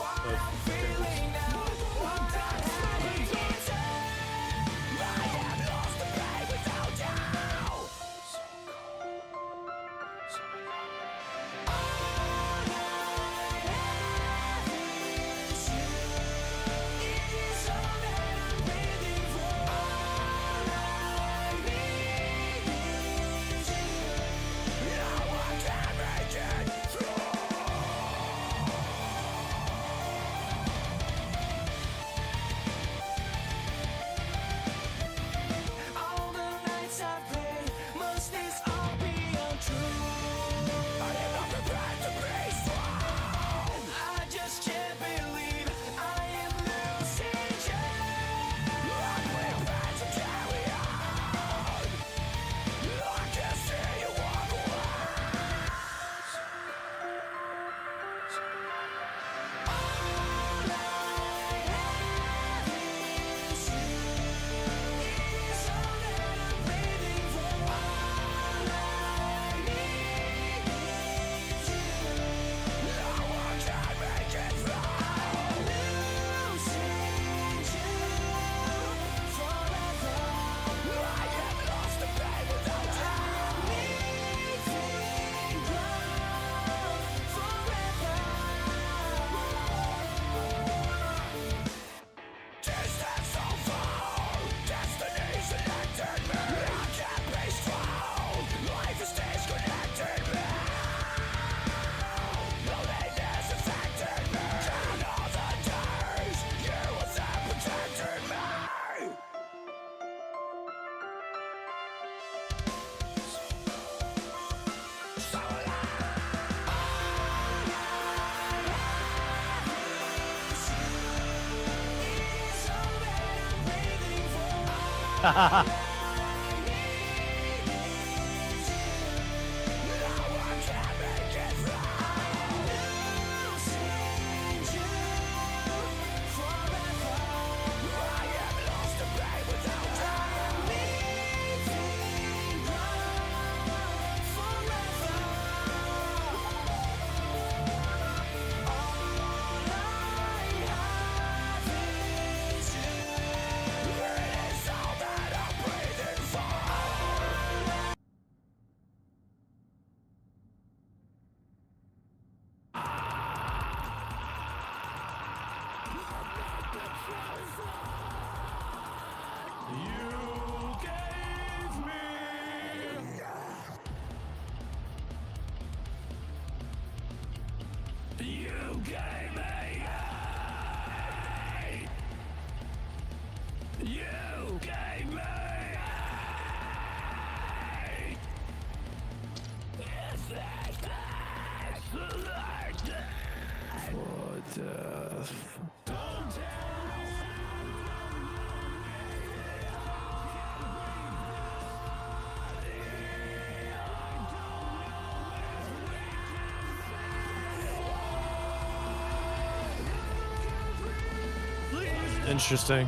Interesting.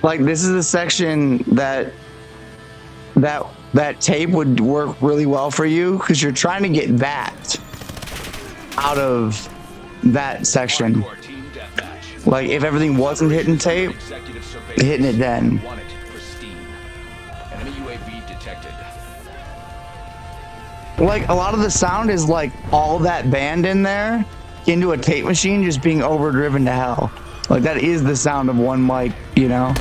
Like this is a section that tape would work really well for you because you're trying to get that out of that section. Hardcore team deathmatch. Like if everything wasn't hitting tape, Executive surveillance. hitting it then. Want it pristine. Enemy UAV detected. Like a lot of the sound is like all that band in there into a tape machine just being overdriven to hell. Like that is the sound of one mic, you know?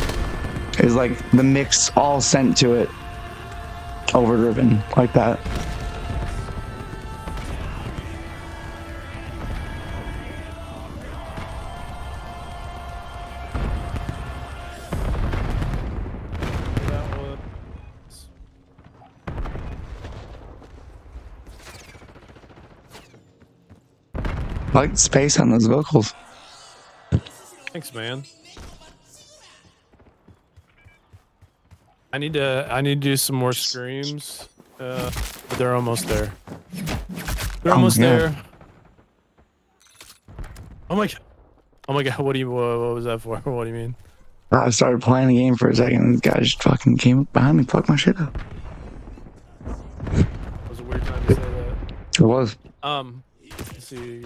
Is like the mix all sent to it. Overdriven like that. I like the space on those vocals. Thanks, man. I need to do some more screams. But they're almost there. They're almost there. Oh my god. Oh my god, what was that for? What do you mean? I started playing the game for a second and this guy just fucking came up behind me and fucked my shit up. That was a weird time to say that. It was. Let's see.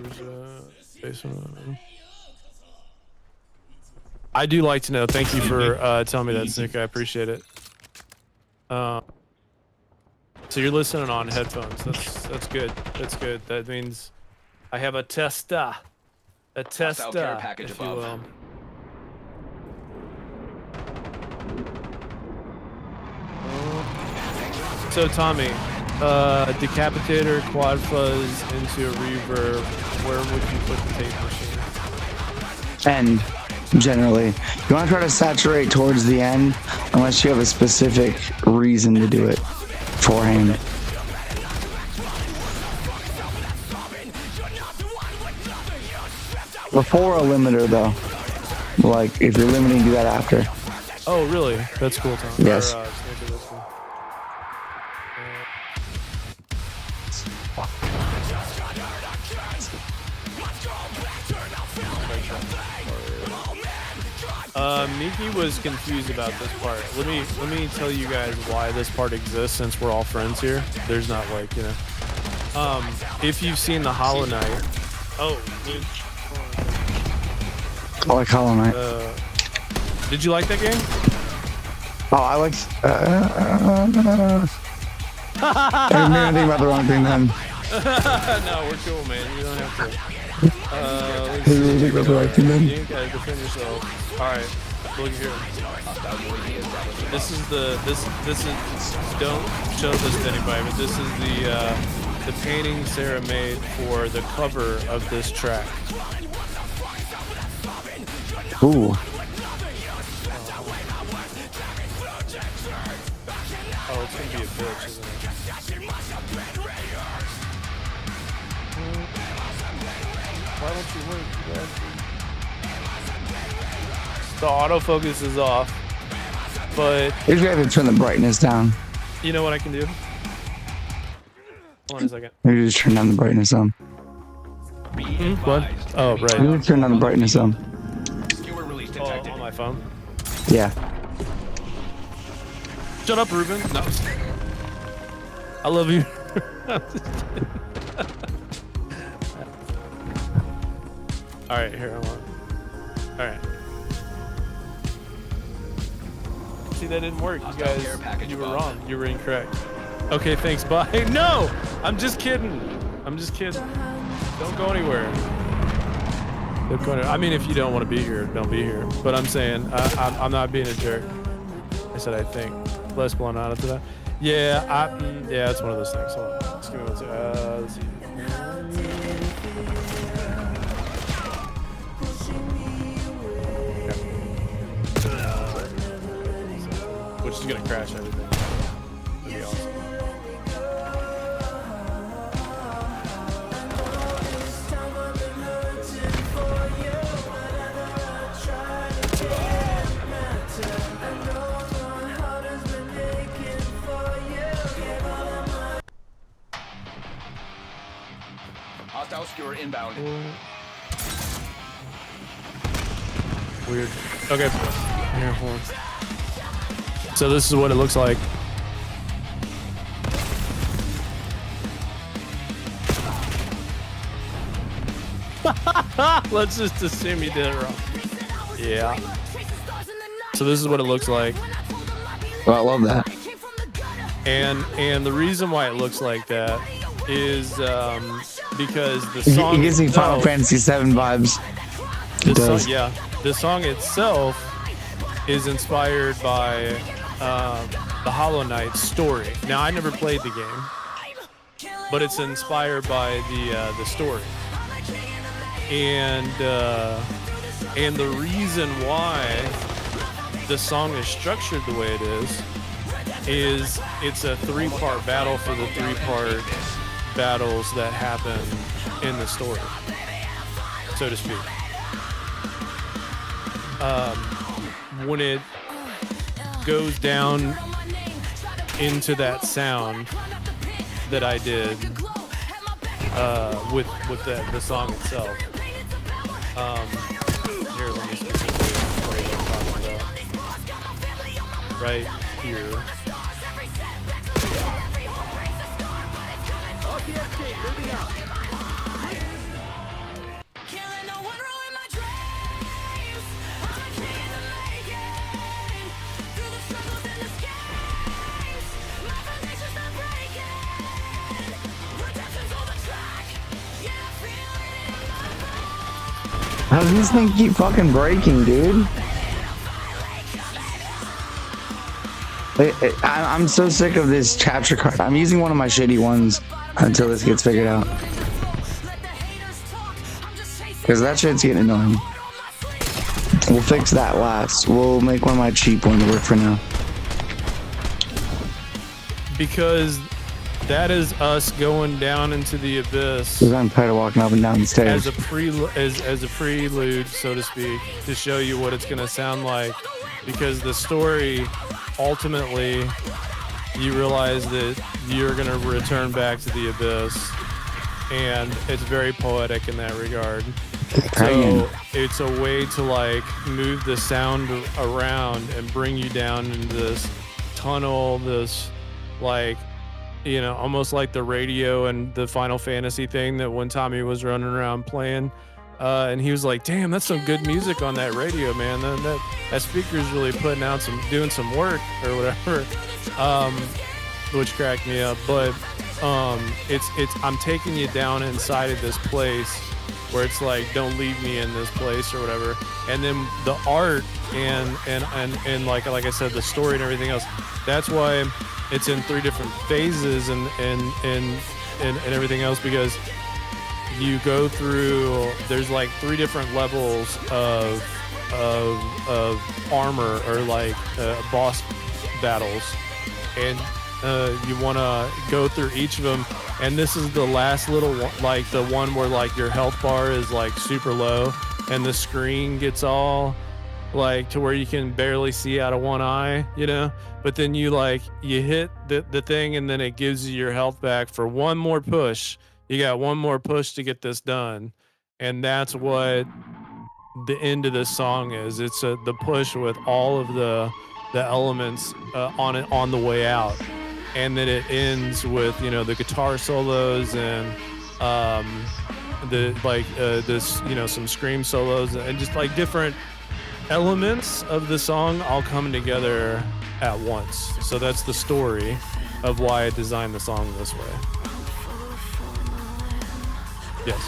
I do like to know. Thank you for telling me that, Nick. I appreciate it. So you're listening on headphones. That's good. That's good. That means I have a testa. A testa, care package if you above. will. So Tommy, decapitator, quad fuzz into a reverb. Where would you put the tape machine? End, generally. You want to try to saturate towards the end unless you have a specific reason to do it beforehand. Before a limiter though. Like if you're limiting, do that after. Oh really? That's cool, Tom. Yes. Or, Snicker, that's cool. Miki was confused about this part. Let me tell you guys why this part exists since we're all friends here. There's not like, you know. If you've seen the Hollow Knight. Oh, dude. I like Hollow Knight. Did you like that game? Oh, I like. I didn't think about the wrong thing then. No, we're cool, man. You don't have to. Let's I didn't think about the right thing then. You gotta defend yourself. All right, look here. This is don't show this to anybody, but this is the painting Sarah made for the cover of this track. Ooh. Oh, it's gonna be a bitch, isn't it? Why don't you work? The autofocus is off, but You just have to turn the brightness down. you know what I can do? Hold on a second. Maybe just turn down the brightness on. What? Oh, right. Maybe turn down the brightness on. Oh, on my phone. Yeah. Shut up, Ruben. No. I love you. All right, here I want. All right. See, that didn't work. You guys, you were wrong. You were incorrect. Okay, thanks. Bye. No, I'm just kidding. I'm just kidding. Don't go anywhere. Don't go anywhere. I mean, if you don't want to be here, don't be here. But I'm saying, I'm not being a jerk. I said I think. Less blown out to that. Yeah, yeah, it's one of those things. Hold on. Just give me one second. Let's see. Which is gonna crash everything. That'd be awesome. Hostile skewer inbound. Weird. Okay. Here, hold on. So this is what it looks like. Let's just assume he did it wrong. Yeah. So this is what it looks like. Well, I love that. And the reason why it looks like that is because the song It gives me Final itself- Fantasy VII vibes. It the does. song, yeah, the song itself is inspired by the Hollow Knight story. Now, I never played the game, but it's inspired by the story. And the reason why the song is structured the way it is it's a 3-part battle for the 3-part battles that happen in the story, so to speak. When it goes down into that sound that I did with the song itself. Here, let me specifically play what I'm talking about. Right here. How does this thing keep fucking breaking, dude? I'm so sick of this chapter card. I'm using one of my shitty ones until this gets figured out. Because that shit's getting annoying. We'll fix that last. We'll make one of my cheap ones work for now. Because that is us going down into the abyss. Because I'm tired of walking up and down the stairs. as a prelude, so to speak, to show you what it's going to sound like. Because the story, ultimately, you realize that you're going to return back to the abyss, and it's very poetic in that regard. So it's a way to like move the sound around and bring you down into this tunnel, this like, you know, almost like the radio and the Final Fantasy thing that when Tommy was running around playing, and he was like, "Damn, that's some good music on that radio, man. That speaker's really putting out doing some work or whatever," which cracked me up. But it's I'm taking you down inside of this place where it's like, don't leave me in this place or whatever. And then the art and like I said, the story and everything else. That's why it's in 3 different phases and everything else, because you go through, there's like 3 different levels of armor or like boss battles, and you want to go through each of them. And this is the last little one, like the one where like your health bar is like super low and the screen gets all like to where you can barely see out of one eye, you know, but then you hit the thing and then it gives you your health back for one more push. You got one more push to get this done. And that's what the end of this song is. It's the push with all of the elements on the way out. And then it ends with, you know, the guitar solos and this, you know, some scream solos and just like different elements of the song all coming together at once. So that's the story of why I designed the song this way. Yes.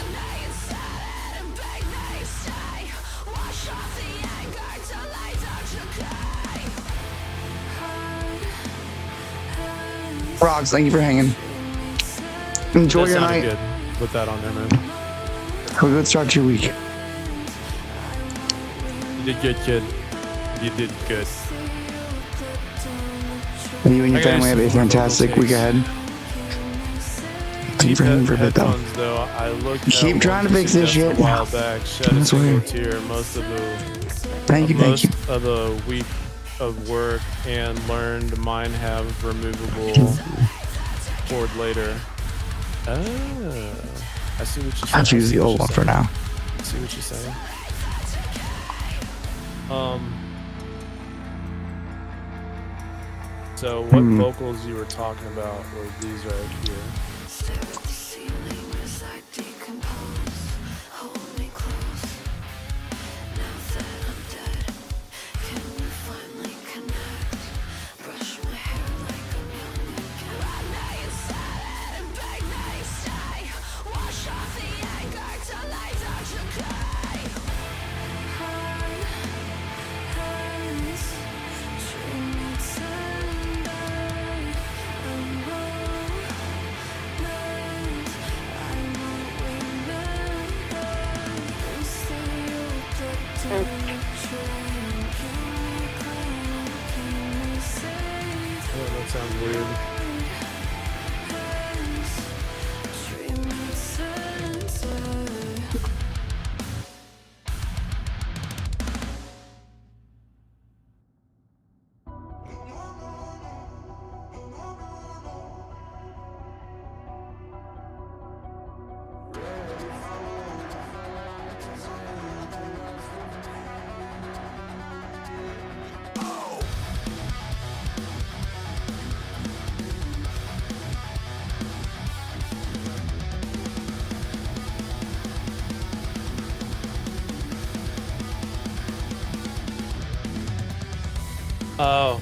Rocks, thank you for hanging. Enjoy That your sounded night. good with that on there, man. Have a good start to your week. You did good, kid. You did good. And you and your I gotta family have a use some more fantastic vocal week takes. ahead. Thank you for hanging for a bit though. Headphones, though, I looked Keep at trying one to fix this suggested shit. a while back. Shed a That's single weird. tear. Most of the week of work and learned mine have removable cord later. Oh, I see what you're saying. I'll choose the old one for now. I see what you're saying. So what vocals you were talking about were these right here. Oh, that sounds weird. Oh.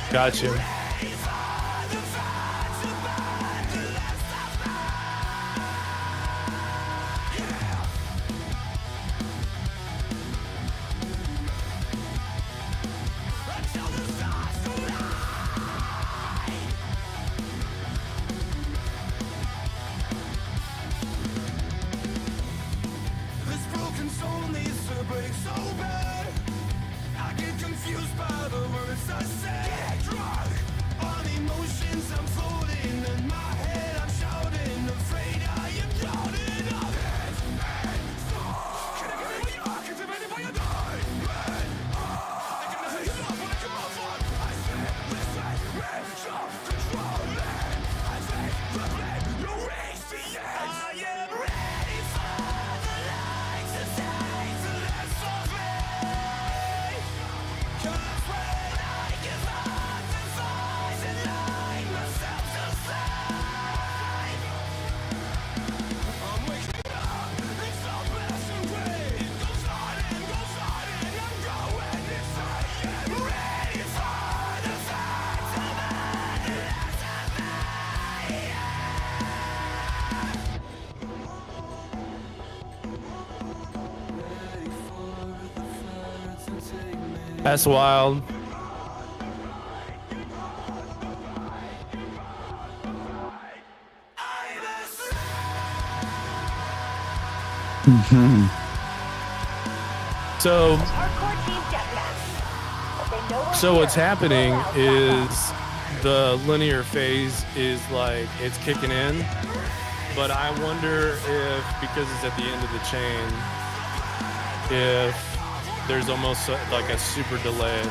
Gotcha. That's wild. So what's happening is the linear phase is like it's kicking in, but I wonder if, because it's at the end of the chain, if there's almost like a super delay.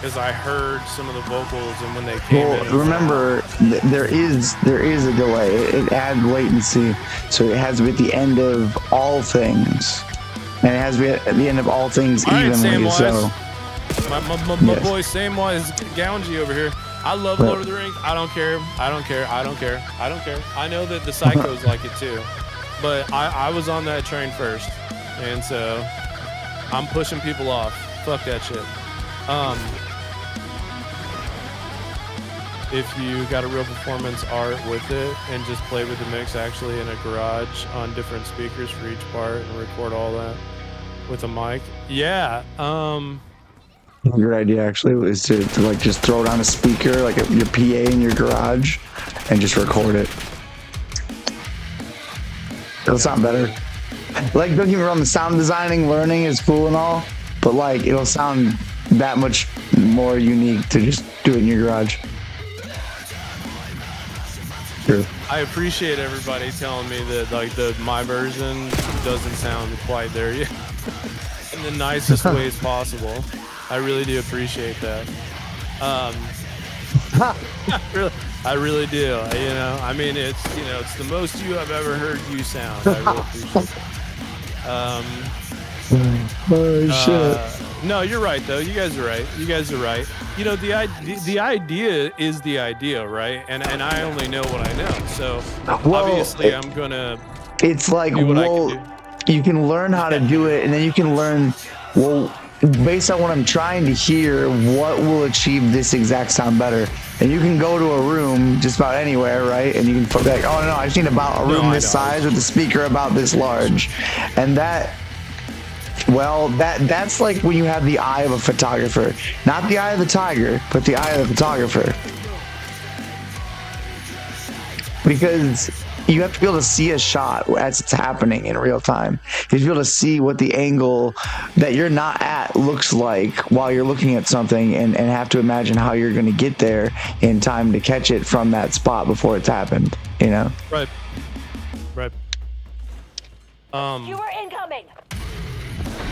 because I heard some of the vocals, and when they came Well, in, it was like, remember, there is a delay. It adds latency, so it has to be at the end of all things, and it has to be at the end of all things all right, evenly. So, my Yes. boy Samwise Goungy over here. I love Lord of the Rings. I don't care. I don't care. I don't care. I don't care. I know that the psychos like it too, but I was on that train first, and so I'm pushing people off. Fuck that shit. If you got a real performance art with it and just play with the mix actually in a garage on different speakers for each part and record all that with a mic, yeah. your idea actually was to like just throw it on a speaker, like your PA in your garage, and just record it. It'll sound better. Like, don't get me wrong, the sound designing, learning is cool and all, but like, it'll sound that much more unique to just do it in your garage. True. I appreciate everybody telling me that like my version doesn't sound quite there yet in the nicest ways possible. I really do appreciate that. I really do. You know, I mean, it's the most you I've ever heard you sound. I really appreciate that. Oh shit. No, you're right though. You guys are right. You guys are right. You know, the idea is the idea, right? And I only know what I know. So obviously, I'm gonna. It's like, do what I well, can do. you can learn how to do it, and then you can learn, well, based on what I'm trying to hear, what will achieve this exact sound better. And you can go to a room just about anywhere, right? And you can be like, oh no, I just need about a room this size with a speaker about this large, and that. Well, that's like when you have the eye of a photographer. Not the eye of the tiger, but the eye of the photographer. Because you have to be able to see a shot as it's happening in real time. You have to be able to see what the angle that you're not at looks like while you're looking at something, and have to imagine how you're going to get there in time to catch it from that spot before it's happened, you know? Right. Right. You are incoming.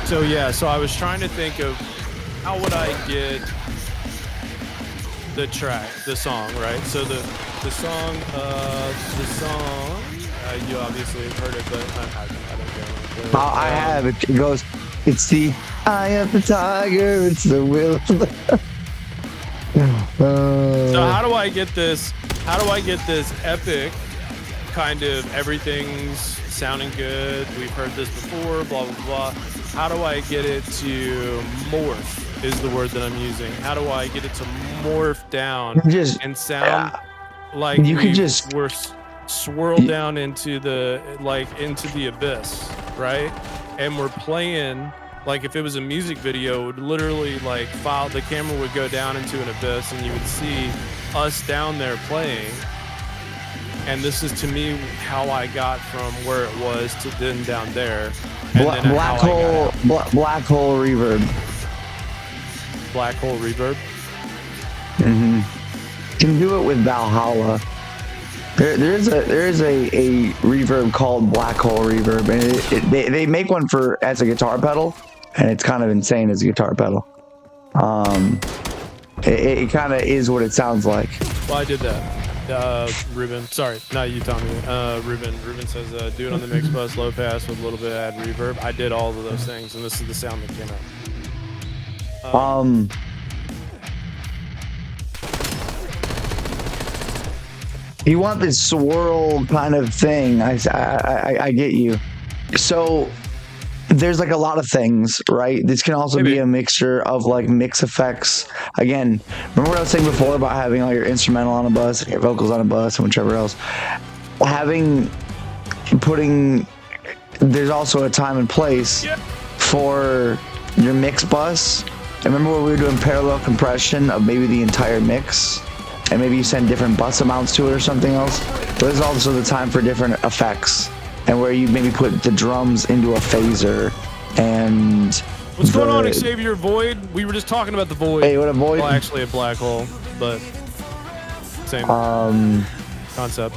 So yeah, so I was trying to think of how would I get the track, the song, right? So the song, you obviously have heard it, but I don't care. I have it. It goes, it's the eye of the tiger, it's the will of the... So how do I get this? How do I get this epic kind of everything's sounding good? We've heard this before, blah blah blah. How do I get it to morph? Is the word that I'm using. How do I get it to morph down and sound like we're swirled down into the abyss, right? And we're playing like if it was a music video, it would literally like the camera would go down into an abyss, and you would see us down there playing. And this is to me how I got from where it was to then down there. And black hole reverb. Black hole reverb. Mm-hmm. You can do it with Valhalla. There's a reverb called black hole reverb, and they make one as a guitar pedal, and it's kind of insane as a guitar pedal. It kind of is what it sounds like. Well, I did that. Ruben, sorry, not you, Tommy. Ruben says do it on the mix bus, low pass with a little bit of add reverb. I did all of those things, and this is the sound that came out. You want this swirl kind of thing. I get you. So there's like a lot of things, right? This can also be a mixture of like mix effects. Again, remember what I was saying before about having all your instrumental on a bus and your vocals on a bus and whichever else. There's also a time and place for your mix bus. And remember when we were doing parallel compression of maybe the entire mix? And maybe you send different bus amounts to it or something else? But there's also the time for different effects. And where you maybe put the drums into a phaser and... What's going on, Xavier Void? We were just talking about the Void. Hey, what a Void? Well, actually a black hole, but same concept.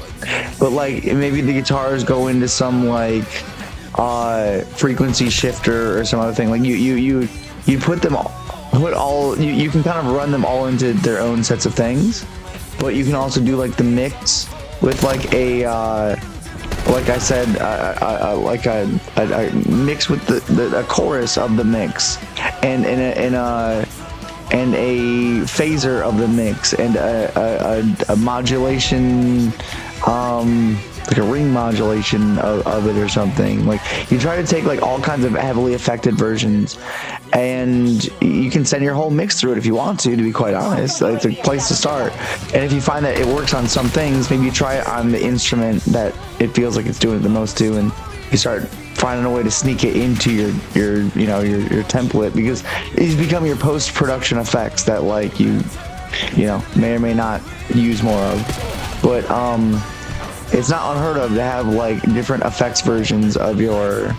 But like maybe the guitars go into some like frequency shifter or some other thing. Like you put them put all you can kind of run them all into their own sets of things, but you can also do like the mix with like a like I said, like a mix with the chorus of the mix, and a phaser of the mix, and a modulation, like a ring modulation of it or something. Like you try to take like all kinds of heavily affected versions, and you can send your whole mix through it if you want to be quite honest. It's a place to start. And if you find that it works on some things, maybe you try it on the instrument that it feels like it's doing it the most to, and you start finding a way to sneak it into your template, because it's become your post-production effects that like you may or may not use more of. But it's not unheard of to have like different effects versions of your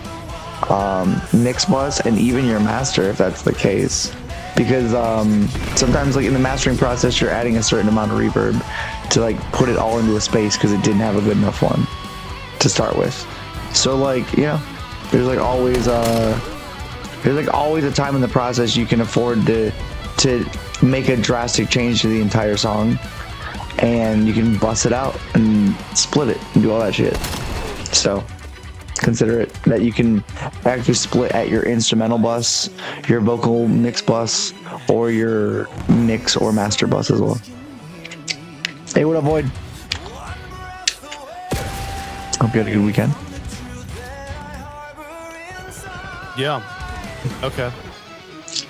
mix bus and even your master, if that's the case, because sometimes like in the mastering process you're adding a certain amount of reverb to like put it all into a space because it didn't have a good enough one to start with. So like there's like always a time in the process you can afford to make a drastic change to the entire song, and you can bust it out and split it and do all that shit. So consider it that you can actually split at your instrumental bus, your vocal mix bus, or your mix or master bus as well. Hey, what up, Void? Hope you had a good weekend. Yeah. Okay.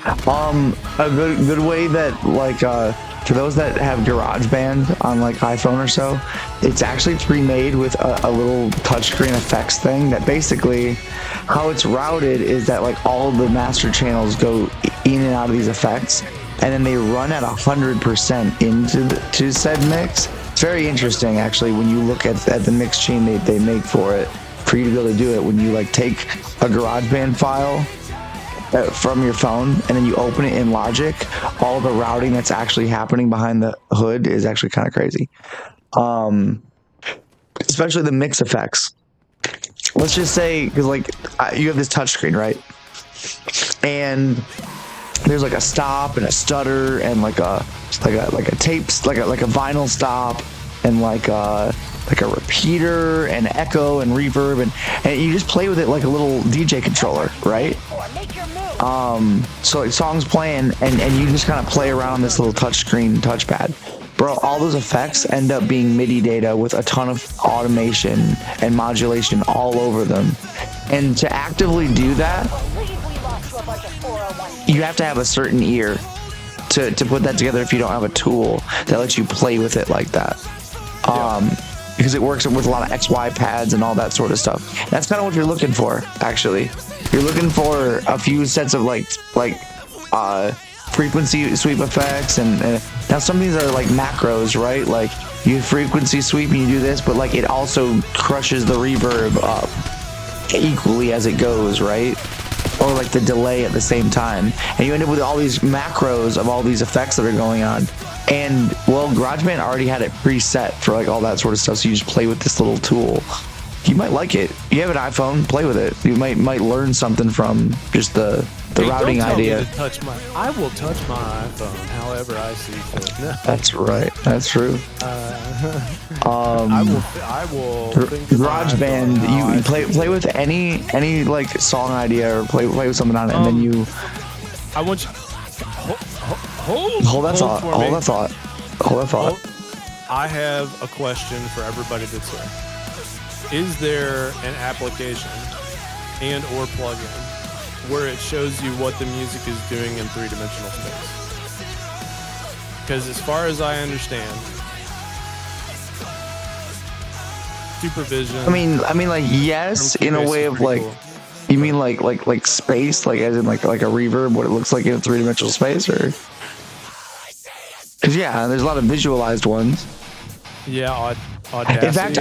A good way that like for those that have GarageBand on like iPhone or so, it's actually pre-made with a little touchscreen effects thing that basically how it's routed is that like all the master channels go in and out of these effects, and then they run at 100% into said mix. It's very interesting actually when you look at the mix chain they make for it, for you to be able to do it when you like take a GarageBand file from your phone and then you open it in Logic. All the routing that's actually happening behind the hood is actually kind of crazy, especially the mix effects. Let's just say, because like you have this touchscreen, right, and there's like a stop and a stutter and like a tapes, like a vinyl stop, and like a repeater and echo and reverb, and you just play with it like a little DJ controller, right? So like songs playing and you just kind of play around this little touchscreen touchpad. Bro, all those effects end up being MIDI data with a ton of automation and modulation all over them. And to actively do that, you have to have a certain ear to put that together if you don't have a tool that lets you play with it like that. Because it works with a lot of XY pads and all that sort of stuff. That's kind of what you're looking for, actually. You're looking for a few sets of like frequency sweep effects, and now some of these are like macros, right? Like you frequency sweep and you do this, but like it also crushes the reverb up equally as it goes, right? Or like the delay at the same time, and you end up with all these macros of all these effects that are going on. And well, GarageBand already had it preset for like all that sort of stuff, so you just play with this little tool. You might like it. You have an iPhone, play with it. You might learn something from just the routing don't tell idea. Me to touch I will touch my iPhone however I see fit. That's right. That's true. I will GarageBand. You play with any like song idea or play with something on it, and then you. I want you. Hold that thought. Hold that thought. Hold that thought. I have a question for everybody that's here. Is there an application and or plugin where it shows you what the music is doing in three-dimensional space? Because as far as I understand, supervision. I mean, like yes, in a way of like. Cool. You mean like space, like as in like a reverb, what it looks like in a three-dimensional space, or? Because yeah, there's a lot of visualized ones. Yeah, Audacity. In fact,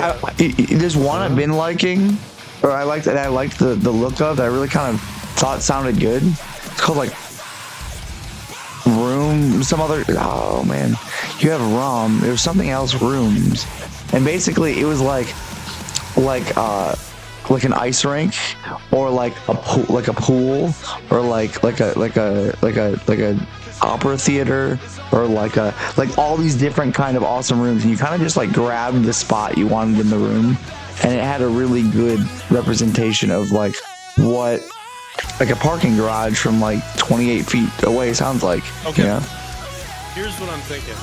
there's one I've been liking, or I liked the look of that I really kind of thought sounded good. It's called like Room, some other. Oh man, you have ROM. There was something else, Rooms, and basically it was like an ice rink, or like a pool, or like a opera theater, or like all these different kind of awesome rooms, and you kind of just like grabbed the spot you wanted in the room, and it had a really good representation of like what like a parking garage from like 28 feet away sounds like. Okay. You know? Here's what I'm thinking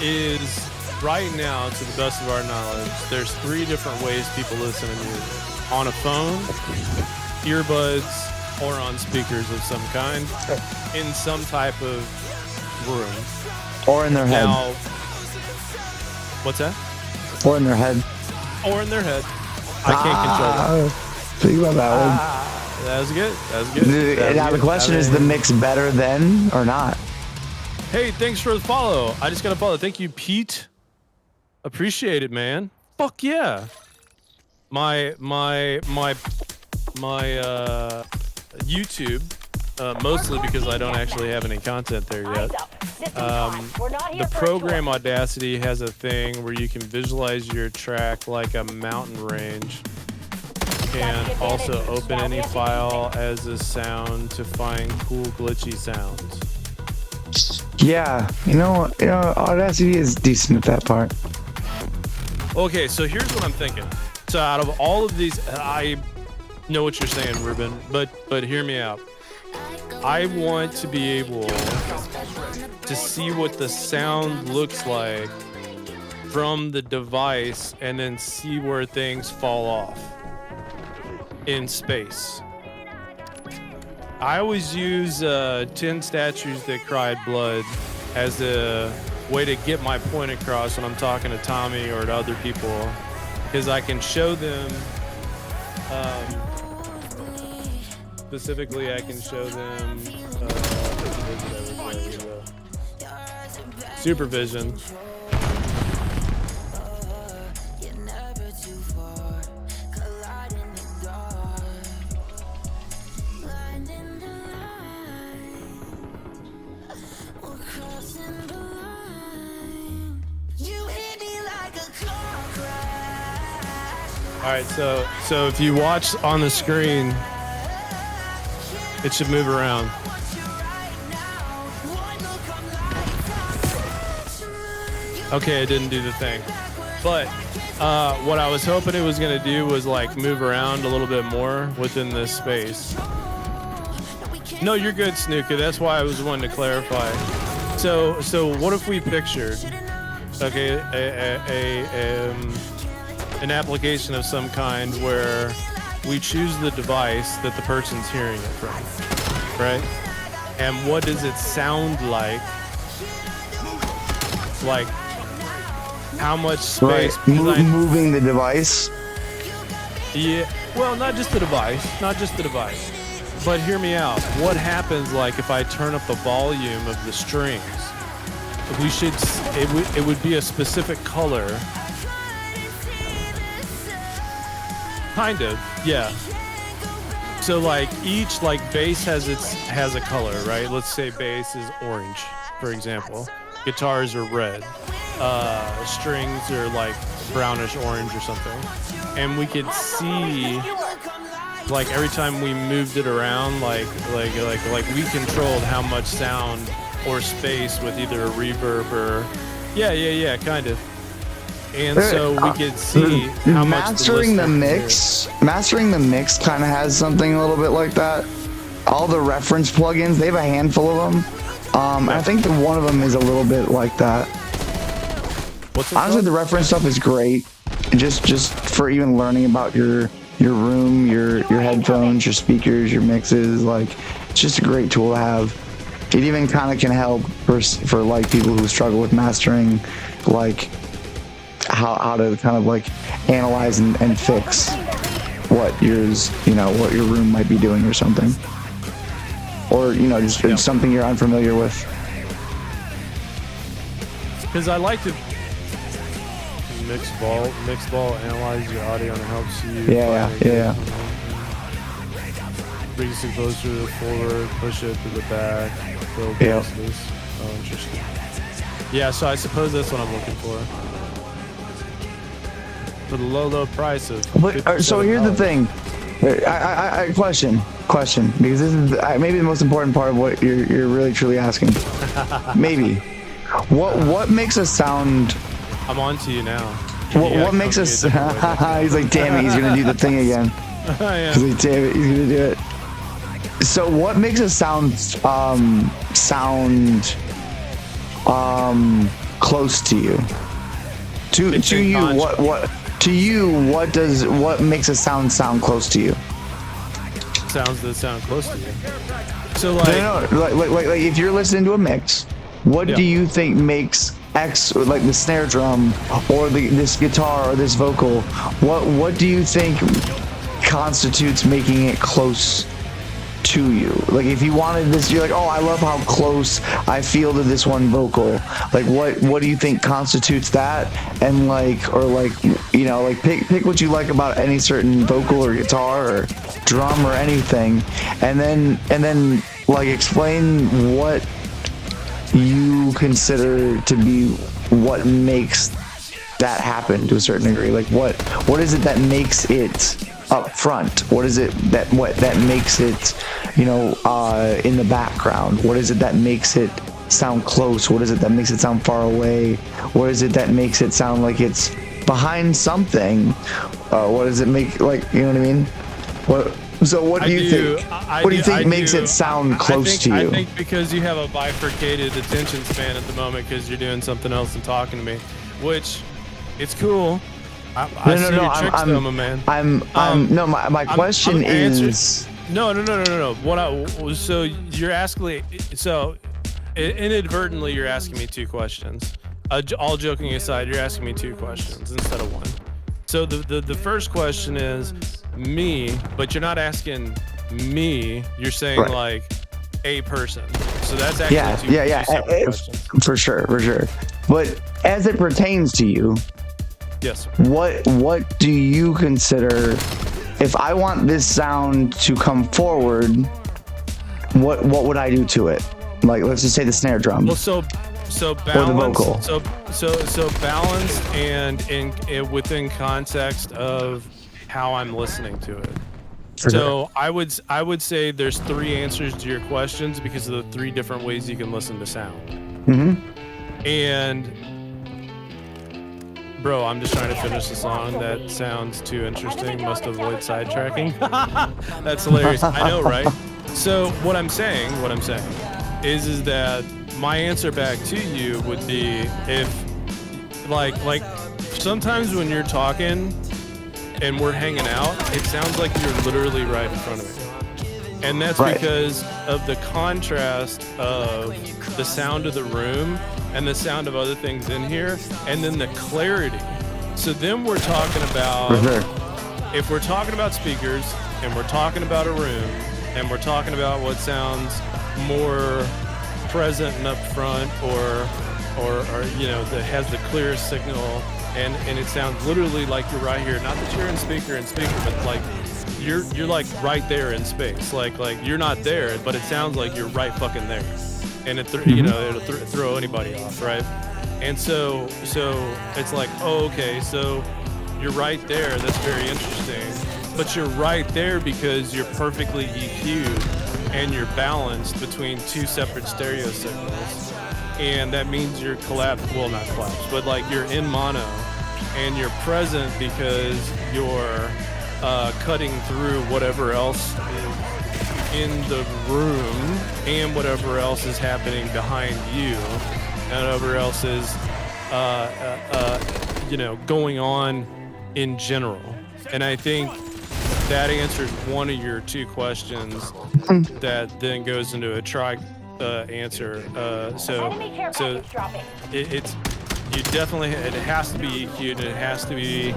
is right now, to the best of our knowledge, there's 3 different ways people listen to music: on a phone, earbuds, or on speakers of some kind, in some type of room, or in their head. Now, what's that? Or in their head. Or in their head. I can't control that. Think about that one. That was good. That was good. That was Now the good. question is, the mix better then or not? Hey, thanks for the follow. I just got a follow. Thank you, Pete. Appreciate it, man. Fuck yeah. My YouTube, mostly because I don't actually have any content there yet. The program Audacity has a thing where you can visualize your track like a mountain range, and also open any file as a sound to find cool glitchy sounds. Yeah, you know, Audacity is decent at that part. Okay, so here's what I'm thinking. So out of all of these, I know what you're saying, Ruben, but hear me out. I want to be able to see what the sound looks like from the device, and then see where things fall off in space. I always use 10 Statues That Cried Blood as a way to get my point across when I'm talking to Tommy or to other people, because I can show them, specifically I can show them Supervision. All right, so if you watch on the screen, it should move around. Okay, it didn't do the thing. But what I was hoping it was going to do was like move around a little bit more within this space. No, you're good, Snuka. That's why I was wanting to clarify. So what if we pictured, okay, an application of some kind where we choose the device that the person's hearing it from, right? And what does it sound like? Like, how much space? Right. Moving the device? Yeah, well, not just the device, but hear me out. What happens, like, if I turn up the volume of the strings? It would be a specific color. Kind of, yeah. So like each like bass has a color, right? Let's say bass is orange, for example. Guitars are red. Strings are like brownish orange or something. And we could see like every time we moved it around, like we controlled how much sound or space with either a reverb or yeah, kind of. And so we could see how much mastering the mix kind of has something a little bit like that. All the reference plugins, they have a handful of them. I think that one of them is a little bit like that. Honestly, the reference stuff is great. Just for even learning about your room, your headphones, your speakers, your mixes, like it's just a great tool to have. It even kind of can help for like people who struggle with mastering, like how to kind of like analyze and fix what what your room might be doing or something, or just something you're unfamiliar with. Because I like to mix ball, analyze your audio, and it helps you. Yeah. Brings it closer to the forward, push it to the back, build bases. Oh, interesting. Yeah, so I suppose that's what I'm looking for. for the low price of. But so here's the thing. I question, because this is maybe the most important part of what you're really truly asking. Maybe, what makes us sound? I'm on to you now. What makes us? He's like, damn it, he's gonna do the thing again. He's like, damn it, he's gonna do it. So what makes us sound close to you? To you, what makes a sound close to you? Sounds that sound close to you. So like, like if you're listening to a mix, what do you think makes X, like the snare drum or this guitar or this vocal? What do you think constitutes making it close to you? Like if you wanted this, you're like, oh, I love how close I feel to this one vocal. Like what do you think constitutes that? And like, or like, you know, like pick what you like about any certain vocal or guitar or drum or anything, and then like explain what you consider to be what makes that happen to a certain degree. Like what is it that makes it up front? What is it that makes it, you know, in the background? What is it that makes it sound close? What is it that makes it sound far away? What is it that makes it sound like it's behind something? What does it make, like, you know what I mean? What do you think? What do you think makes it sound close to you? I think because you have a bifurcated attention span at the moment because you're doing something else and talking to me, which it's cool. My question is. No. So you're asking. So inadvertently, you're asking me two questions. All joking aside, you're asking me two questions instead of one. So the first question is me, but you're not asking me. You're saying like a person. So that's actually two separate questions. For sure. But as it pertains to you. Yes. What do you consider, if I want this sound to come forward, what would I do to it? Like, let's just say the snare drum. Well, so balance, or the vocal. So balanced and within context of how I'm listening to it. So I would say there's three answers to your questions because of the three different ways you can listen to sound. Mm-hmm. And bro, I'm just trying to finish the song. That sounds too interesting. Must avoid sidetracking. That's hilarious. I know, right? So what I'm saying is that my answer back to you would be if, like sometimes when you're talking and we're hanging out, it sounds like you're literally right in front of me. And that's because of the contrast of the sound of the room and the sound of other things in here, and then the clarity. So then we're talking about, if we're talking about speakers, and we're talking about a room, and we're talking about what sounds more present and up front, or you know, that has the clearest signal, and it sounds literally like you're right here. Not that you're in speaker, but like you're like right there in space. Like you're not there, but it sounds like you're right fucking there. And you know, it'll throw anybody off, right? And so it's like, oh, okay, so you're right there. That's very interesting. But you're right there because you're perfectly EQ'd and you're balanced between two separate stereo signals. And that means you're not collapsed, but like you're in mono and you're present because you're cutting through whatever else is in the room and whatever else is happening behind you and whatever else is you know, going on in general. And I think that answers one of your two questions that then goes into a answer. So it's you definitely, it has to be EQ'd and it has to be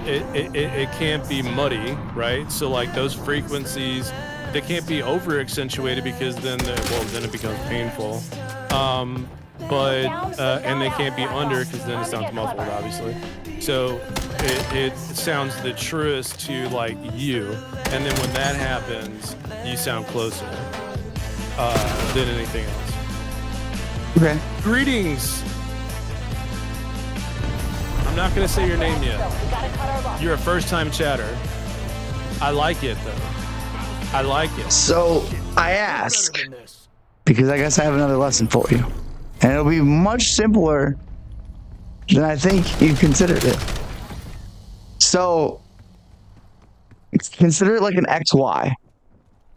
it can't be muddy, right? So like those frequencies, they can't be over accentuated because then it becomes painful. But and they can't be under because then it sounds muffled, obviously. So it sounds the truest to like you, and then when that happens, you sound closer than anything else. Okay. Greetings. I'm not gonna say your name yet. You're a first-time chatter. I like it though. I like it. So I ask because I guess I have another lesson for you, and it'll be much simpler than I think you considered it. So consider it like an XY,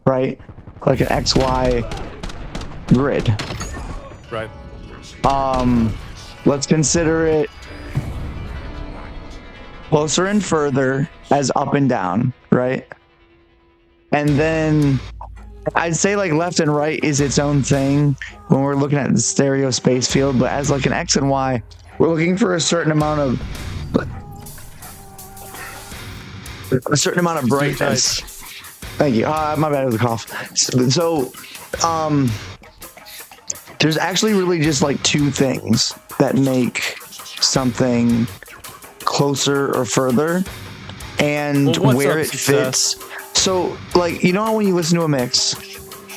right? Like an XY grid. Right. Let's consider it closer and further as up and down, right? And then I'd say like left and right is its own thing when we're looking at the stereo space field, but as like an X and Y, we're looking for a certain amount of brightness. Thank you. My bad, it was a cough. So, there's actually really just like two things that make something closer or further, and where it fits. So, like, you know how when you listen to a mix,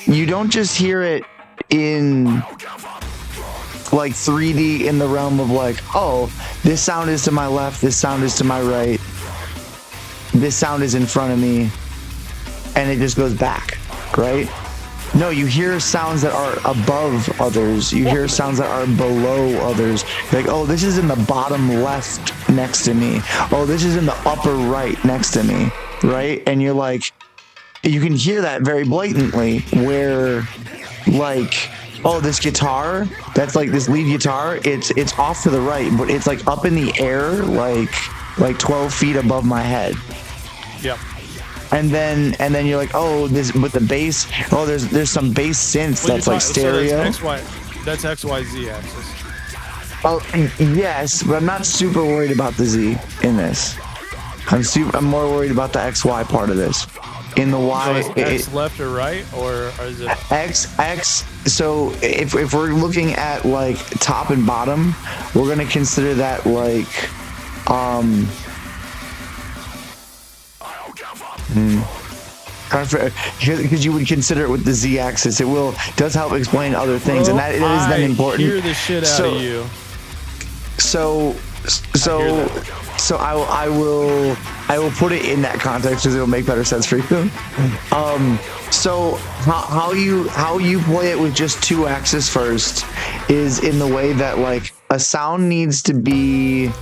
you don't just hear it in like 3D in the realm of like, oh, this sound is to my left, this sound is to my right, this sound is in front of me, and it just goes back, right? No, you hear sounds that are above others. You hear sounds that are below others. Like, oh, this is in the bottom left next to me. Oh, this is in the upper right next to me, right? And you're like, you can hear that very blatantly where, like, oh, this guitar, that's like this lead guitar, it's off to the right, but it's like up in the air, like 12 feet above my head. Yep. And then you're like, oh, this with the bass. Oh, there's some bass synth that's like stereo. So that's XYZ axis. Oh, yes, but I'm not super worried about the Z in this. I'm more worried about the XY part of this. In the Y, so X left or right, or is it X? So if we're looking at like top and bottom, we're gonna consider that like because you would consider it with the Z-axis. It does help explain other things, and that is then important. I hear the shit out of you. So I will put it in that context because it'll make better sense for you. So how you play it with just two axes first is in the way that like a sound needs to be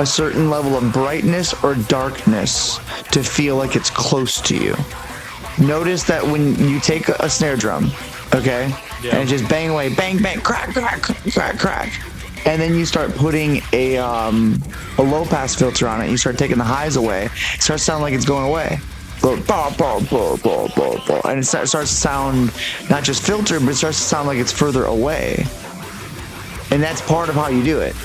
a certain level of brightness or darkness to feel like it's close to you. Notice that when you take a snare drum, okay, and it just bang away, bang, bang, crack, crack, crack, crack, and then you start putting a low pass filter on it, you start taking the highs away, it starts sounding like it's going away. And it starts to sound not just filtered, but it starts to sound like it's further away. And that's part of how you do it.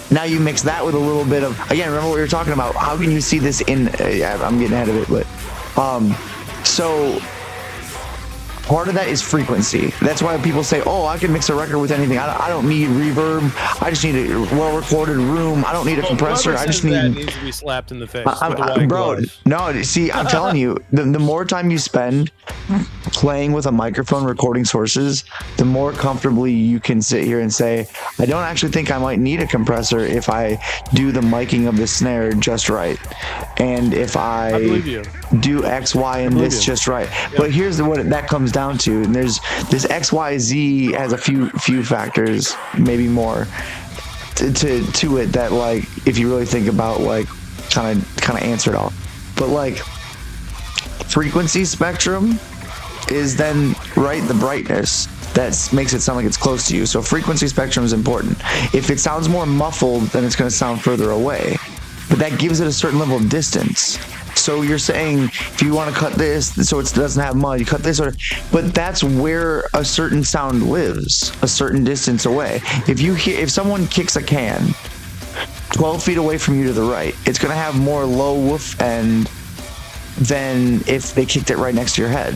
Now you mix that with a little bit of, again, remember what we were talking about. How can you see this in, I'm getting ahead of it, but, so part of that is frequency. That's why people say, oh, I can mix a record with anything. I don't need reverb. I just need a well-recorded room. I don't need a compressor. I just need... That needs to be slapped in the face with the white gloves. No, see, I'm telling you, the more time you spend playing with a microphone recording sources, the more comfortably you can sit here and say, I don't actually think I might need a compressor if I do the miking of the snare just right. And if I do X, Y, and this just right. Yep. But here's what that comes down to. And there's this X, Y, Z has a few factors, maybe more to it that, like, if you really think about, like, kind of answer it all. But like frequency spectrum is then the brightness that makes it sound like it's close to you. So frequency spectrum is important. If it sounds more muffled, then it's going to sound further away, but that gives it a certain level of distance. So you're saying if you want to cut this so it doesn't have mud, you cut this, but that's where a certain sound lives, a certain distance away. If someone kicks a can 12 feet away from you to the right, it's going to have more low woof end than if they kicked it right next to your head.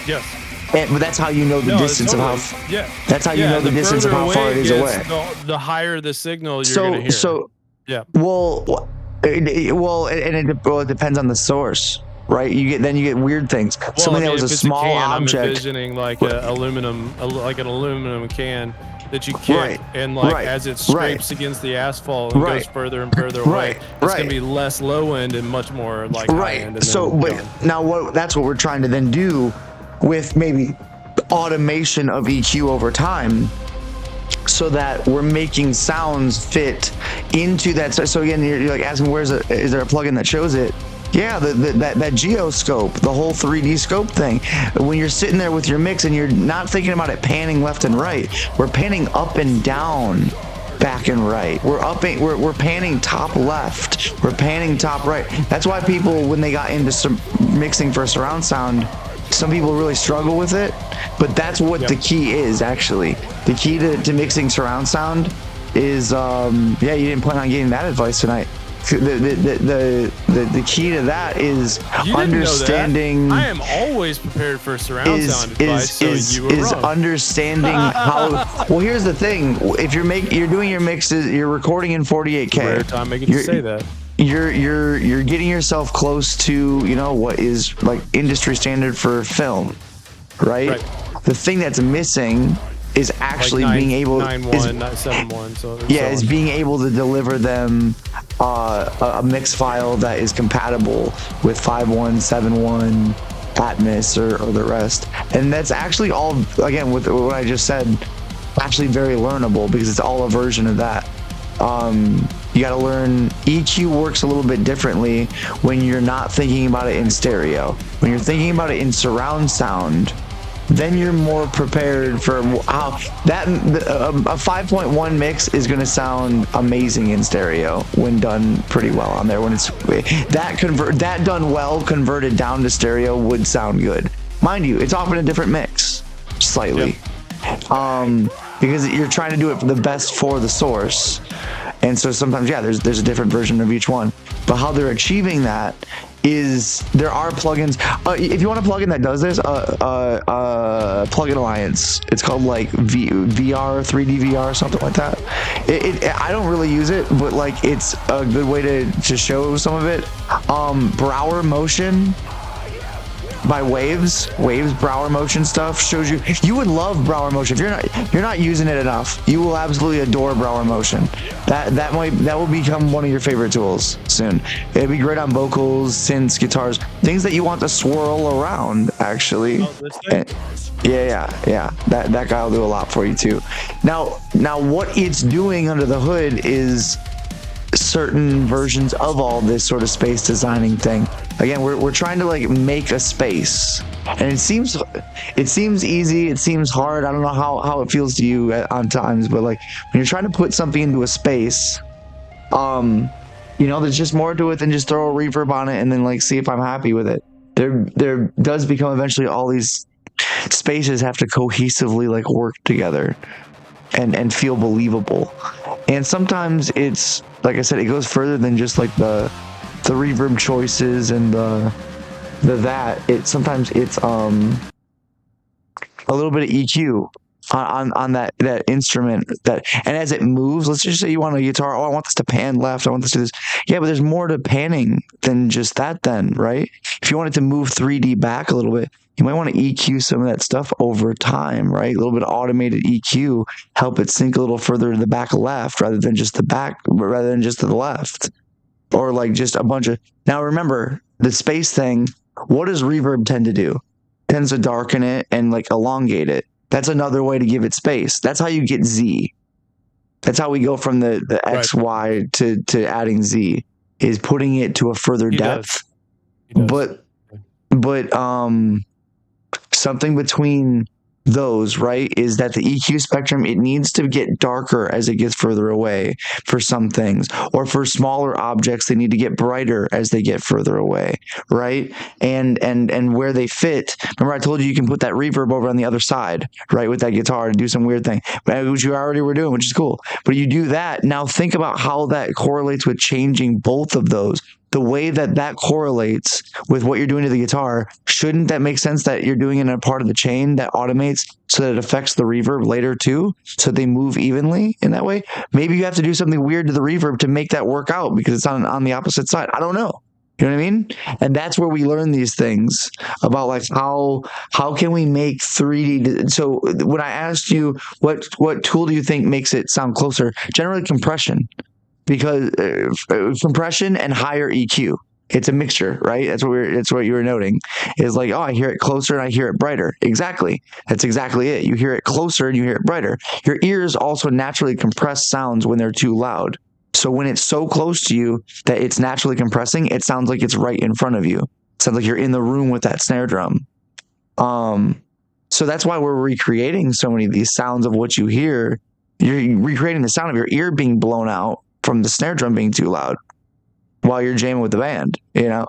Yes. But that's how you know the distance of how. Yeah. That's how you know the distance of how far it is away. The higher the signal you're gonna hear. So yeah. Well, it depends on the source, right? You get weird things. Well, Something that was a small object. I'm envisioning like an aluminum can that you kick, Right, and like right, as it right. scrapes against the asphalt and Right. goes further and further away, Right, it's right. gonna be less low end and much more like high Right. end. And So, then but down. now that's what we're trying to then do with maybe automation of EQ over time, so that we're making sounds fit into that. So again, you're like asking, is there a plugin that shows it? Yeah, that geoscope, the whole 3D scope thing. When you're sitting there with your mix and you're not thinking about it panning left and right, we're panning up and down, back and right. We're panning top left. We're panning top right. That's why people, when they got into some mixing for surround sound, some people really struggle with it. But that's what the key is, actually. The key to mixing surround sound is, you didn't plan on getting that advice tonight. The key to that is You didn't understanding. know that. I am always prepared for surround sound advice, so you were wrong. Understanding how. Well, here's the thing: if you're doing your mixes, you're recording in 48K. Rare time I get to say that. You're getting yourself close to what is like industry standard for film, right? The thing that's missing is actually like being able 9.1, 9.7.1, so is being able to deliver them a mix file that is compatible with 5.1, 7.1, Atmos or the rest. And that's actually all, again, with what I just said, actually very learnable, because it's all a version of that. You got to learn EQ works a little bit differently when you're not thinking about it in stereo. When you're thinking about it in surround sound, then you're more prepared for how that a 5.1 mix is going to sound amazing in stereo when done pretty well on there. When it's that done well, converted down to stereo would sound good. Mind you, it's often a different mix, slightly, because you're trying to do it for the best for the source. And so sometimes, there's a different version of each one. But how they're achieving that is there are plugins. If you want a plugin that does this, Plugin Alliance. It's called like VR, 3D VR, something like that. I don't really use it, but like it's a good way to show some of it. Brower Motion by Waves Brower Motion stuff shows you would love Brower Motion. If you're not using it enough, you will absolutely adore Brower Motion. That will become one of your favorite tools soon. It'd be great on vocals, synths, guitars, things that you want to swirl around, actually. Yeah. That guy will do a lot for you too. Now what it's doing under the hood is certain versions of all this sort of space designing thing. Again, we're trying to like make a space, and it seems easy, it seems hard. I don't know how it feels to you on times, but like when you're trying to put something into a space, there's just more to it than just throw a reverb on it and then like see if I'm happy with it. There does become eventually all these spaces have to cohesively like work together and feel believable. And sometimes it's, like I said, it goes further than just like the reverb choices and sometimes it's a little bit of EQ on that instrument, and as it moves, let's just say you want a guitar, I want this to pan left, I want this to do this. Yeah, but there's more to panning than just that then, right? If you want it to move 3D back a little bit, you might want to EQ some of that stuff over time, right? A little bit of automated EQ, help it sink a little further to the back left rather than just to the left. Or like just a bunch of... Now remember, the space thing, what does reverb tend to do? It tends to darken it and like elongate it. That's another way to give it space. That's how you get Z. That's how we go from the X, Y to adding Z, is putting it to a further depth. But something between those, right, is that the EQ spectrum, it needs to get darker as it gets further away for some things, or for smaller objects they need to get brighter as they get further away, right? And where they fit, remember I told you can put that reverb over on the other side, right, with that guitar and do some weird thing, which you already were doing, which is cool. But you do that, now think about how that correlates with changing both of those. The way that correlates with what you're doing to the guitar, shouldn't that make sense that you're doing it in a part of the chain that automates so that it affects the reverb later too, so they move evenly in that way? Maybe you have to do something weird to the reverb to make that work out because it's on the opposite side. I don't know. You know what I mean? And that's where we learn these things about like how can we make 3D. So when I asked you what tool do you think makes it sound closer, generally compression, because compression and higher EQ. It's a mixture, right? That's what you were noting. Is like, oh, I hear it closer and I hear it brighter. Exactly. That's exactly it. You hear it closer and you hear it brighter. Your ears also naturally compress sounds when they're too loud. So when it's so close to you that it's naturally compressing, it sounds like it's right in front of you. It sounds like you're in the room with that snare drum. So that's why we're recreating so many of these sounds of what you hear. You're recreating the sound of your ear being blown out from the snare drum being too loud while you're jamming with the band, you know?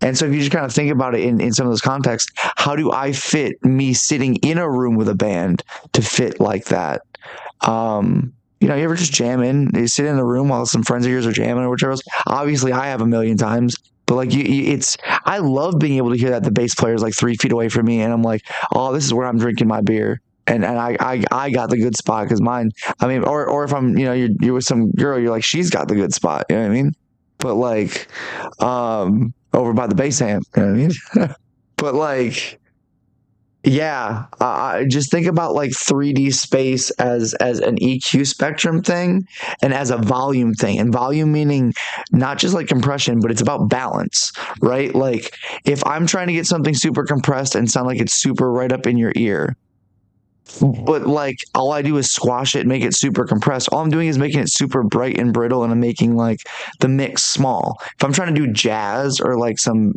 And so if you just kind of think about it in some of those contexts, how do I fit me sitting in a room with a band to fit like that? You know, you ever just jam in, you sit in a room while some friends of yours are jamming or whichever else? Obviously I have a million times, but like I love being able to hear that the bass player is like 3 feet away from me and I'm like, oh, this is where I'm drinking my beer. And I got the good spot because mine, I mean, or if I'm, you know, you're with some girl, you're like, she's got the good spot, you know what I mean? But like, over by the bass amp, you know what I mean? But like, yeah, I just think about like 3D space as an EQ spectrum thing and as a volume thing. And volume meaning not just like compression, but it's about balance, right? Like if I'm trying to get something super compressed and sound like it's super right up in your ear, but like all I do is squash it and make it super compressed. All I'm doing is making it super bright and brittle, and I'm making like the mix small. If I'm trying to do jazz or like some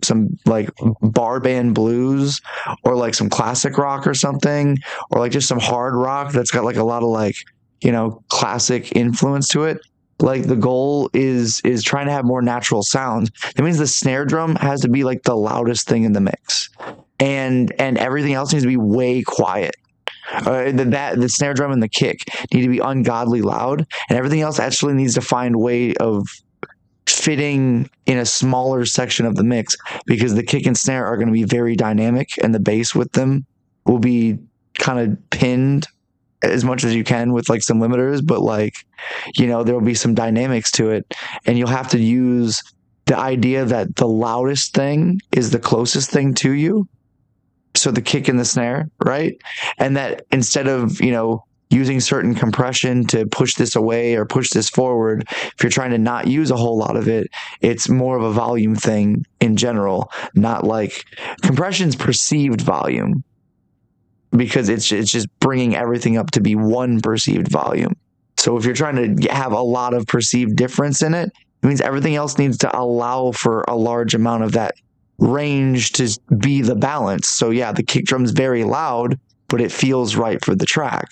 like bar band blues or like some classic rock or something, or like just some hard rock that's got like a lot of like, you know, classic influence to it, like the goal is trying to have more natural sounds. That means the snare drum has to be like the loudest thing in the mix, and everything else needs to be way quiet. The snare drum and the kick need to be ungodly loud, and everything else actually needs to find a way of fitting in a smaller section of the mix, because the kick and snare are going to be very dynamic and the bass with them will be kind of pinned as much as you can with like some limiters, but like, you know, there will be some dynamics to it, and you'll have to use the idea that the loudest thing is the closest thing to you. So the kick and the snare, right? And that instead of, you know, using certain compression to push this away or push this forward, if you're trying to not use a whole lot of it, it's more of a volume thing in general, not like compression's perceived volume, because it's just bringing everything up to be one perceived volume. So if you're trying to have a lot of perceived difference in it, it means everything else needs to allow for a large amount of that range to be the balance. So yeah, the kick drum's very loud, but it feels right for the track.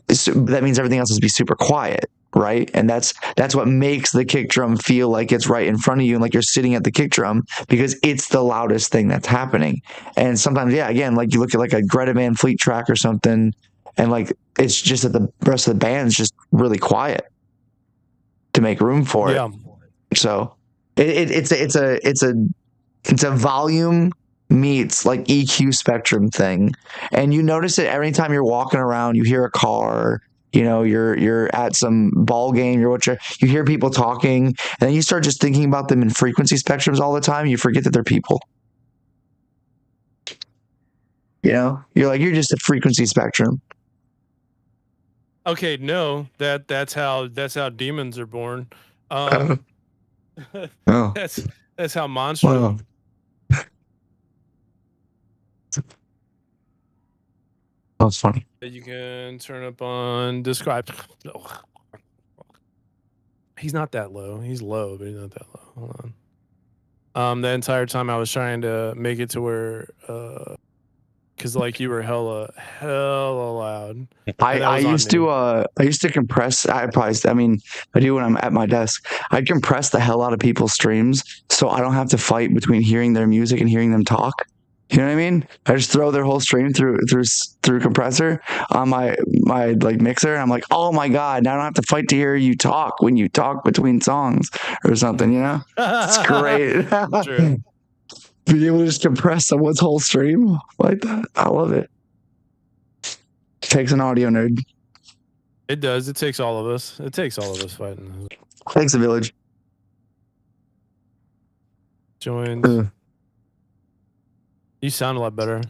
So that means everything else has to be super quiet, right? And that's what makes the kick drum feel like it's right in front of you and like you're sitting at the kick drum, because it's the loudest thing that's happening. And sometimes, yeah, again, like you look at like a Greta Van Fleet track or something, and like it's just that the rest of the band's just really quiet to make room for it. So it's a volume meets like EQ spectrum thing. And you notice it every time you're walking around, you hear a car, you know, you're at some ball game, you hear people talking, and then you start just thinking about them in frequency spectrums all the time. You forget that they're people. You know, you're just a frequency spectrum. Okay, no, that's how demons are born. Oh. That's how monsters. Wow. That's funny. You can turn up on describe. He's not that low. He's low, but he's not that low. Hold on. The entire time I was trying to make it to where, because like you were hella loud. I used to compress. I do when I'm at my desk. I compress the hell out of people's streams, so I don't have to fight between hearing their music and hearing them talk. You know what I mean? I just throw their whole stream through compressor on my like mixer, and I'm like, oh my god, now I don't have to fight to hear you talk when you talk between songs or something. You know, it's great. True. Being able to just compress someone's whole stream like that, I love it. It takes an audio nerd. It does. It takes all of us. It takes all of us fighting. Thanks, a village. joined. You sound a lot better.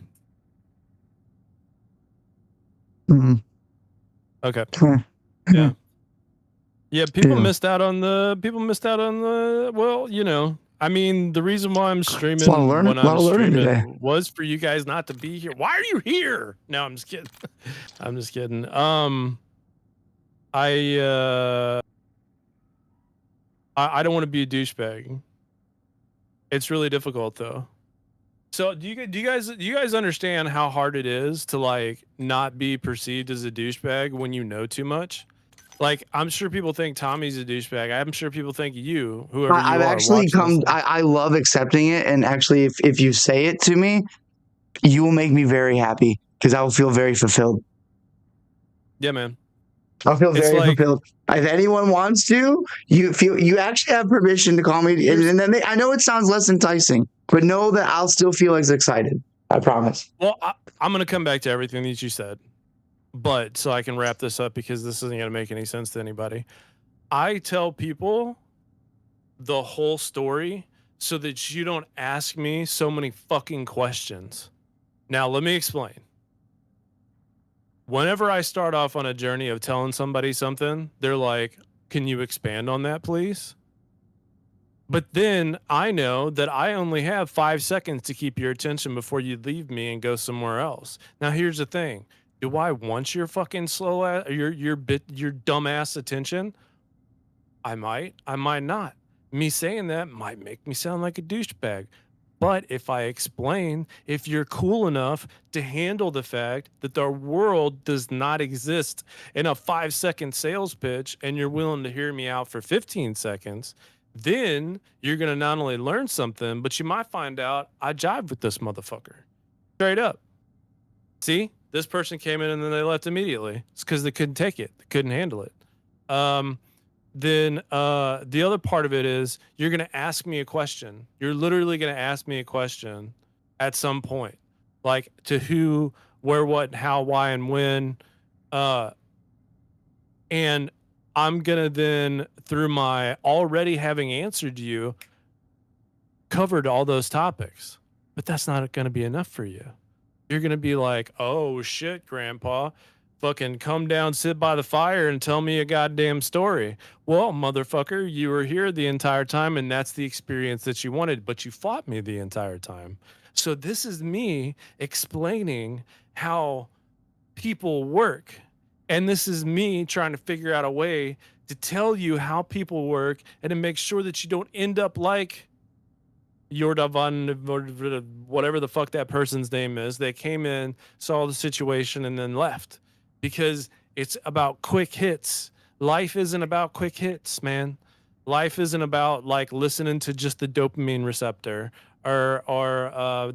Okay. Yeah. Yeah, people missed out on the well, you know. I mean, the reason why I'm streaming when I'm streaming was for you guys not to be here. Why are you here? No, I'm just kidding. I'm just kidding. I don't want to be a douchebag. It's really difficult though. So do you guys understand how hard it is to like not be perceived as a douchebag when you know too much? Like, I'm sure people think Tommy's a douchebag. I'm sure people think you, whoever you I've are, actually come. I love accepting it, and actually, if you say it to me, you will make me very happy because I will feel very fulfilled. Yeah, man. I'll feel very fulfilled. If anyone wants to, you actually have permission to call me, and then I know it sounds less enticing, but know that I'll still feel as excited. I promise. Well, I'm gonna come back to everything that you said. But so I can wrap this up because this isn't going to make any sense to anybody. I tell people the whole story so that you don't ask me so many fucking questions. Now, let me explain. Whenever I start off on a journey of telling somebody something, they're like, can you expand on that, please? But then I know that I only have 5 seconds to keep your attention before you leave me and go somewhere else. Now, here's the thing. Do I want your fucking your dumbass attention? I might not. Me saying that might make me sound like a douchebag. But if I explain, if you're cool enough to handle the fact that the world does not exist in a 5-second sales pitch and you're willing to hear me out for 15 seconds, then you're going to not only learn something, but you might find out I jive with this motherfucker. Straight up. See? This person came in and then they left immediately. It's because they couldn't take it. They couldn't handle it. Then the other part of it is you're going to ask me a question. You're literally going to ask me a question at some point. Like to who, where, what, how, why, and when. And I'm going to then, through my already having answered you, covered all those topics. But that's not going to be enough for you. You're going to be like, oh, shit, Grandpa. Fucking come down, sit by the fire, and tell me a goddamn story. Well, motherfucker, you were here the entire time, and that's the experience that you wanted, but you fought me the entire time. So this is me explaining how people work. And this is me trying to figure out a way to tell you how people work and to make sure that you don't end up like Jordavan, whatever the fuck that person's name is. They came in, saw the situation, and then left because it's about quick hits. Life isn't about quick hits, man. Life isn't about like listening to just the dopamine receptor or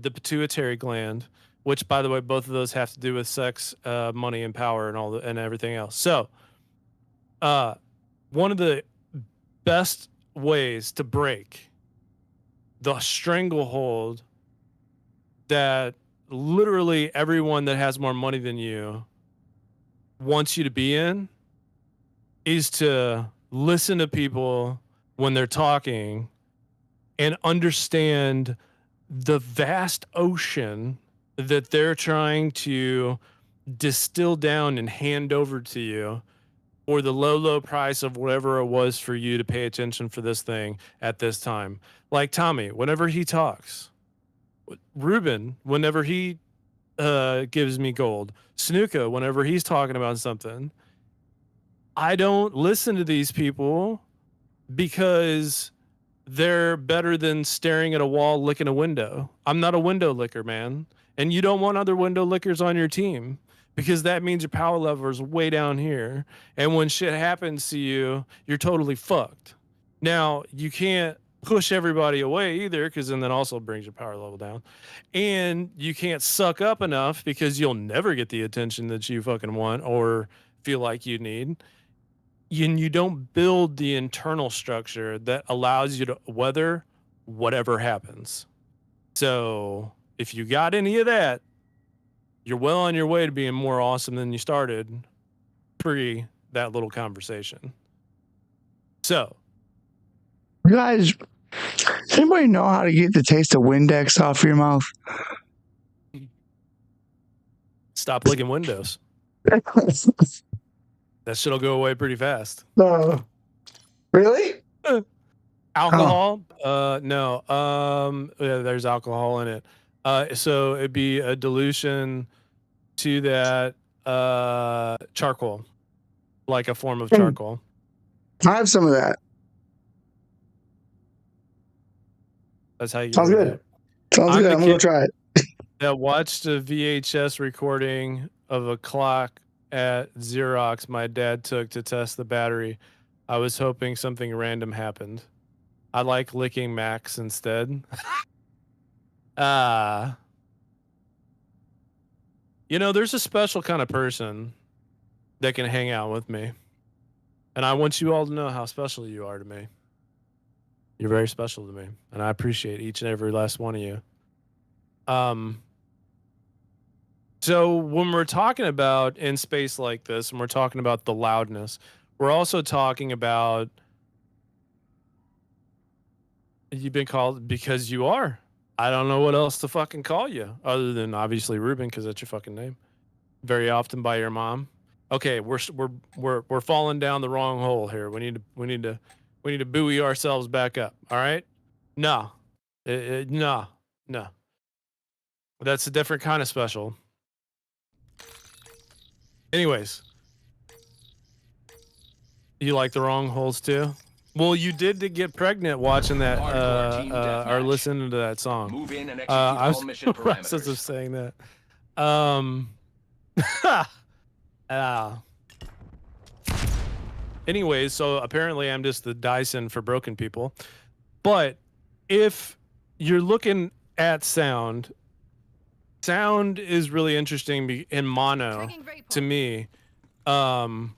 the pituitary gland, which, by the way, both of those have to do with sex, money, and power, and everything else. So, one of the best ways to break the stranglehold that literally everyone that has more money than you wants you to be in is to listen to people when they're talking and understand the vast ocean that they're trying to distill down and hand over to you for the low price of whatever it was for you to pay attention for this thing at this time. Like Tommy, whenever he talks, Ruben, whenever he gives me gold, Snuka, whenever he's talking about something, I don't listen to these people because they're better than staring at a wall, licking a window. I'm not a window licker, man. And you don't want other window lickers on your team because that means your power level is way down here. And when shit happens to you, you're totally fucked. Now, you can't push everybody away either because then that also brings your power level down. And you can't suck up enough because you'll never get the attention that you fucking want or feel like you need. And you don't build the internal structure that allows you to weather whatever happens. So if you got any of that, you're well on your way to being more awesome than you started pre that little conversation. So, guys, Does anybody know how to get the taste of Windex off your mouth? Stop licking windows. That shit'll go away pretty fast. No. Really? Alcohol? No. Yeah, there's alcohol in it. So it'd be a dilution to that charcoal, like a form of charcoal. I have some of that. That's how you. Sounds good. It. Sounds good. I'm gonna try it. That watched a VHS recording of a clock at Xerox my dad took to test the battery. I was hoping something random happened. I like licking Macs instead. You know, there's a special kind of person that can hang out with me. And I want you all to know how special you are to me. You're very special to me. And I appreciate each and every last one of you. So when we're talking about in space like this, and we're talking about the loudness, we're also talking about you've been called because you are. I don't know what else to fucking call you other than obviously Ruben, because that's your fucking name. Very often by your mom. Okay, we're falling down the wrong hole here. We need to buoy ourselves back up. All right? No. No. That's a different kind of special. Anyways. You like the wrong holes too? Well, you did to get pregnant watching that or listening to that song. Move in and execute I was all in mission the process parameters. of saying that. Anyways, so apparently I'm just the Dyson for broken people. But if you're looking at sound is really interesting in mono to me. And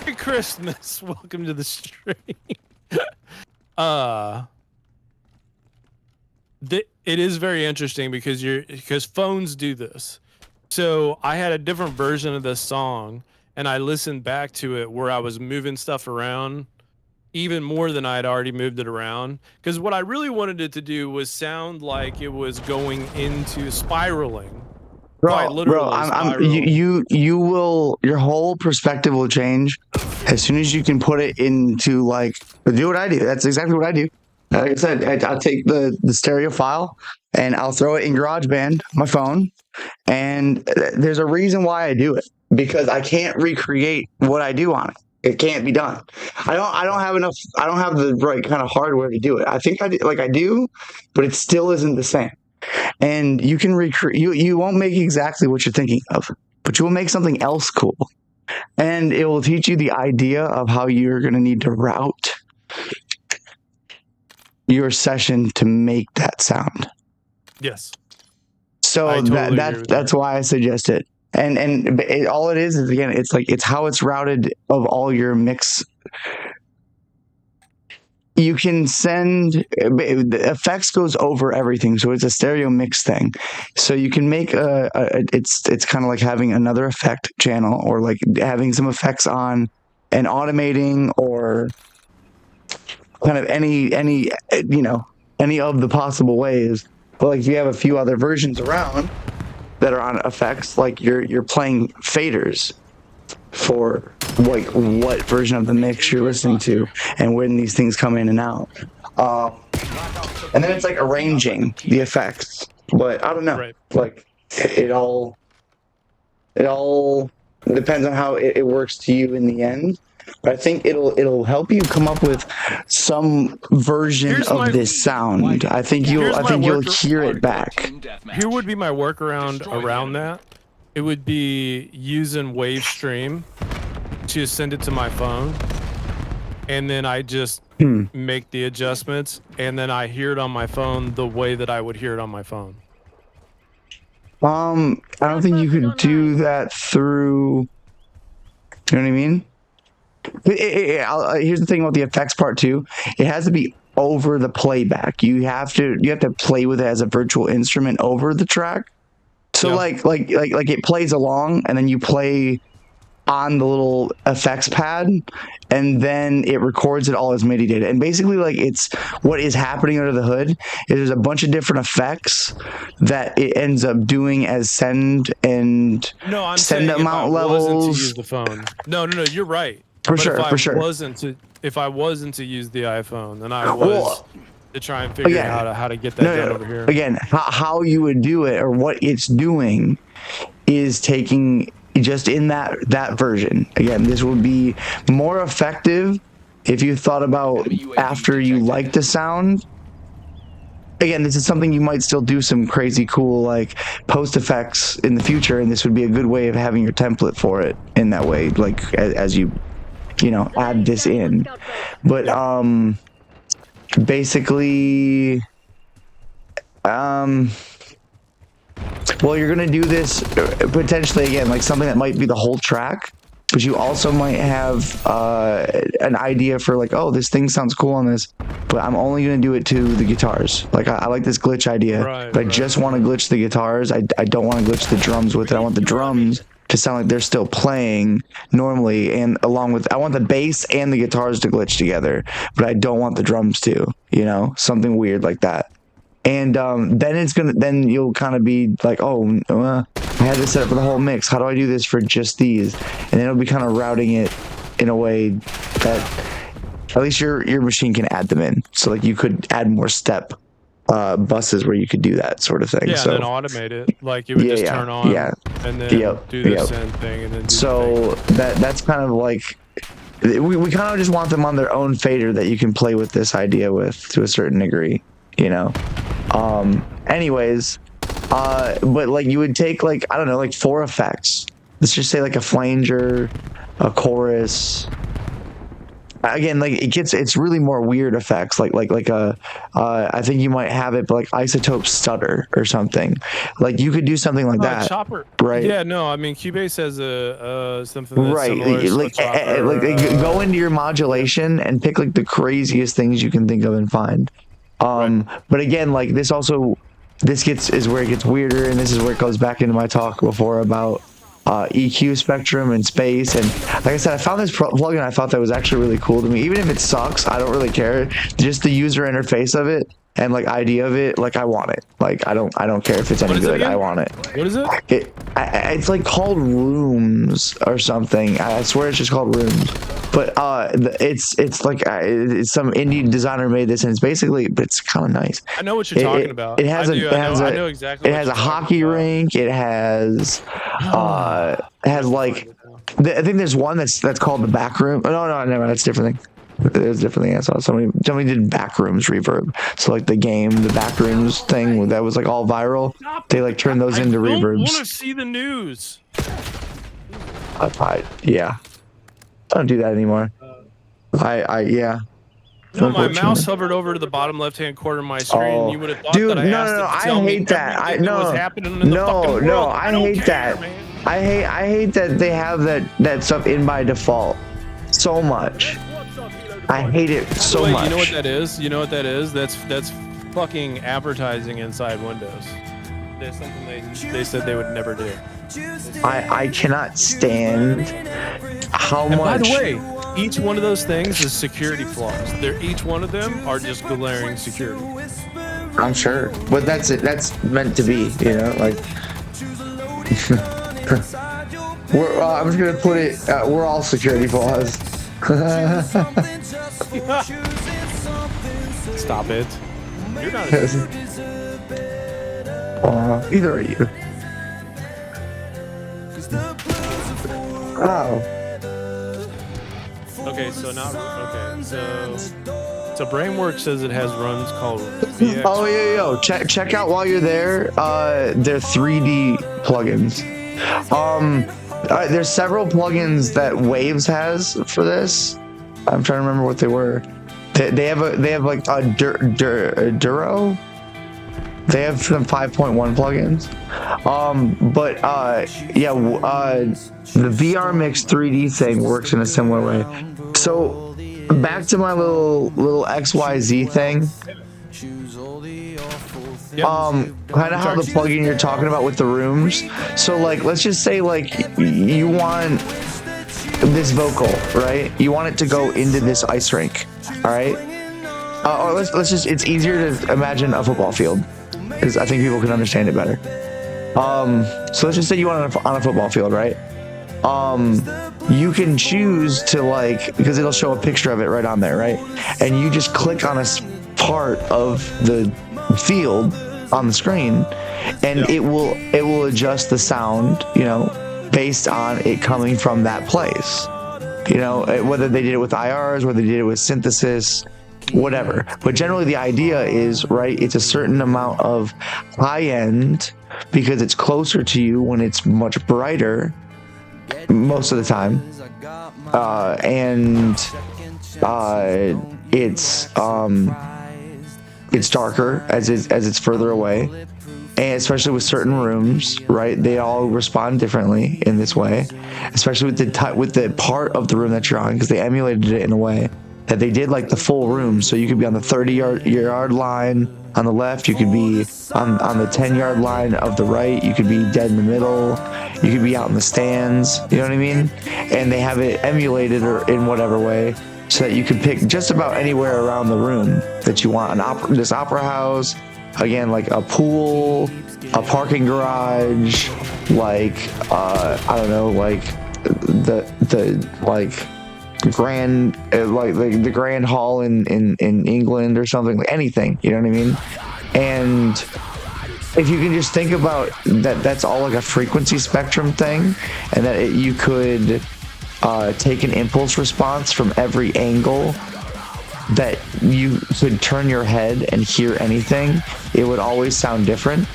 Merry Christmas. Welcome to the stream. It is very interesting because phones do this. So I had a different version of this song and I listened back to it where I was moving stuff around even more than I had already moved it around. Because what I really wanted it to do was sound like it was going into spiraling. Bro, you will, your whole perspective will change as soon as you can put it into like, do what I do. That's exactly what I do. Like I said, I'll take the stereo file and I'll throw it in GarageBand, my phone. And there's a reason why I do it, because I can't recreate what I do on it. It can't be done. I don't have enough. I don't have the right kind of hardware to do it. I think I do, but it still isn't the same. And you can recreate. You won't make exactly what you're thinking of, but you will make something else cool, and it will teach you the idea of how you're going to need to route your session to make that sound. Yes. So that's why I suggest it. And all it is again, it's how it's routed of all your mix. You can send the effects goes over everything, so it's a stereo mix thing. So you can make it's kind of like having another effect channel, or like having some effects on and automating, or kind of any of the possible ways. But like if you have a few other versions around that are on effects, like you're playing faders for like what version of the mix you're listening to and when these things come in and out, and then it's like arranging the effects. But I don't know, right. Like it all depends on how it works to you in the end. But I think it'll help you come up with some version of this sound. I think you'll hear it back. Here would be my workaround around that. It would be using Wavestream to send it to my phone, and then I just make the adjustments, and then I hear it on my phone the way that I would hear it on my phone. I don't think you could do that through. You know what I mean? Here's the thing about the effects part too. It has to be over the playback. You have to play with it as a virtual instrument over the track. So like it plays along, and then you play on the little effects pad, and then it records it all as MIDI data. And basically, like, it's what is happening under the hood is there's a bunch of different effects that it ends up doing as send and No, I'm send saying amount if I wasn't to levels. use the phone. No, you're right. For But sure, if I for sure. If I wasn't to use the iPhone, then I was Well, to try and figure again, out how to get that done over here. Again, how you would do it, or what it's doing, is taking just in that version. Again, this would be more effective if you thought about after you like the sound. Again, this is something you might still do some crazy cool like post effects in the future, and this would be a good way of having your template for it in that way, like as you know, add this in. But basically, well, you're gonna do this potentially again, like something that might be the whole track, but you also might have an idea for like, oh, this thing sounds cool on this, but I'm only gonna do it to the guitars. Like I like this glitch idea, but I just want to glitch the guitars. I don't want to glitch the drums with it. I want the drums to sound like they're still playing normally, and along with, I want the bass and the guitars to glitch together, but I don't want the drums to, you know, something weird like that. And then you'll kind of be like, oh, I had this set up for the whole mix. How do I do this for just these? And then it'll be kind of routing it in a way that at least your machine can add them in. So like you could add more step buses where you could do that sort of thing. Yeah, so, and then automate it. Like you would just turn on and then do the send thing and then do so that's kind of like, we kind of just want them on their own fader that you can play with this idea with to a certain degree, you know. Anyways, but like you would take like, I don't know, like 4 effects. Let's just say like a flanger, a chorus. Again, like it's really more weird effects, like a I think you might have it, but like isotope stutter or something. Like you could do something like that. Chopper, right? Yeah, no, I mean Cubase has a something that's right. similar to Like Chopper, go into your modulation and pick like the craziest things you can think of and find. But again, like this is where it gets weirder, and this is where it goes back into my talk before about EQ spectrum and space. And like I said, I found this plugin, I thought that was actually really cool to me. Even if it sucks, I don't really care. Just the user interface of it and like idea of it, like I want it. Like I don't care if it's any good. I want it. What is it? It's like called Rooms or something. I swear it's just called Rooms. But it's like it's some indie designer made this, and it's basically, but it's kind of nice. I know what you're talking about. It has I know exactly. It has a hockey rink. It has like I think there's one that's called the Back Room. Oh, no, never mind. That's a different thing. There's a different thing I saw. Somebody did Backrooms reverb. So like the game, the Backrooms thing that was like all viral, they like turned those into reverbs. I want to see the news. Yeah. I don't do that anymore. Yeah. No, my mouse hovered over to the bottom left-hand corner of my screen. And you would have thought that I asked it to tell me everything that was happening in the fucking world. I hate that. I hate that they have that stuff in by default so much. I hate it so much. You know what that is? You know what that is? That's fucking advertising inside Windows. That's something they said they would never do. I cannot stand how much. By the way, each one of those things is security flaws. Each one of them are just glaring security. I'm sure, but that's it. That's meant to be, you know. Like, I'm just gonna put it. We're all security flaws. Stop it. You're not. Either are you. Oh. Okay, so so Brainworks says it has runs called VX. Oh yo, check out while you're there. They're 3D plugins. There's several plugins that Waves has for this. I'm trying to remember what they were. They have like a Duro. They have some 5.1 plugins. The VR Mix 3D thing works in a similar way. So back to my little XYZ thing. Kind of how the plugin you're talking about with the rooms. So like, let's just say like you want this vocal, right? You want it to go into this ice rink, all right? Or let's just, it's easier to imagine a football field because I think people can understand it better. So let's just say you want it on a football field, right? You can choose to like, because it'll show a picture of it right on there, right? And you just click on a part of the field on the screen, and it will adjust the sound, you know, based on it coming from that place. You know, whether they did it with IRs, whether they did it with synthesis, whatever. But generally the idea is, right, it's a certain amount of high end because it's closer to you when it's much brighter most of the time, and it's darker as it's further away, and especially with certain rooms, right, they all respond differently in this way, especially with the part of the room that you're on, because they emulated it in a way that they did like the full room, so you could be on the 30-yard line on the left, you could be on the 10-yard line of the right, you could be dead in the middle, you could be out in the stands, you know what I mean? And they have it emulated or in whatever way so that you can pick just about anywhere around the room that you want. This opera house, again, like a pool, a parking garage, like I don't know, like the like grand like the Grand Hall in England or something, like anything, you know what I mean? And if you can just think about that, that's all like a frequency spectrum thing, and that you could take an impulse response from every angle that you could turn your head and hear anything, it would always sound different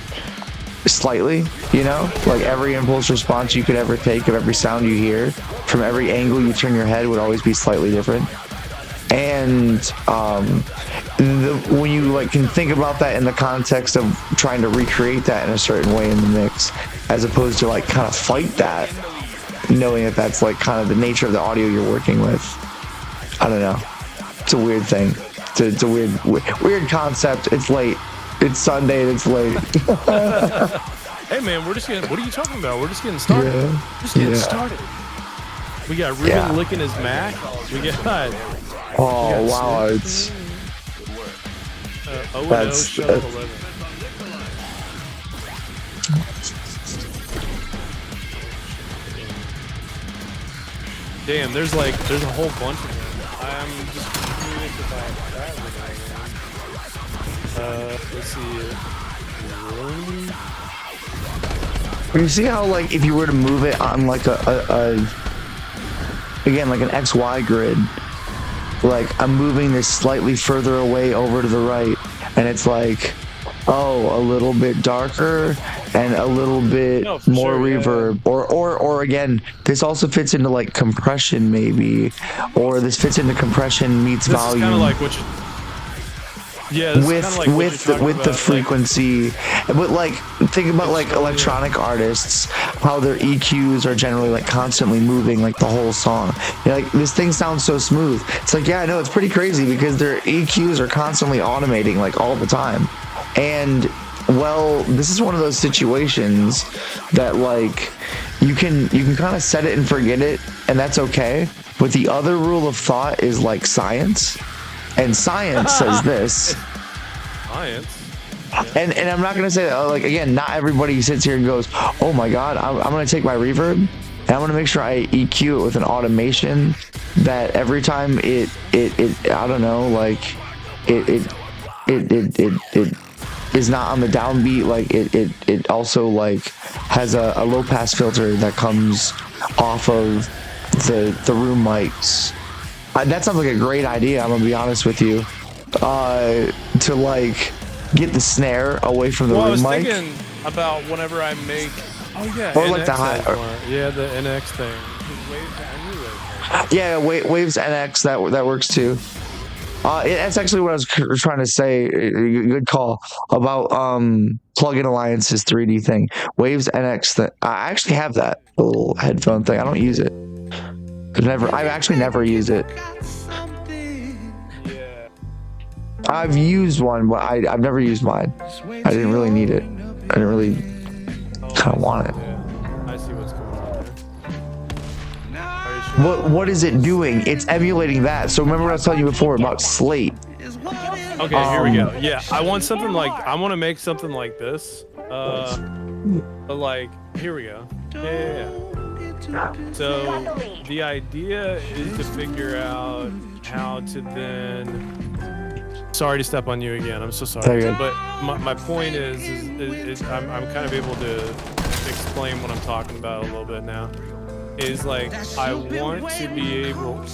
slightly, you know, like every impulse response you could ever take of every sound you hear from every angle you turn your head would always be slightly different. And when you like can think about that in the context of trying to recreate that in a certain way in the mix, as opposed to like kind of fight that, knowing that that's like kind of the nature of the audio you're working with. I don't know, it's a weird thing. It's a weird concept. It's late. It's Sunday and it's late. Hey man, we're just getting. What are you talking about? We're just getting started. Yeah. Just getting started. We got Ruben licking his Mac. We got. Oh wow, it's. That's. Damn, there's a whole bunch of them. I'm just curious about that. Let's see. You see how like if you were to move it on like again like an XY grid, like I'm moving this slightly further away over to the right, and it's like, oh, a little bit darker and a little bit more reverb, or again, this also fits into like compression maybe, or this fits into compression meets this volume. Is kind of like what with the frequency, but like think about like electronic artists, how their EQs are generally like constantly moving like the whole song. You're like, this thing sounds so smooth. It's like, yeah, I know, it's pretty crazy because their EQs are constantly automating like all the time. And well, this is one of those situations that like you can kind of set it and forget it, and that's okay. But the other rule of thought is like science. And science says this. Science. And I'm not gonna say like again, not everybody sits here and goes, oh my god, I'm gonna take my reverb and I'm gonna make sure I EQ it with an automation that every time it I don't know, like it is not on the downbeat, like it also like has a low pass filter that comes off of the room mics. That sounds like a great idea, I'm gonna be honest with you. To like get the snare away from the room mic. I was thinking about whenever I make, or NX like the high, the NX thing. Yeah, Waves NX, that works too. That's actually what I was trying to say. Good call about Plugin Alliance's 3D thing. Waves NX. That I actually have that little headphone thing. I don't use it. I've actually never used it. I've used one, but I've never used mine. I didn't really need it. I didn't really kind of want it. I see what's going on there. Are you what is it doing? It's emulating that. So remember what I was telling you before about Slate. Okay, here we go. Yeah, I want something like, I want to make something like this. But like, here we go. Yeah. So the idea is to figure out how to then. Sorry to step on you again. I'm so sorry. But my point is I'm kind of able to explain what I'm talking about a little bit now. Is like, I want to be able,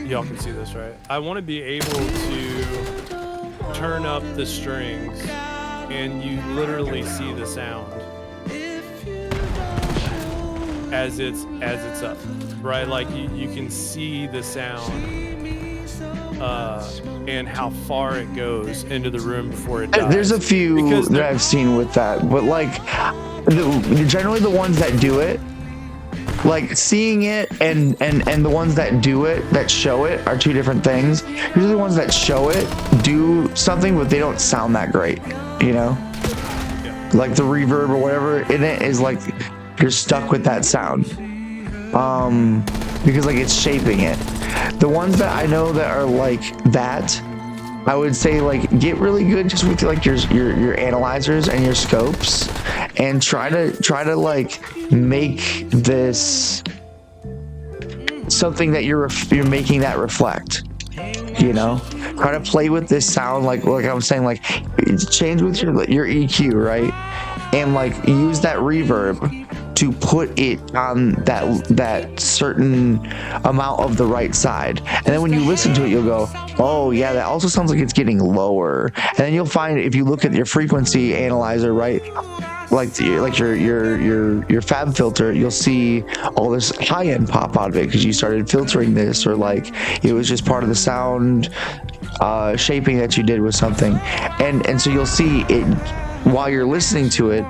y'all can see this, right? I want to be able to turn up the strings and you literally see the sound as it's up, right? Like you can see the sound and how far it goes into the room before it dies. There's a few that I've seen with that, but like generally the ones that do it, like seeing it and the ones that do it, that show it, are two different things. Usually the ones that show it do something, but they don't sound that great, you know? Yeah. Like the reverb or whatever in it is like you're stuck with that sound. Because like it's shaping it. The ones that I know that are like that, I would say like get really good just with like your analyzers and your scopes, and try to like make this something that you're making that reflect. You know, try to play with this sound like I'm saying, like change with your EQ, right? And like use that reverb to put it on that certain amount of the right side. And then when you listen to it, you'll go, oh yeah, that also sounds like it's getting lower. And then you'll find, if you look at your frequency analyzer, right, like your fab filter, you'll see all this high end pop out of it because you started filtering this, or like it was just part of the sound shaping that you did with something. And so you'll see it while you're listening to it,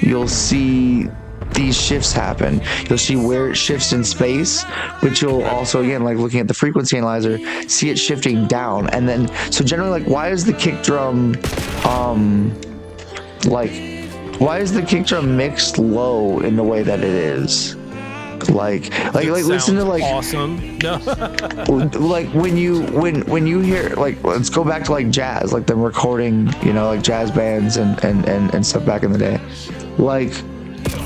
you'll see these shifts happen. You'll see where it shifts in space, but you'll also, again, like looking at the frequency analyzer, see it shifting down. And then, so generally, like, why is the kick drum, why is the kick drum mixed low in the way that it is? Like listen to like awesome. No. Like when you hear, like, let's go back to like jazz, like them recording, you know, like jazz bands and stuff back in the day. Like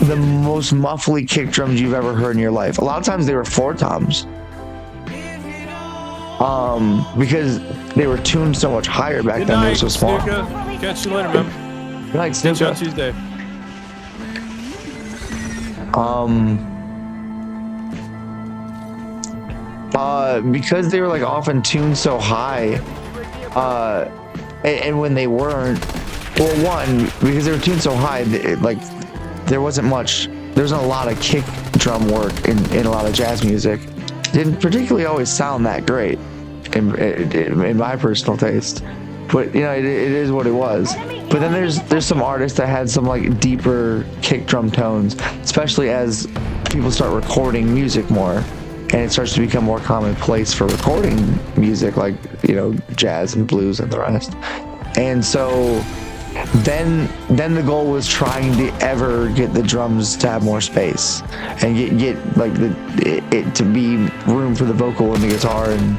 the most muffly kick drums you've ever heard in your life. A lot of times they were floor toms. Because they were tuned so much higher back then. They were so small. Snuka. Catch you later, man. Good night, Snuka. Catch you on Tuesday. Because they were like often tuned so high, and when they weren't, well, one, because they were tuned so high, like there wasn't a lot of kick drum work in a lot of jazz music. Didn't particularly always sound that great in my personal taste, but you know, it is what it was. But then there's some artists that had some like deeper kick drum tones, especially as people start recording music more. And it starts to become more commonplace for recording music, like, you know, jazz and blues and the rest. And so then the goal was trying to ever get the drums to have more space and get like it to be room for the vocal and the guitar, and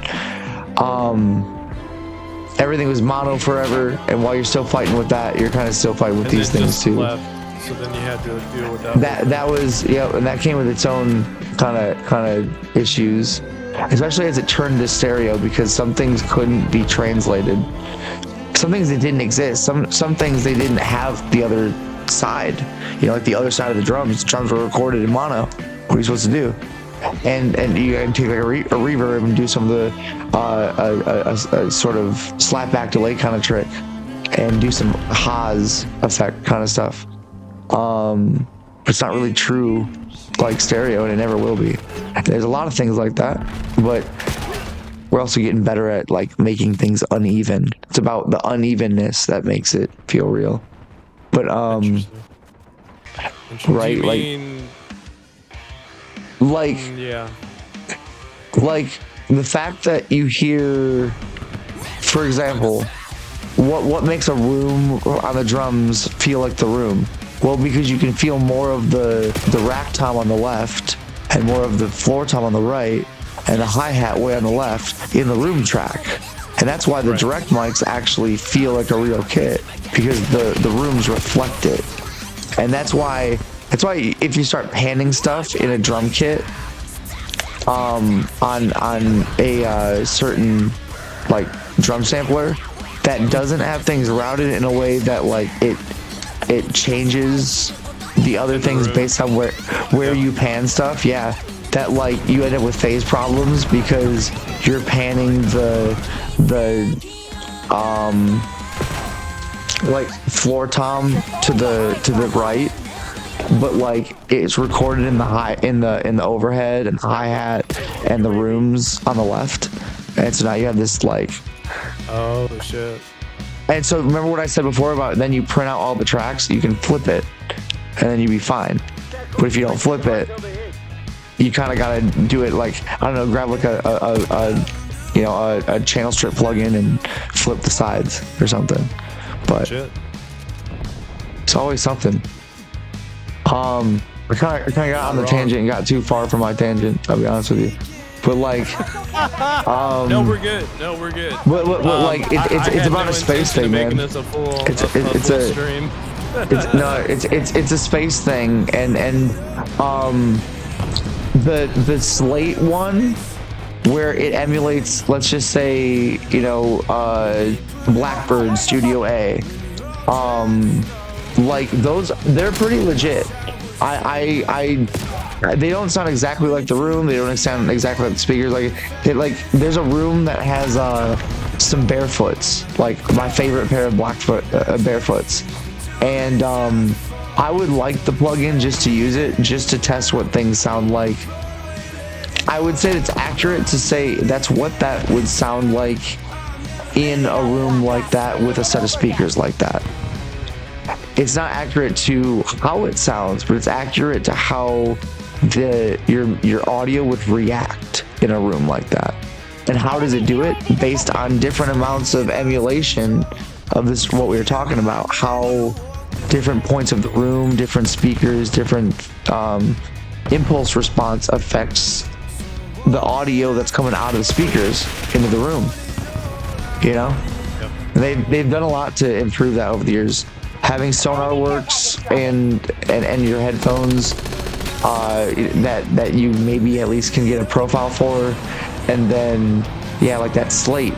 everything was mono forever. And while you're still fighting with that, you're kind of still fighting with these things too. So then you had to deal with that. That was, yeah, and that came with its own kind of issues, especially as it turned to stereo, because some things couldn't be translated. Some things that didn't exist. Some things they didn't have the other side. You know, like the other side of the drums. The drums were recorded in mono. What are you supposed to do? And you can take like a reverb and do some of the a sort of slapback delay kind of trick, and do some Haas effect kind of stuff. It's not really true like stereo, and it never will be. There's a lot of things like that, but we're also getting better at like making things uneven. It's about the unevenness that makes it feel real. But right, yeah, like the fact that you hear, for example, what makes a room on the drums feel like the room? Well, because you can feel more of the rack tom on the left and more of the floor tom on the right, and the hi-hat way on the left in the room track. And that's why the direct mics actually feel like a real kit, because the rooms reflect it. And that's why if you start panning stuff in a drum kit on a certain like drum sampler that doesn't have things routed in a way that like it changes the other things based on where you pan stuff, that like you end up with phase problems because you're panning the like floor tom to the right, but like it's recorded in the overhead and the hi-hat and the rooms on the left, and so now you have this like, oh shit. And so remember what I said before about then you print out all the tracks, you can flip it and then you'd be fine. But if you don't flip it, you kind of gotta do it like, I don't know, grab like a channel strip plugin and flip the sides or something. But shit. It's always something. I kind of got on the tangent and got too far from my tangent, I'll be honest with you. But like, no, we're good. But like, it's about a space thing, man. It's a stream. It's a space thing, and the Slate one, where it emulates, let's just say, Blackbird Studio A, like those, they're pretty legit. They don't sound exactly like the room. They don't sound exactly like the speakers. There's a room that has some Barefoots, like my favorite pair of Barefoots, and I would like the plugin just to use it, just to test what things sound like. I would say it's accurate to say that's what that would sound like in a room like that with a set of speakers like that. It's not accurate to how it sounds, but it's accurate to how your audio would react in a room like that. And how does it do it? Based on different amounts of emulation of this, what we were talking about, how different points of the room, different speakers, different impulse response affects the audio that's coming out of the speakers into the room. Yep. And they've done a lot to improve that over the years. Having Sonarworks and your headphones that you maybe at least can get a profile for, and then like that Slate,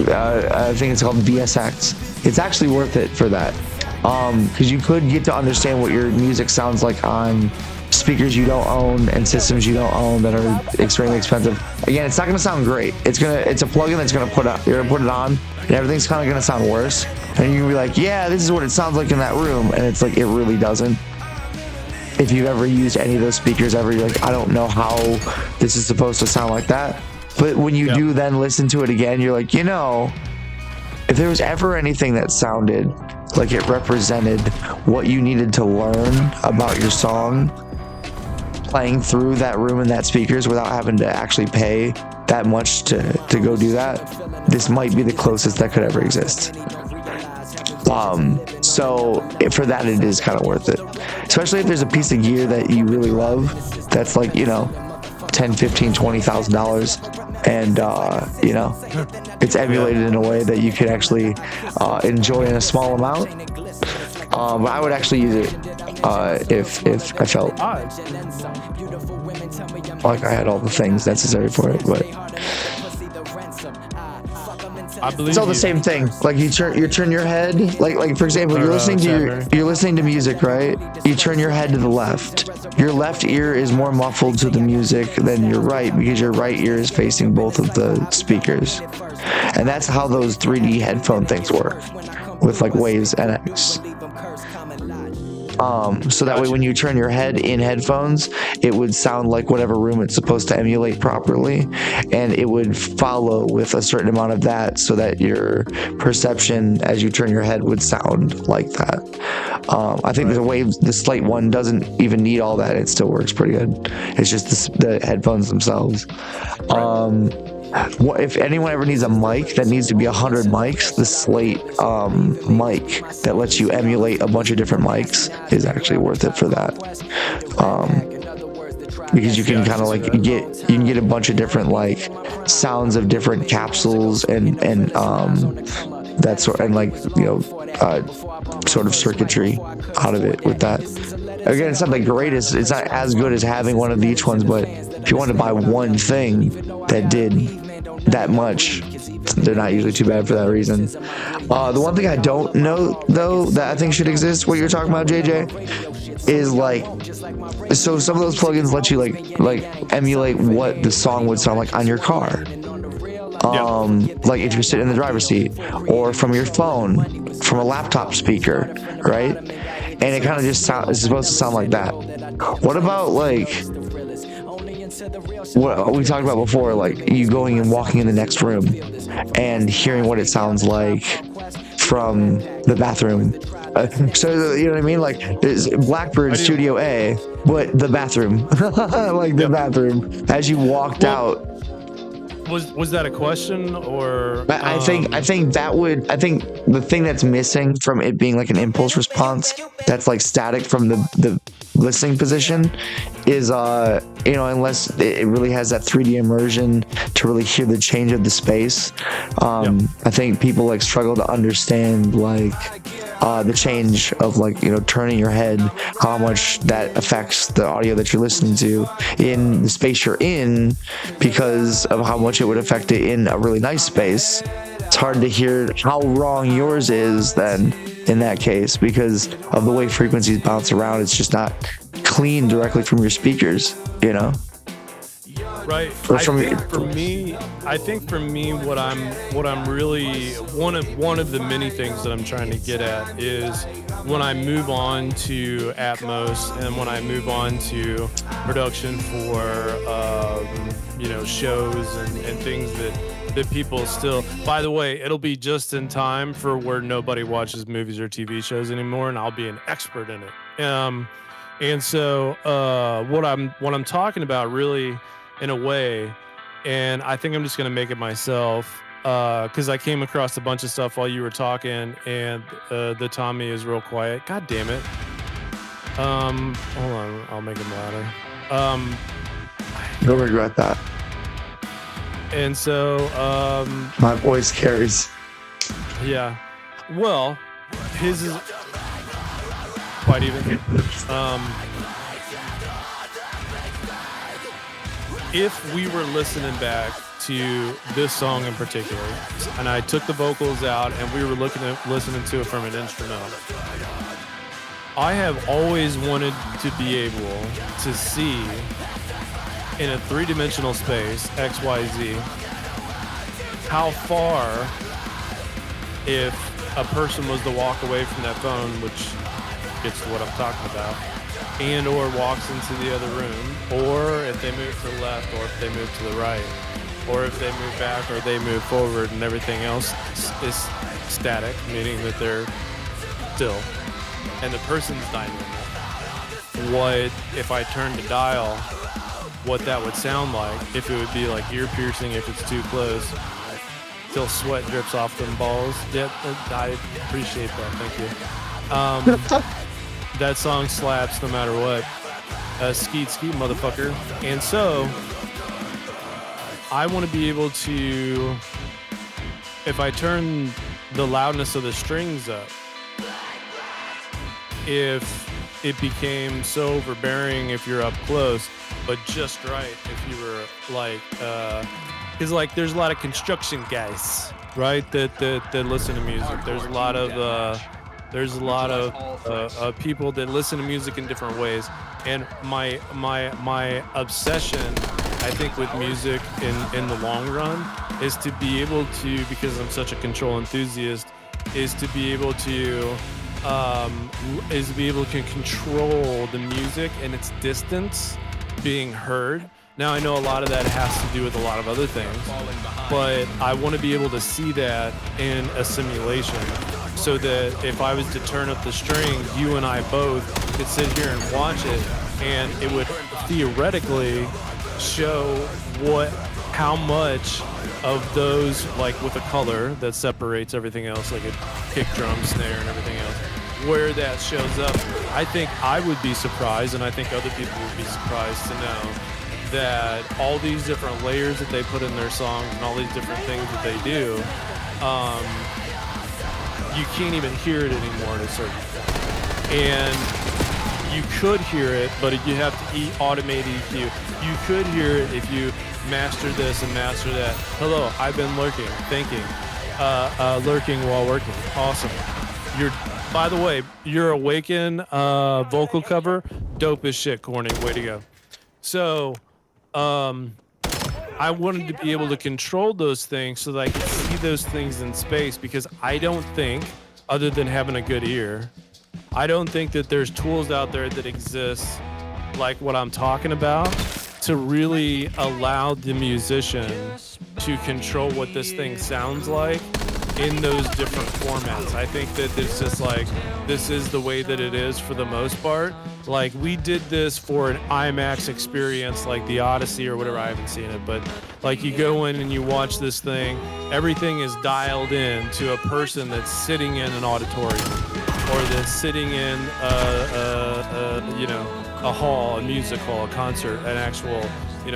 I think it's called VSX. It's actually worth it for that, because you could get to understand what your music sounds like on speakers you don't own and systems you don't own that are extremely expensive. Again, it's not going to sound great. It's a plugin that's going to you're going to put it on, and everything's kind of going to sound worse. And you're going to be like, yeah, this is what it sounds like in that room. And it's like, it really doesn't. If you've ever used any of those speakers ever, you're like, I don't know how this is supposed to sound like that. But when you do then listen to it again, you're like, if there was ever anything that sounded like it represented what you needed to learn about your song, playing through that room and that speakers without having to actually pay that much to go do that, this might be the closest that could ever exist. So for that, it is kind of worth it, especially if there's a piece of gear that you really love that's like, $10, $15, $20,000, and it's emulated in a way that you could actually enjoy in a small amount. But I would actually use it if I felt like I had all the things necessary for it. But I believe it's all the same thing. Like you turn your head, like for example, you're listening to music, right? You turn your head to the left. Your left ear is more muffled to the music than your right, because your right ear is facing both of the speakers. And that's how those 3D headphone things work with like Waves NX. So that way when you turn your head in headphones, it would sound like whatever room it's supposed to emulate properly, and it would follow with a certain amount of that so that your perception as you turn your head would sound like that. I think the Slate one doesn't even need all that. It still works pretty good. It's just the headphones themselves. If anyone ever needs a mic that needs to be 100 mics, the Slate mic that lets you emulate a bunch of different mics is actually worth it for that. because you can kind of like you can get a bunch of different like sounds of different capsules and that sort, and like, you know, sort of circuitry out of it with that. Again, it's not the greatest, it's not as good as having one of each ones, but if you want to buy one thing that did that much, they're not usually too bad for that reason. The one thing I don't know though that I think should exist, what you're talking about, JJ, is like, so some of those plugins let you like emulate what the song would sound like on your car. Like if you're sitting in the driver's seat, or from your phone, from a laptop speaker, right? And it kind of just it's supposed to sound like that. What about like what we talked about before, like you going and walking in the next room and hearing what it sounds like from the bathroom? So you know what I mean? Like it's Blackbird Studio A, but the bathroom, like the bathroom as you walked out. Was that a question, or? I think the thing that's missing from it being like an impulse response that's like static from the listening position is you know, unless it really has that 3D immersion to really hear the change of the space. I think people like struggle to understand like the change of like, you know, turning your head, how much that affects the audio that you're listening to in the space you're in, because of how much it would affect it in a really nice space. It's hard to hear how wrong yours is then in that case, because of the way frequencies bounce around. It's just not clean directly from your speakers, you know? Right. I think for me, what I'm really one of the many things that I'm trying to get at is when I move on to Atmos and when I move on to production for you know, shows and things that people still. By the way, it'll be just in time for where nobody watches movies or TV shows anymore, and I'll be an expert in it. And so what I'm talking about really, in a way, and I think I'm just gonna make it myself, because I came across a bunch of stuff while you were talking, and the Tommy is real quiet. God damn it. Hold on, I'll make him louder. You'll regret that. And so my voice carries. Yeah. Well, his is quite even. If we were listening back to this song in particular, and I took the vocals out and we were listening to it from an instrumental, I have always wanted to be able to see in a three-dimensional space, X, Y, Z, how far, if a person was to walk away from that phone, which gets to what I'm talking about, and or walks into the other room, or if they move to the left, or if they move to the right, or if they move back, or they move forward, and everything else is static, meaning that they're still, and the person's dynamic. What if I turned the dial, what that would sound like, if it would be like ear piercing if it's too close, till sweat drips off them balls. Yep, I appreciate that, thank you. That song slaps no matter what. Skeet skeet, motherfucker. And so I want to be able to, if I turn the loudness of the strings up, if it became so overbearing if you're up close, but just right if you were like, because like there's a lot of construction guys, right, that listen to music. There's a lot of people that listen to music in different ways, and my obsession, I think, with music in the long run is to be able to, because I'm such a control enthusiast, is to be able to control the music and its distance being heard. Now, I know a lot of that has to do with a lot of other things, but I want to be able to see that in a simulation, so that if I was to turn up the strings, you and I both could sit here and watch it, and it would theoretically show how much of those, like with a color that separates everything else, like a kick drum, snare, and everything else, where that shows up. I think I would be surprised, and I think other people would be surprised to know that all these different layers that they put in their songs and all these different things that they do, you can't even hear it anymore at a certain point. And you could hear it, but you have to automate EQ. You could hear it if you master this and master that. Hello, I've been lurking, thinking, lurking while working. Awesome. By the way, your Awaken vocal cover, dope as shit, Corny. Way to go. So, I wanted to be able to control those things so that I could see those things in space, because I don't think, other than having a good ear, I don't think that there's tools out there that exist like what I'm talking about to really allow the musician to control what this thing sounds like in those different formats. I think that it's just like, this is the way that it is for the most part. Like, we did this for an IMAX experience, like the Odyssey or whatever. I haven't seen it, but like, you go in and you watch this thing, everything is dialed in to a person that's sitting in an auditorium, or that's sitting in a hall, a music hall, a concert, an actual,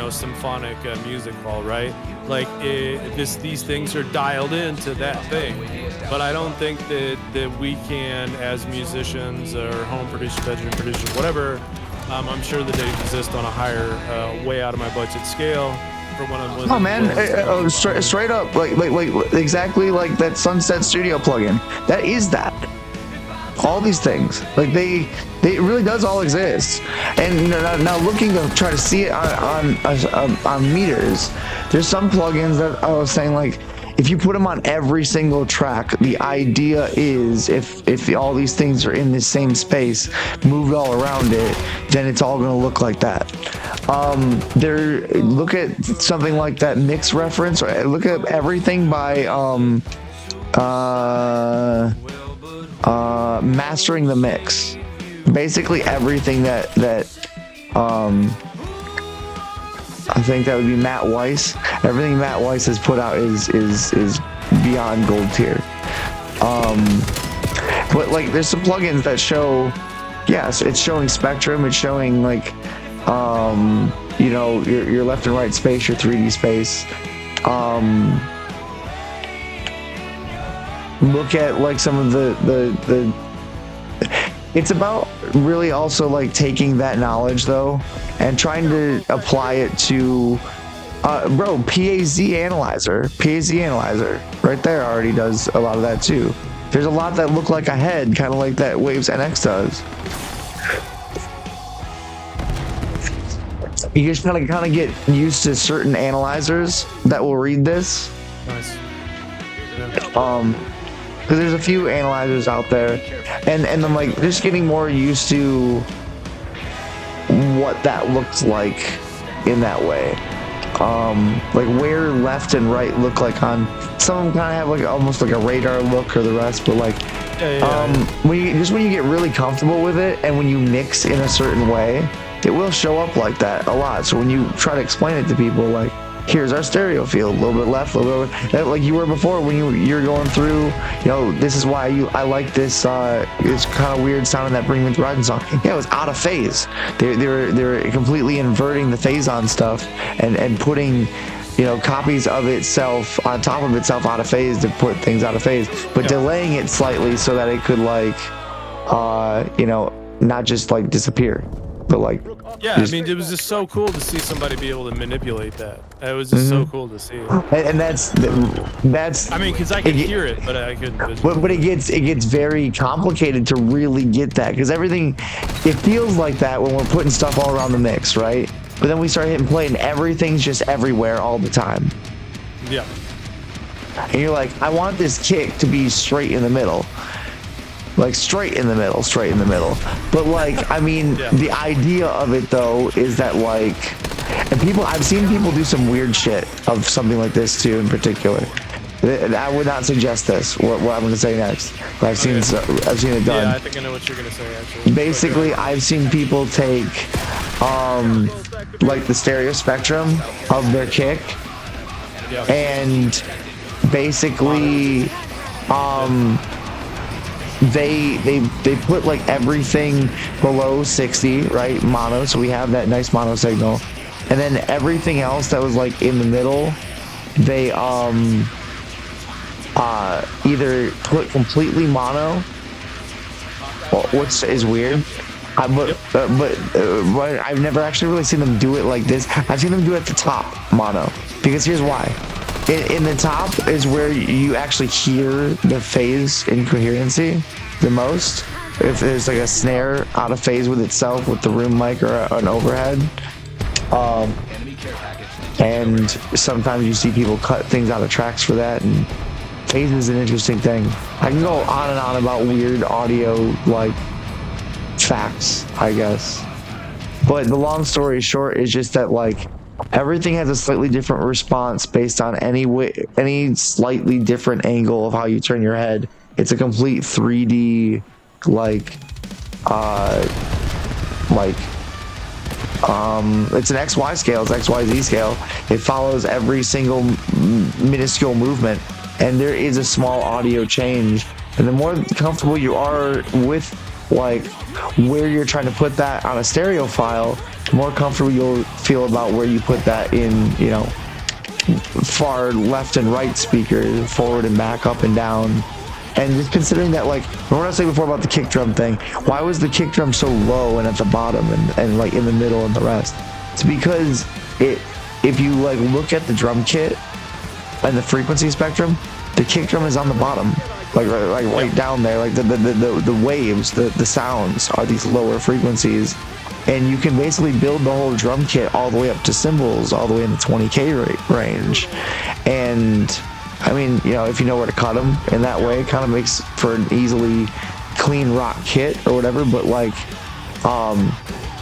symphonic music hall, right? Like, these things are dialed into that thing. But I don't think that we can, as musicians or home producers, bedroom producers, whatever, I'm sure that they exist on a higher, way out of my budget scale. For when I'm oh man, straight up, like exactly like that Sunset Studio plugin. That is that. All these things, like they really does all exist. And now looking to try to see it on meters, there's some plugins that I was saying, like, if you put them on every single track, the idea is if all these things are in this same space, moved all around it, then it's all gonna look like that. Look at something like that mix reference. Look at everything by Mastering the Mix. Basically everything that I think that would be Matt Weiss. Everything Matt Weiss has put out is beyond gold tier. But like, there's some plugins that show, yes, it's showing spectrum, it's showing like your left and right space, your 3D space. Look at like some of the it's about really also like taking that knowledge though and trying to apply it to PAZ Analyzer right there already does a lot of that too. There's a lot that look like a head, kind of like that Waves NX does. You just kind of get used to certain analyzers that will read this. Nice. Because there's a few analyzers out there, and I'm like just getting more used to what that looks like in that way. Like where left and right look like on some of them kind of have like almost like a radar look or the rest, but like when you get really comfortable with it and when you mix in a certain way, it will show up like that a lot. So when you try to explain it to people, like, here's our stereo field, a little bit left, a little bit, like you were before when you're going through, this is why I like this it's kind of weird sounding that Bring Me the Horizon song. Yeah, it was out of phase. They're completely inverting the phase on stuff and putting copies of itself on top of itself out of phase to put things out of phase, but delaying it slightly so that it could like not just like disappear, but like I mean, it was just so cool to see somebody be able to manipulate that. It was just so cool to see. And that's I mean, because I could hear it, but I couldn't. But it gets very complicated to really get that, because everything, it feels like that when we're putting stuff all around the mix, right? But then we start hitting play and everything's just everywhere all the time. Yeah. And you're like, I want this kick to be straight in the middle. Like straight in the middle. But like, I mean, the idea of it though is that like, and I've seen people do some weird shit of something like this too in particular. I would not suggest this, what I'm going to say next. But I've seen it done. Yeah, I think I know what you're going to say actually. Basically, I've seen people take like the stereo spectrum of their kick and basically they they put like everything below 60, right, mono, so we have that nice mono signal, and then everything else that was like in the middle, they either put completely mono, which is weird. But I've never actually really seen them do it like this. I've seen them do it at the top mono, because here's why. In the top is where you actually hear the phase incoherency the most. If there's like a snare out of phase with itself with the room mic or an overhead. And sometimes you see people cut things out of tracks for that, and phase is an interesting thing. I can go on and on about weird audio like facts, I guess. But the long story short is just that like everything has a slightly different response based on any slightly different angle of how you turn your head. It's a complete 3D it's an XY scale, it's XYZ scale. It follows every single minuscule movement, and there is a small audio change. And the more comfortable you are with like where you're trying to put that on a stereo file, the more comfortable you'll feel about where you put that in, you know, far left and right speakers, forward and back, up and down. And just considering that, like, remember what I was saying before about the kick drum thing? Why was the kick drum so low and at the bottom and like in the middle and the rest? It's because if you like look at the drum kit and the frequency spectrum, the kick drum is on the bottom, like right down there. Like the waves, the sounds are these lower frequencies, and you can basically build the whole drum kit all the way up to cymbals, all the way in the 20K range. And I mean, you know, if you know where to cut them in that way, it kind of makes for an easily clean rock kit or whatever. But like,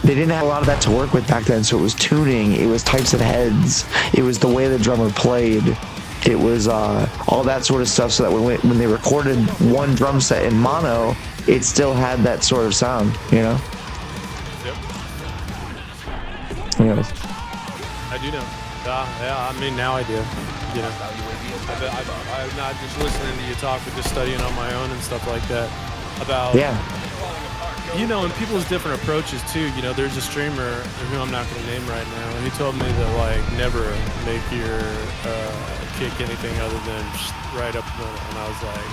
they didn't have a lot of that to work with back then. So it was tuning, it was types of heads, it was the way the drummer played, it was all that sort of stuff. So that when they recorded one drum set in mono, it still had that sort of sound, you know. Yep. Anyways. I do know. Yeah, I mean, now I do. You know, I'm not just listening to you talk, but just studying on my own and stuff like that about, you know, and people's different approaches too. You know, there's a streamer who I'm not going to name right now, and he told me to like never make your kick anything other than right up the middle, and I was like,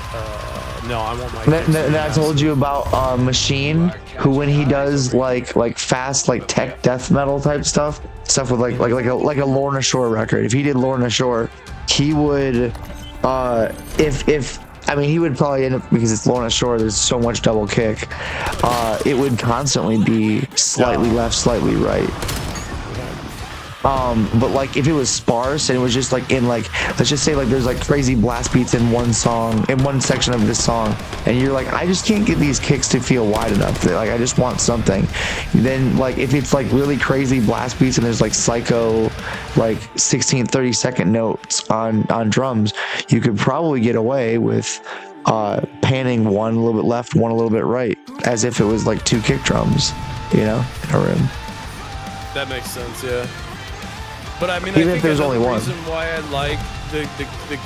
no, I want my. And I told you about Machine, who when he does like fast like tech death metal type stuff with like a Lorna Shore record. If he did Lorna Shore, he would I mean, he would probably end up, because it's Lorna Shore, there's so much double kick, it would constantly be slightly left, slightly right. But like if it was sparse and it was just like in like, let's just say like there's like crazy blast beats in one song, in one section of this song, and you're like, I just can't get these kicks to feel wide enough. Like I just want something. Then like if it's like really crazy blast beats and there's like psycho like 16, 30-second notes on drums, you could probably get away with panning one a little bit left, one a little bit right, as if it was like two kick drums, you know, in a room. That makes sense, yeah. But I mean, even I think if there's only one reason why I like the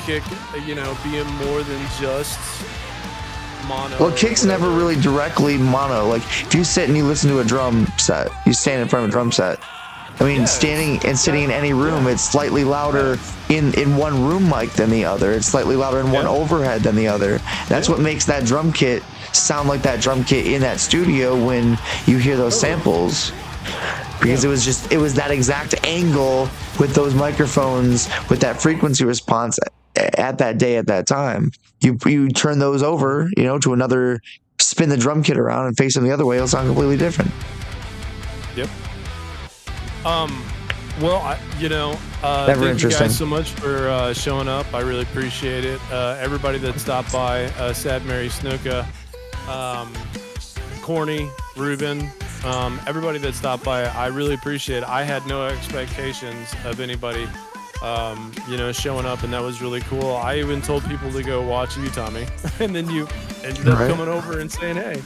kick, you know, being more than just mono. Well, kick's never really directly mono. Like if you sit and you listen to a drum set, you stand in front of a drum set. I mean, standing and sitting in any room, it's slightly louder in one room mic than the other. It's slightly louder in one overhead than the other. That's what makes that drum kit sound like that drum kit in that studio when you hear those samples. Because it was that exact angle with those microphones, with that frequency response at that day, at that time. You turn those over, you know, to another, spin the drum kit around and face them the other way, it'll sound completely different. Yep. Well, you know, thank you guys so much for showing up. I really appreciate it. Everybody that stopped by, Sad Mary Snuka, Corny, Ruben, everybody that stopped by, I really appreciate it. I had no expectations of anybody, you know, showing up, and that was really cool. I even told people to go watch you, Tommy, and then you ended up coming over and saying hey,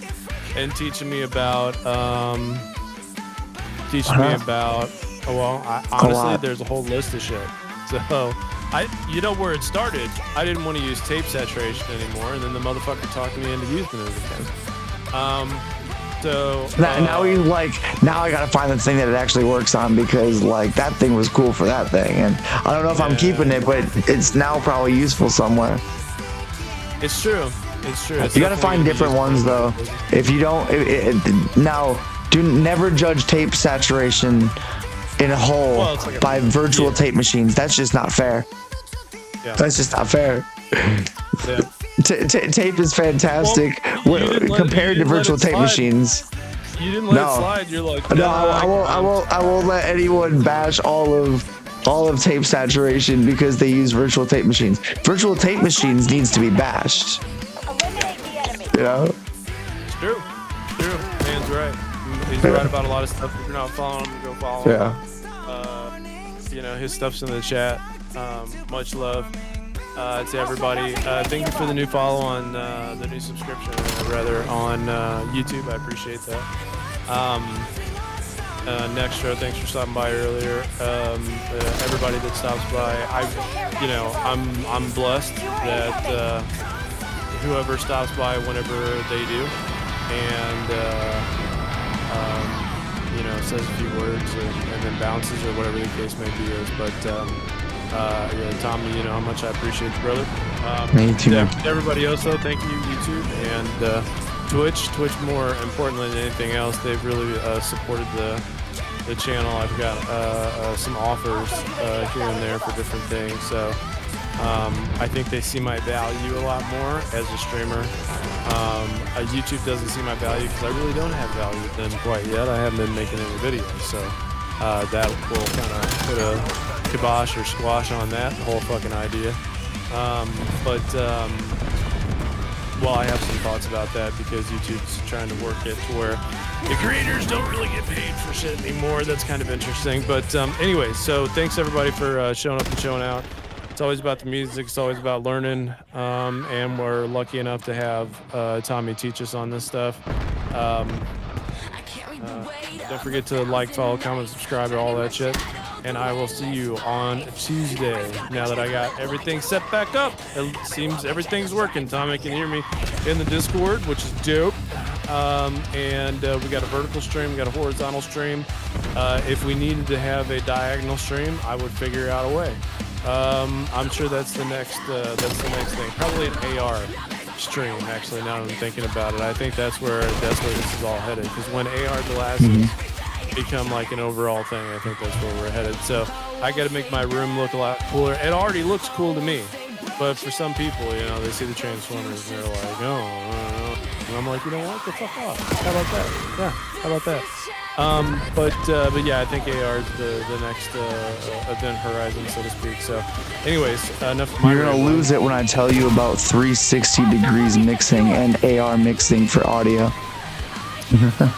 and teaching me about, honestly, there's a whole list of shit. So, you know where it started. I didn't want to use tape saturation anymore, and then the motherfucker talked me into using it again. So Now we now I gotta find the thing that it actually works on, because like that thing was cool for that thing, and I don't know if I'm keeping it, but it's now probably useful somewhere. it's true. It's true. It's You gotta definitely find gonna be different useful. ones though. If you don't, now never judge tape saturation in a whole Well, it's like by virtual tape machines. That's just not fair. Yeah. That's just not fair. Yeah. Tape is fantastic Well, you didn't let- compared you to didn't let virtual it tape slide. machines. You didn't let No. it slide. You're like, No, I won't let anyone bash all of tape saturation because they use virtual tape machines. Virtual tape machines needs to be bashed. You know? It's true. It's true. Man's right. He's right about a lot of stuff. If you're not following him, go follow him. Yeah. You know, his stuff's in the chat. Much love to everybody. Thank you for the new follow on the new subscription, rather, on YouTube. I appreciate that. Next show, thanks for stopping by earlier. Everybody that stops by, I'm blessed that whoever stops by whenever they do, and says a few words and then bounces or whatever the case may be is. But yeah, Tommy, you know how much I appreciate you, brother. Me too. Everybody else though, thank you, YouTube and Twitch more importantly than anything else. They've really supported the channel. I've got some offers here and there for different things, so I think they see my value a lot more as a streamer. YouTube doesn't see my value because I really don't have value with them quite yet. I haven't been making any videos, so that will kind of put a kibosh or squash on that whole fucking idea. Well, I have some thoughts about that because YouTube's trying to work it to where the creators don't really get paid for shit anymore. That's kind of interesting. But anyway, so thanks everybody for showing up and showing out. It's always about the music. It's always about learning. And we're lucky enough to have Tommy teach us on this stuff. Don't forget to like, follow, comment, subscribe, and all that shit. And I will see you on Tuesday. Now that I got everything set back up, it seems everything's working. Tommy can hear me in the Discord, which is dope. And we got a vertical stream, we got a horizontal stream. If we needed to have a diagonal stream, I would figure out a way. I'm sure that's the next thing. Probably an AR stream, actually, now that I'm thinking about it. I think that's where this is all headed. Because when AR glasses become like an overall thing, I think that's where we're headed. So I got to make my room look a lot cooler. It already looks cool to me, but for some people, you know, they see the Transformers and they're like, oh, and I'm like, you know what, the fuck off. How about that? Yeah, how about that? But yeah, I think AR is the next event horizon, so to speak. So anyways, enough of my You're gonna lose it when I tell you about 360 degrees mixing and AR mixing for audio.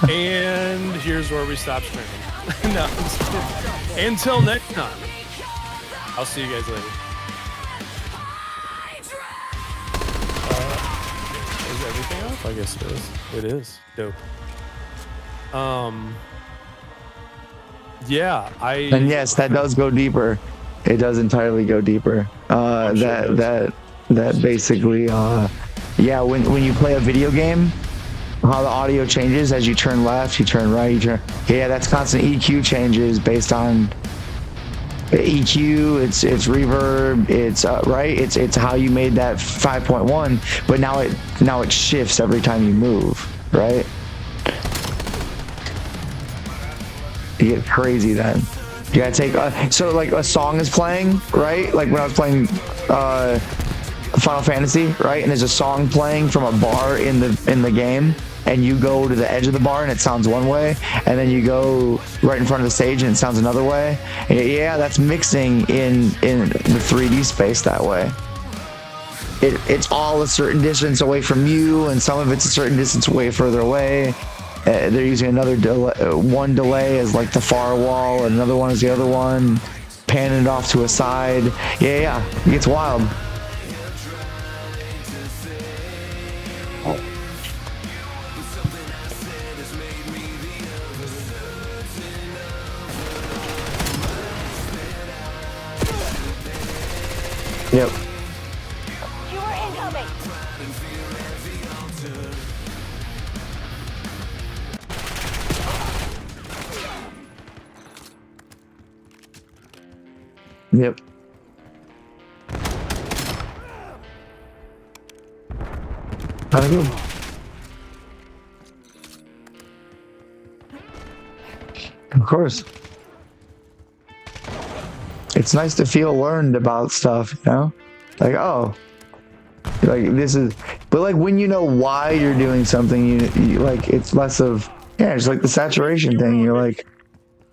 And here's where we stop streaming. No, I'm just kidding. Until next time, I'll see you guys later. Is everything off? I guess it is. It is. Dope. Yeah, And yes, that does go deeper. It does entirely go deeper. That basically, yeah, when you play a video game, how the audio changes as you turn left, you turn right, you turn. Yeah, that's constant EQ changes based on EQ. It's reverb. It's right. It's how you made that 5.1, but now it shifts every time you move, right? You get crazy then. You gotta take so like a song is playing, right? Like when I was playing Final Fantasy, right? And there's a song playing from a bar in the game, and you go to the edge of the bar and it sounds one way, and then you go right in front of the stage and it sounds another way. Yeah, that's mixing in the 3D space that way. It's all a certain distance away from you, and some of it's a certain distance way further away. They're using another one delay as like the far wall, and another one is the other one, panning it off to a side. Yeah, it gets wild. Yep. You are incoming. Yep. I do. Of course. It's nice to feel learned about stuff, you know? Like, oh, like this is, but like when you know why you're doing something, you like, it's less of, yeah, it's like the saturation thing. You're like,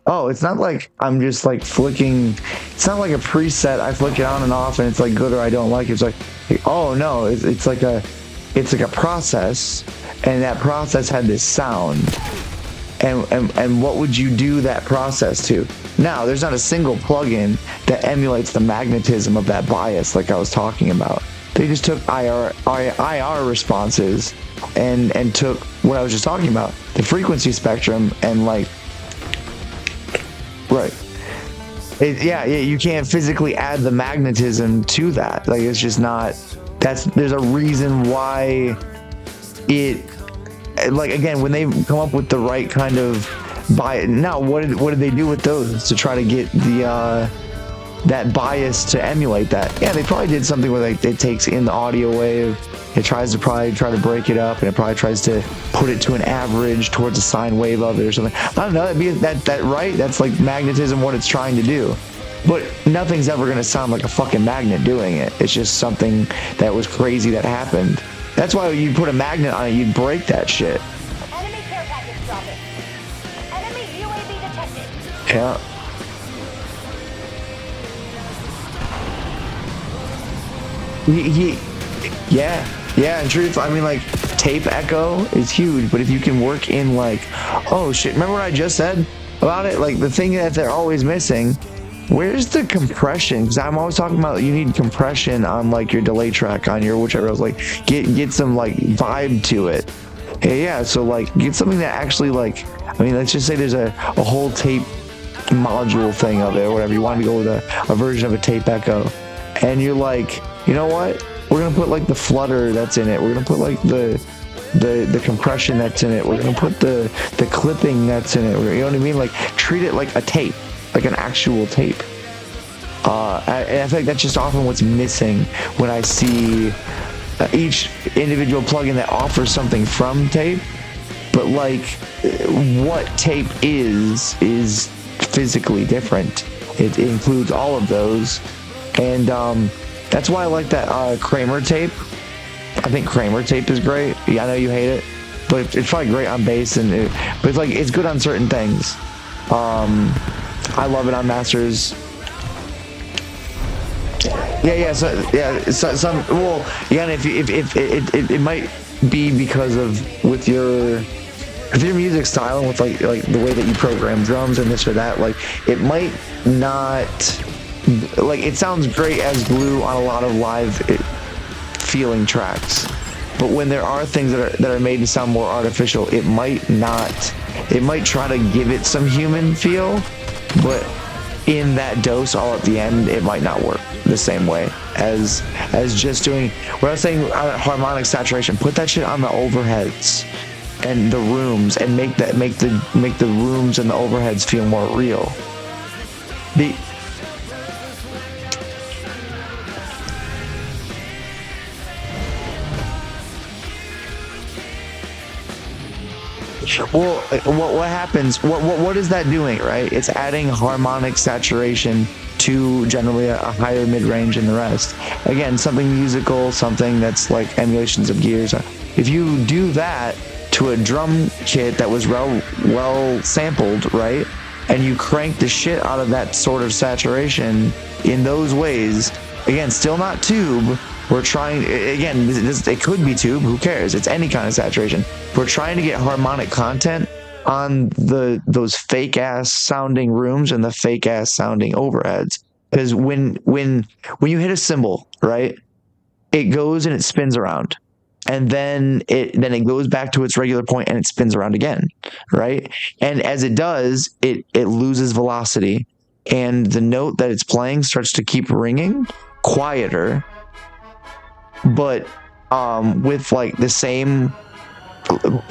oh, it's not like I'm just like flicking, it's not like a preset. I flick it on and off and it's like good or I don't like it. It's like, oh no, it's like a process, and that process had this sound. And what would you do that process to? Now, there's not a single plugin that emulates the magnetism of that bias like I was talking about. They just took IR responses and took what I was just talking about, the frequency spectrum, and like, right. Yeah, you can't physically add the magnetism to that. Like, it's just not, there's a reason why it, like, again, when they come up with the right kind of bias. Now, what did they do with those to try to get the that bias to emulate that? Yeah, they probably did something where like it takes in the audio wave, it tries to probably try to break it up, and it probably tries to put it to an average towards a sine wave of it or something. I don't know. That right? That's like magnetism, what it's trying to do. But nothing's ever gonna sound like a fucking magnet doing it. It's just something that was crazy that happened. That's why you put a magnet on it, you'd break that shit. Enemy care package dropping. Enemy UAV detected. Yeah. Yeah, in truth, I mean, like, tape echo is huge, but if you can work in, like, oh shit, remember what I just said about it? Like, the thing that they're always missing, where's the compression? Because I'm always talking about you need compression on, like, your delay track, on your whichever else, like, get some, like, vibe to it. Yeah, so, like, get something that actually, like, I mean, let's just say there's a whole tape module thing of it, or whatever, you want to go with a version of a tape echo, and you're like, you know what? We're gonna put like the flutter that's in it. We're gonna put like the compression that's in it. We're gonna put the clipping that's in it. You know what I mean? Like, treat it like a tape, like an actual tape. I feel like that's just often what's missing when I see each individual plugin that offers something from tape. But like, what tape is physically different. It includes all of those, and that's why I like that Kramer tape. I think Kramer tape is great. Yeah, I know you hate it, but it's probably great on bass, but it's like, it's good on certain things. I love it on masters. Some, well, yeah, and if it might be because of with your music style and with like the way that you program drums and this or that, like, it might not, like, it sounds great as glue on a lot of live feeling tracks, but when there are things that are made to sound more artificial, it might try to give it some human feel, but in that dose all at the end, it might not work the same way as just doing what I was saying, harmonic saturation. Put that shit on the overheads and the rooms, and make the rooms and the overheads feel more real. Well, what happens? What is that doing, right? It's adding harmonic saturation to generally a higher mid-range than the rest. Again, something musical, something that's like emulations of gears. If you do that to a drum kit that was well sampled, right, and you crank the shit out of that sort of saturation in those ways, again, still not tube. We're trying, again, it could be tube, who cares? It's any kind of saturation. We're trying to get harmonic content on those fake ass sounding rooms and the fake ass sounding overheads. Because when you hit a cymbal, right, it goes and it spins around, and then it goes back to its regular point and it spins around again, right? And as it does, it loses velocity, and the note that it's playing starts to keep ringing quieter, but with like the same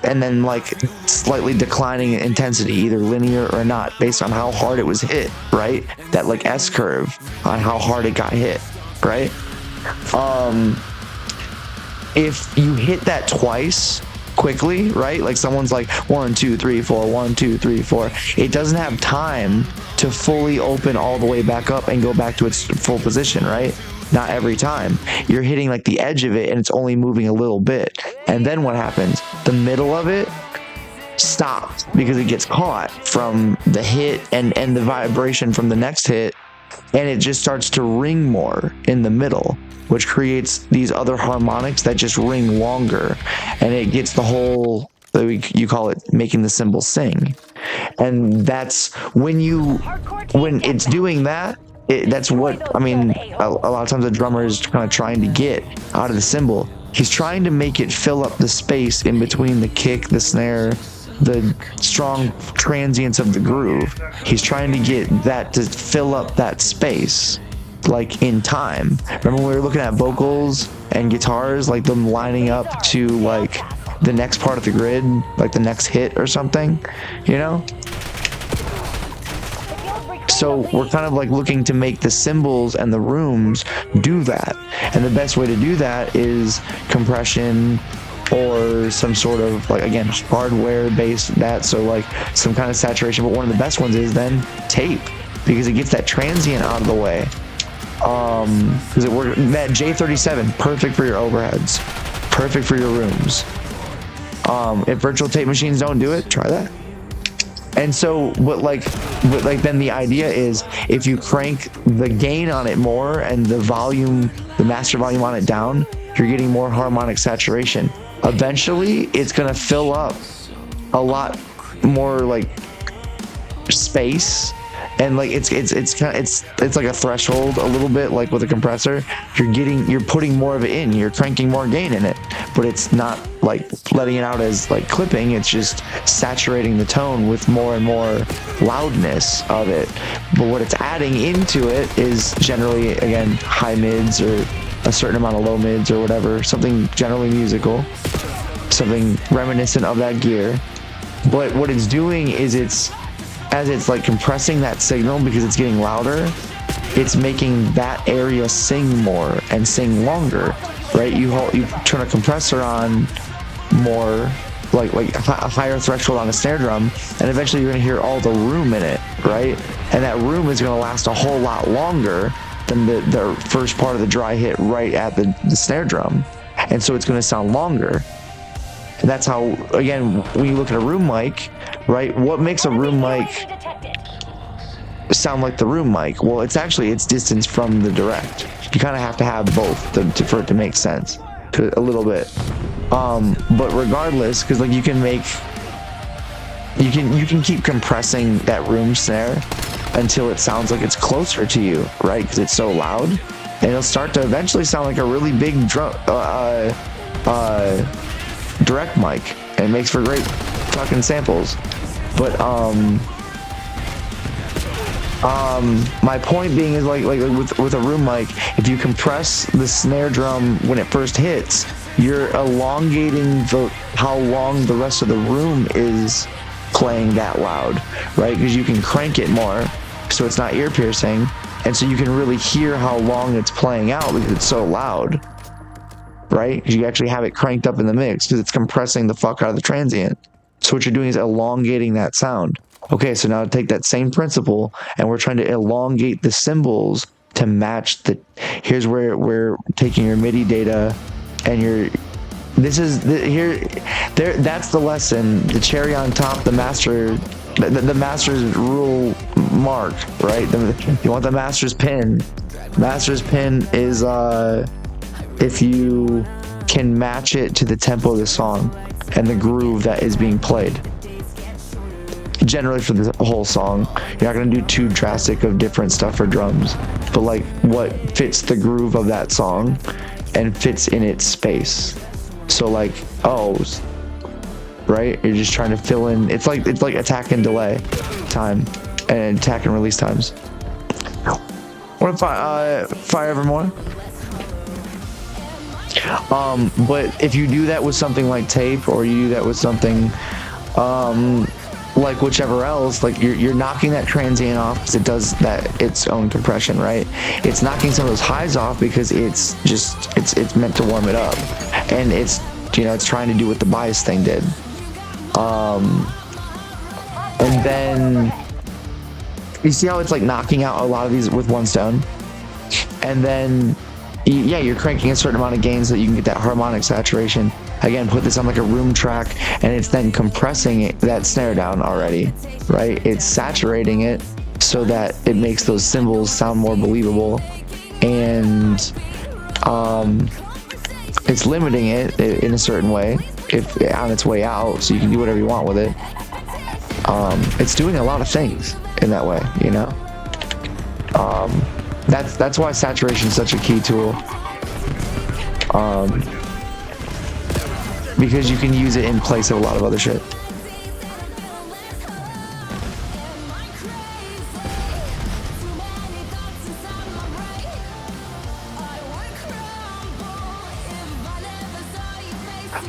and then like slightly declining in intensity, either linear or not, based on how hard it was hit, right? That like S curve on how hard it got hit, right? If you hit that twice quickly, right? Like someone's like 1, 2, 3, 4, 1, 2, 3, 4. It doesn't have time to fully open all the way back up and go back to its full position, right? Not every time. You're hitting like the edge of it and it's only moving a little bit. And then what happens? The middle of it stops because it gets caught from the hit and the vibration from the next hit, and it just starts to ring more in the middle, which creates these other harmonics that just ring longer, and it gets the whole, you call it making the cymbal sing. And that's when it's doing that, that's what, I mean, a lot of times the drummer is kind of trying to get out of the cymbal. He's trying to make it fill up the space in between the kick, the snare, the strong transients of the groove. He's trying to get that to fill up that space, like in time. Remember when we were looking at vocals and guitars, like them lining up to like the next part of the grid, like the next hit or something, you know? So we're kind of like looking to make the cymbals and the rooms do that. And the best way to do that is compression, or some sort of, like, again, hardware based that, so like some kind of saturation. But one of the best ones is then tape, because it gets that transient out of the way. Because that J37, perfect for your overheads, perfect for your rooms. If virtual tape machines don't do it, try that. And so, but then the idea is, if you crank the gain on it more and the volume, the master volume on it down, you're getting more harmonic saturation. Eventually, it's gonna fill up a lot more like space, and like it's like a threshold a little bit, like with a compressor. You're putting more of it in, you're cranking more gain in it, but it's not like letting it out as like clipping. It's just saturating the tone with more and more loudness of it. But what it's adding into it is generally, again, high mids or a certain amount of low mids or whatever, something generally musical, something reminiscent of that gear. But what it's doing is as it's like compressing that signal because it's getting louder, it's making that area sing more and sing longer, right? You turn a compressor on more, like a higher threshold on a snare drum, and eventually you're gonna hear all the room in it, right? And that room is gonna last a whole lot longer than the first part of the dry hit right at the snare drum. And so it's gonna sound longer. And that's how, again, when you look at a room mic, right, what makes a room mic sound like the room mic? Well, it's distance from the direct. You kind of have to have both for it to make sense, a little bit. But regardless, because like you can keep compressing that room snare until it sounds like it's closer to you, right? Because it's so loud, and it'll start to eventually sound like a really big direct mic, and it makes for great fucking samples. But my point being is like with a room mic, if you compress the snare drum when it first hits, you're elongating how long the rest of the room is playing that loud, right? Because you can crank it more, so it's not ear piercing, and so you can really hear how long it's playing out because it's so loud, right? Because you actually have it cranked up in the mix because it's compressing the fuck out of the transient. So what you're doing is elongating that sound. Okay, so now take that same principle, and we're trying to elongate the cymbals to match here's where we're taking your MIDI data, and that's the lesson, the cherry on top, the master's rule mark, right? You want the master's pin. Master's pin is if you can match it to the tempo of the song and the groove that is being played. Generally for the whole song, you're not going to do too drastic of different stuff for drums, but like what fits the groove of that song and fits in its space. So like O's, right? You're just trying to fill in. It's like attack and delay time and attack and release times. What if Fire Evermore? But if you do that with something like tape, or you do that with something like whichever else, like you're knocking that transient off because it does that its own compression, right? It's knocking some of those highs off because it's meant to warm it up, and it's it's trying to do what the bias thing did. And then you see how it's like knocking out a lot of these with one stone, and then yeah, you're cranking a certain amount of gain so that you can get that harmonic saturation. Again, put this on like a room track, and it's then compressing that snare down already, right? It's saturating it so that it makes those cymbals sound more believable, and it's limiting it in a certain way if on its way out, so you can do whatever you want with it. It's doing a lot of things in that way, that's why saturation is such a key tool, because you can use it in place of a lot of other shit.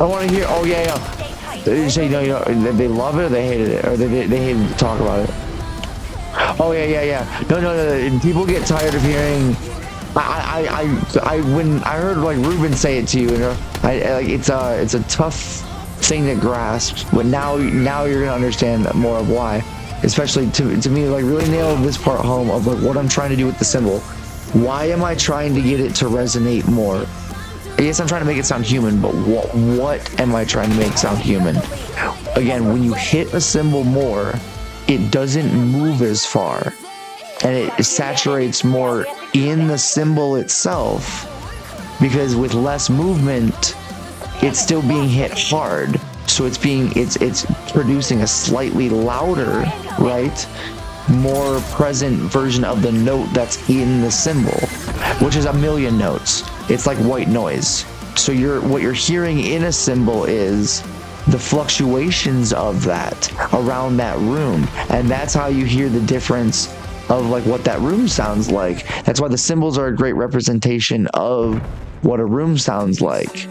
I want to hear. Oh yeah. They say they love it or they hated it, or they hated to talk about it. Oh yeah. No. People get tired of hearing. When I heard like Ruben say it to you, it's a tough thing to grasp. But now you're gonna understand more of why. Especially to me, like really nail this part home of like what I'm trying to do with the cymbal. Why am I trying to get it to resonate more? Yes, I'm trying to make it sound human, but what am I trying to make sound human? Again, when you hit a cymbal more, it doesn't move as far, and it saturates more in the cymbal itself, because with less movement, it's still being hit hard. So it's producing a slightly louder, right, more present version of the note that's in the cymbal, which is a million notes. It's like white noise. So what you're hearing in a cymbal is the fluctuations of that around that room, and that's how you hear the difference of like what that room sounds like. That's why the cymbals are a great representation of what a room sounds like,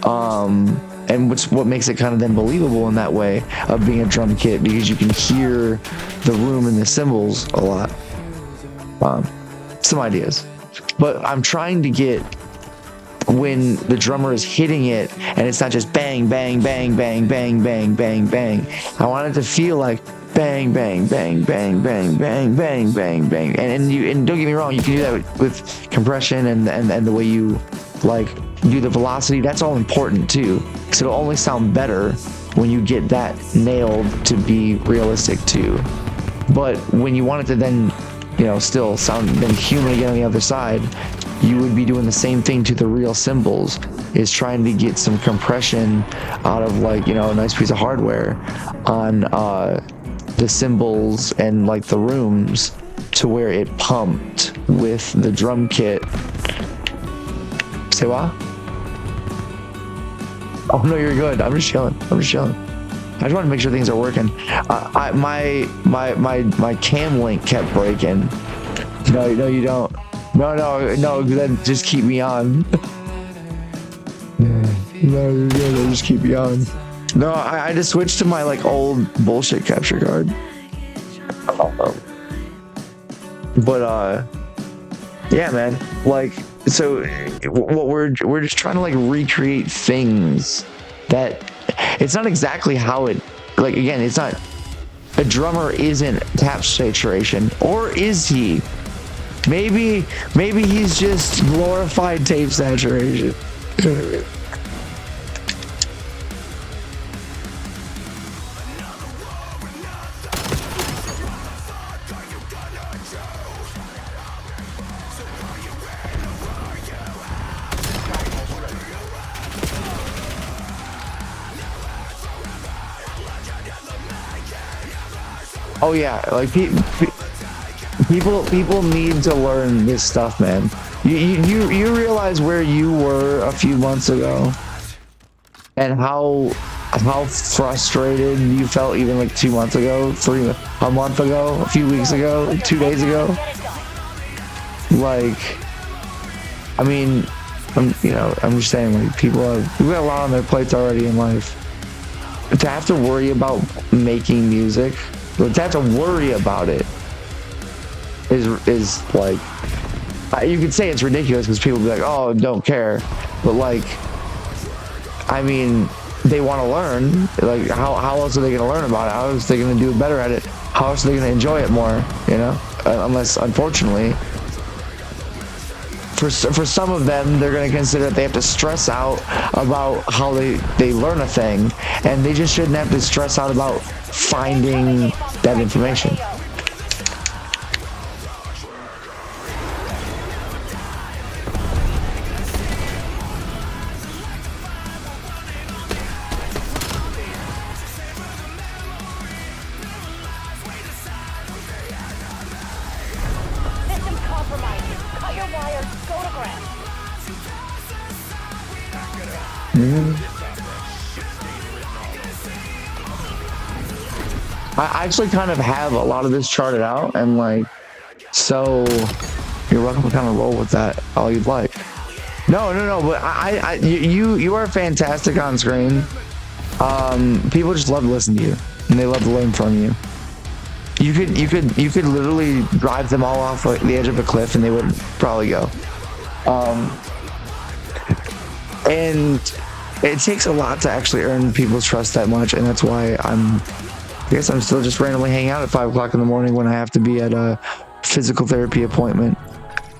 and what makes it kind of then believable in that way of being a drum kit, because you can hear the room and the cymbals a lot. Some ideas, but I'm trying to get when the drummer is hitting it and it's not just bang bang bang bang bang bang bang bang. I want it to feel like bang bang bang bang bang bang bang bang bang. And don't get me wrong, you can do that with compression and the way you like do the velocity. That's all important too, because it'll only sound better when you get that nailed to be realistic too. But when you want it to then still sound then human again on the other side, you would be doing the same thing to the real cymbals, is trying to get some compression out of like a nice piece of hardware on the cymbals and like the rooms, to where it pumped with the drum kit. Say what? Oh no, you're good. I'm just chilling. I just want to make sure things are working. My cam link kept breaking. No, you don't. No, then just keep me on. No, you're good. Just keep me on. No, I just switched to my like old bullshit capture card. But yeah, man. Like, so what we're just trying to like recreate things that it's not exactly how it, like, again, it's not, a drummer isn't tap saturation, or is he? Maybe he's just glorified tape saturation. Oh yeah, like people need to learn this stuff, man. You realize where you were a few months ago, and how frustrated you felt even like 2 months ago, a month ago, a few weeks ago, 2 days ago. Like, I mean, I'm just saying, like, we've got a lot on their plates already in life. To have to worry about making music, to have to worry about it is like, you could say it's ridiculous because people be like, oh, don't care, but like, I mean, they want to learn. Like, how else are they going to learn about it? How else are they going to do better at it? How else are they going to enjoy it more? Unless, unfortunately, for some of them, they're going to consider that they have to stress out about how they learn a thing, and they just shouldn't have to stress out about finding that information. System compromised. Cut your wires. Go to ground. I actually kind of have a lot of this charted out, and like, so you're welcome to kind of roll with that all you'd like. No, but you are fantastic on screen. People just love to listen to you, and they love to learn from you. You could literally drive them all off like the edge of a cliff, and they would probably go. And it takes a lot to actually earn people's trust that much, and that's why I guess I'm still just randomly hanging out at 5 o'clock in the morning when I have to be at a physical therapy appointment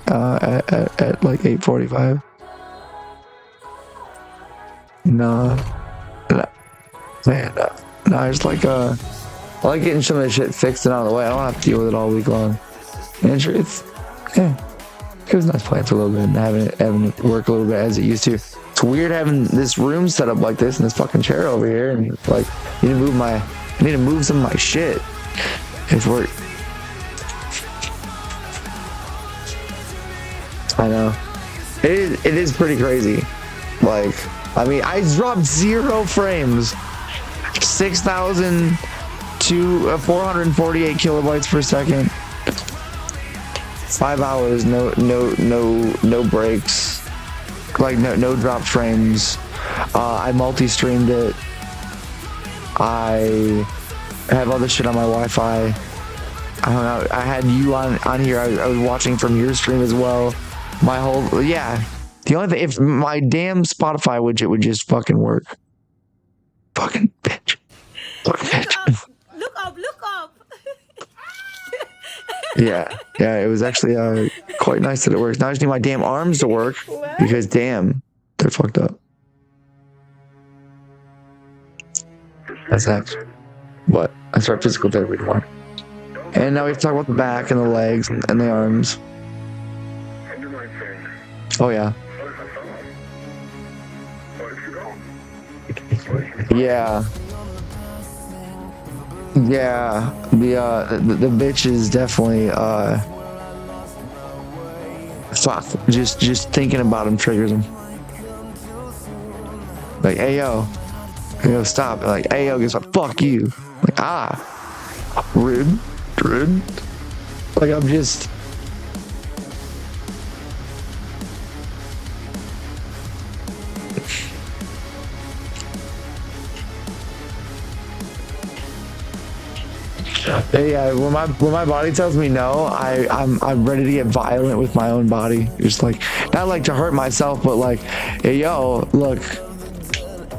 at like 8:45. No, I just like I like getting some of the shit fixed and out of the way. I don't have to deal with it all week long. And it was nice playing for a little bit and having it work a little bit as it used to. It's weird having this room set up like this and this fucking chair over here, and like I need to move some of my shit. It's work. I know. It is pretty crazy. Like, I mean, I dropped 0 frames. 6,000 to 448 kilobytes per second. 5 hours, no breaks. Like no drop frames. I multi-streamed it. I have other shit on my Wi-Fi. I don't know. I had you on here. I was watching from your stream as well. The only thing, if my damn Spotify widget would just fucking work. Fucking bitch. Look up. Yeah, it was actually quite nice that it works. Now I just need my damn arms to work because damn, they're fucked up. That's next. What? I start physical therapy tomorrow. And now we have to talk about the back and the legs and the arms. Oh yeah. Yeah. The bitch is definitely fuck. Just thinking about him triggers him. Like, hey yo, stop. Like, hey yo, guess what? Fuck you. Like, rude. Like, I'm just. Yeah, when my body tells me no, I'm ready to get violent with my own body. Just like, not like to hurt myself, but like, hey yo, look.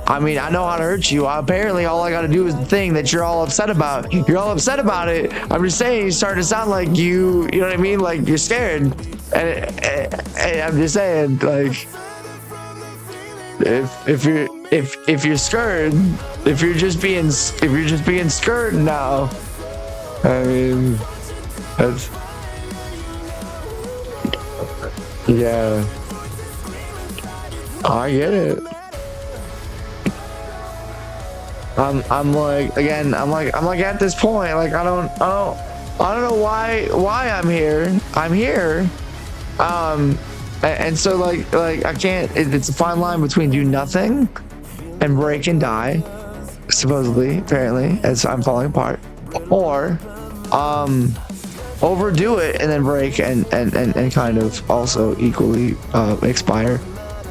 I mean, I know how to hurt you. Apparently, all I gotta do is the thing that you're all upset about. You're all upset about it. I'm just saying, you start to sound like you know what I mean? Like you're scared. And I'm just saying, like, if you're scared, if you're just being scared now. I mean, that's, yeah, I get it. I'm like, again, I'm like at this point, like, I don't know why I'm here. I'm here. And so like I can't, it's a fine line between do nothing and break and die, supposedly, apparently, as I'm falling apart, or overdo it and then break and kind of also equally expire.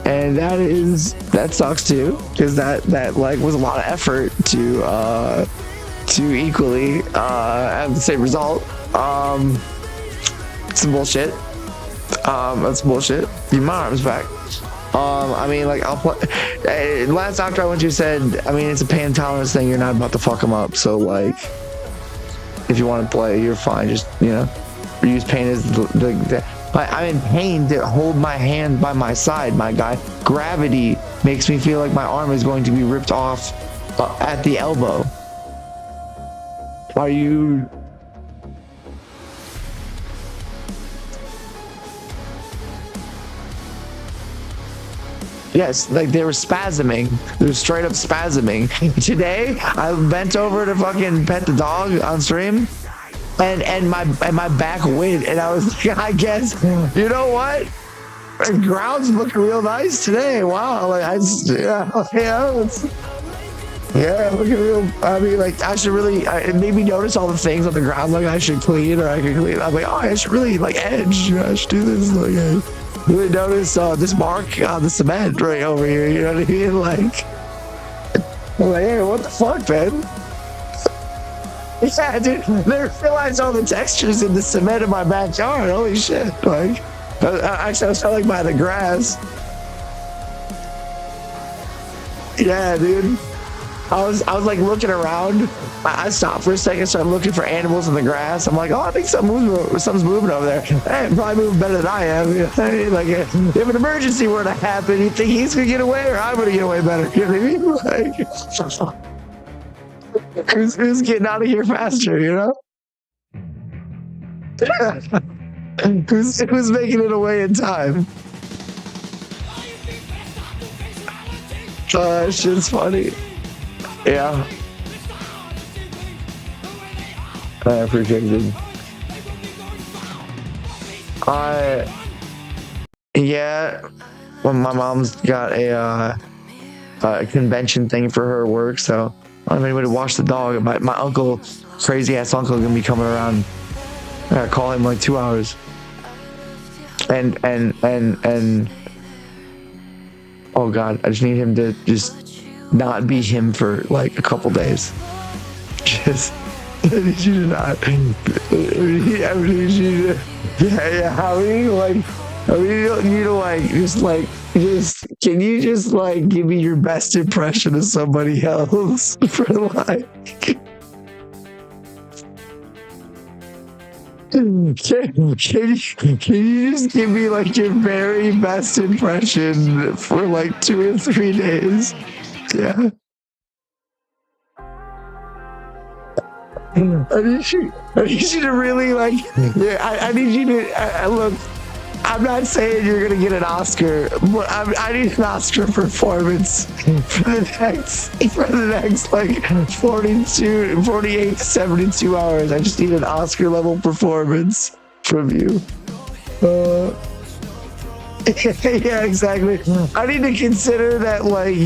and that sucks too, because that like was a lot of effort to equally have the same result. Some bullshit. That's bullshit. Give my arms back. I mean, like, I'll play. Last doctor I went to said, I mean, it's a pain tolerance thing. You're not about to fuck them up. So, like, if you want to play, you're fine. Just, you know, use pain as I'm in pain to hold my hand by my side, my guy. Gravity makes me feel like my arm is going to be ripped off at the elbow. Are you... Yes, like they were spasming. They were straight up spasming. Today, I bent over to fucking pet the dog on stream, and my back went, and I was like, I guess, you know what? The ground's looking real nice today. Wow, like looking real. I mean, like I should really. It made me notice all the things on the ground. Like I should clean, or I could clean. I'm like, oh, I should really like edge. You know, I should do this. Like. Really notice this mark on the cement right over here, you know what I mean? Like, I'm like, hey, what the fuck, man? Yeah, dude, never realized all the textures in the cement in my backyard. Holy shit! Like, actually, I was like by the grass. Yeah, dude. I was like looking around. I stopped for a second, started looking for animals in the grass. I'm like, oh, I think something's moving over there. Hey, probably moving better than I am. Hey, like, if an emergency were to happen, you think he's gonna get away, or I'm gonna get away better? You know what I mean? Like, who's getting out of here faster? You know? Who's making it away in time? That shit's funny. Yeah. I appreciate it. Yeah. Well, my mom's got a convention thing for her work, so I don't have anybody to watch the dog. My uncle, crazy ass uncle, gonna be coming around. I gotta call him like 2 hours. And oh god, I just need him to just not be him for like a couple days. Just I need you to not. I need you to. Yeah. I mean, like, you to like, just. Can you just like give me your best impression of somebody else for like? Can you just give me like your very best impression for like 2 or 3 days? Yeah. I need you to really like. Yeah, I need you to look. I'm not saying you're gonna get an Oscar, but I need an Oscar performance for the next like 48 to 72 hours. I just need an Oscar level performance from you. Yeah, exactly. I need to consider that like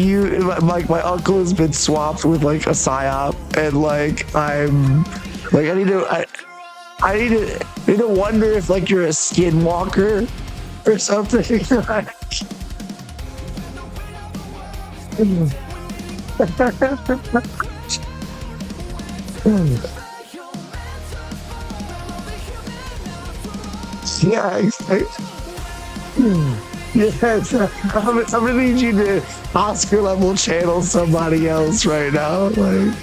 like my uncle has been swapped with like a psyop, and like I'm like I need to wonder if like you're a skinwalker or something. Like, yeah, exactly. Yes, I'm gonna need you to Oscar level channel somebody else right now. Like,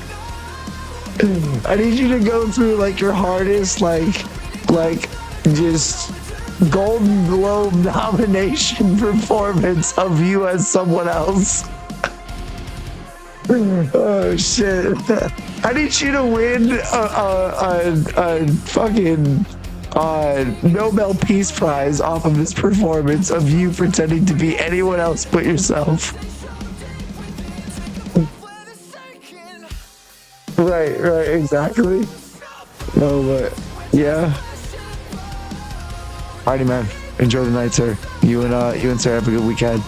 I need you to go through like your hardest, like just Golden Globe nomination performance of you as someone else. Oh shit! I need you to win a fucking Nobel Peace Prize off of this performance of you pretending to be anyone else but yourself. Right, exactly. No, but yeah. Alrighty, man. Enjoy the night, sir. You and Sarah have a good weekend.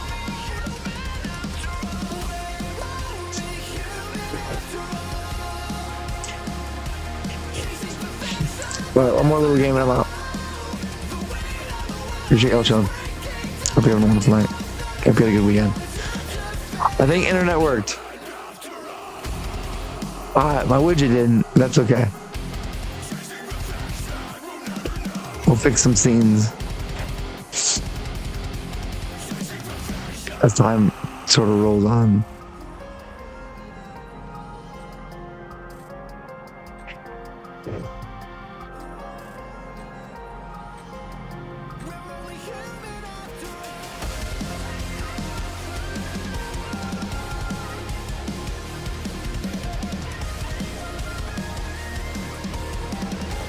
Well, one more little game and I'm out. Appreciate y'all chilling. Hope you have a wonderful night. Hope you had a good weekend. I think internet worked. My widget didn't. That's okay. We'll fix some scenes as time sort of rolls on.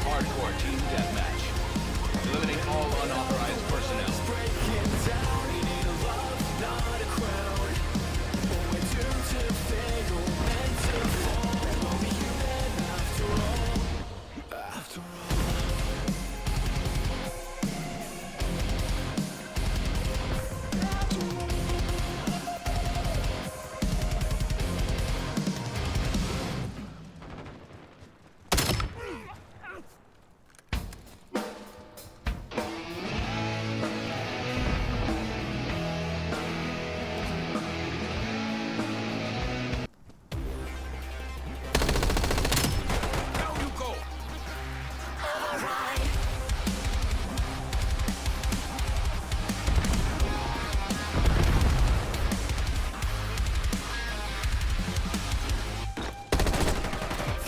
Hardcore team deathmatch. Eliminate all unauthorized personnel.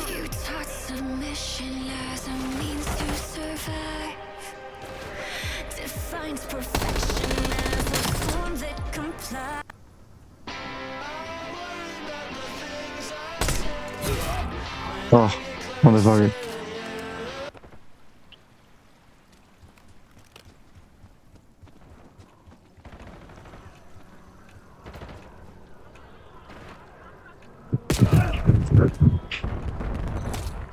You taught submission as a means to survive. Defines perfection as a form that complies. Oh, motherfucker.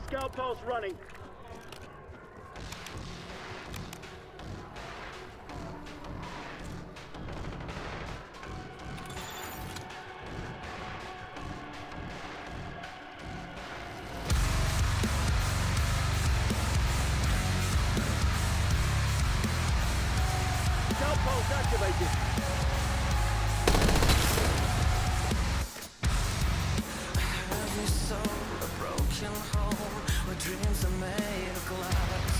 Scout pulse running. Scout pulse activated. Every soul a broken home where dreams are made of glass.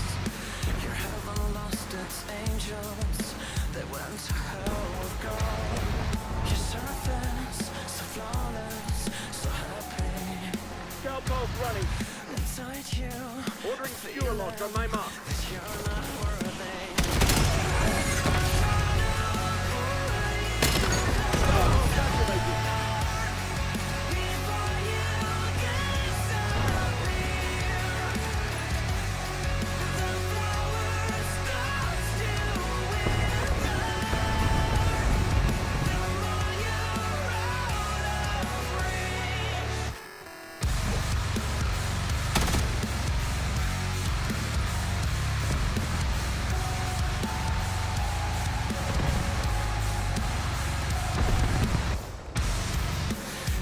Your heaven lost its angels, they went to hell with God. Your surface so flawless, so happy. Scout pulse running. Inside you, Ordering fuel launch on my mark. that you're not worthy.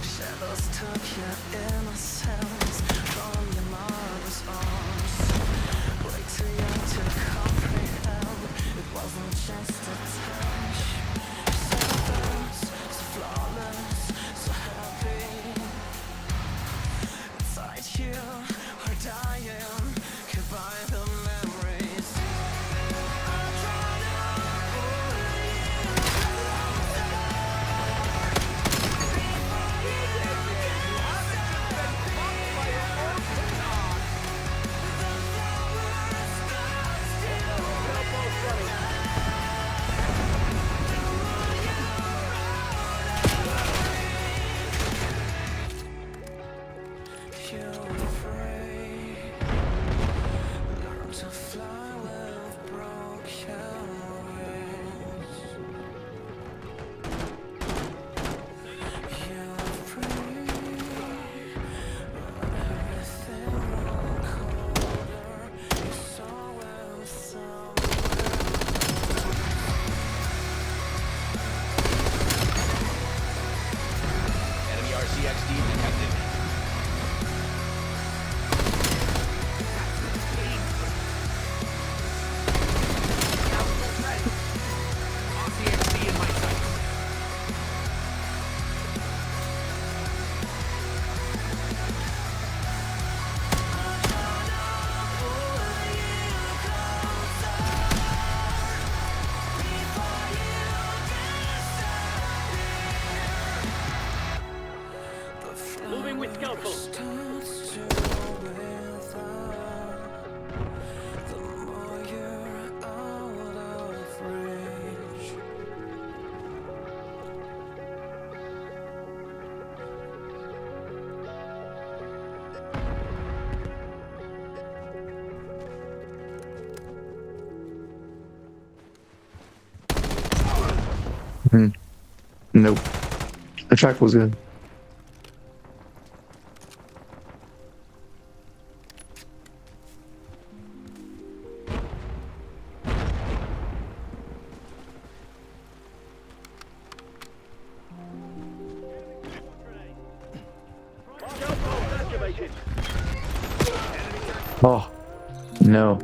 Shadows took your innocence from your mother's arms. Way too young to comprehend, it wasn't just a touch. Surface, so flawless, so happy. Inside you, we're dying, goodbye the memories. Nope. The track was good. Oh, no.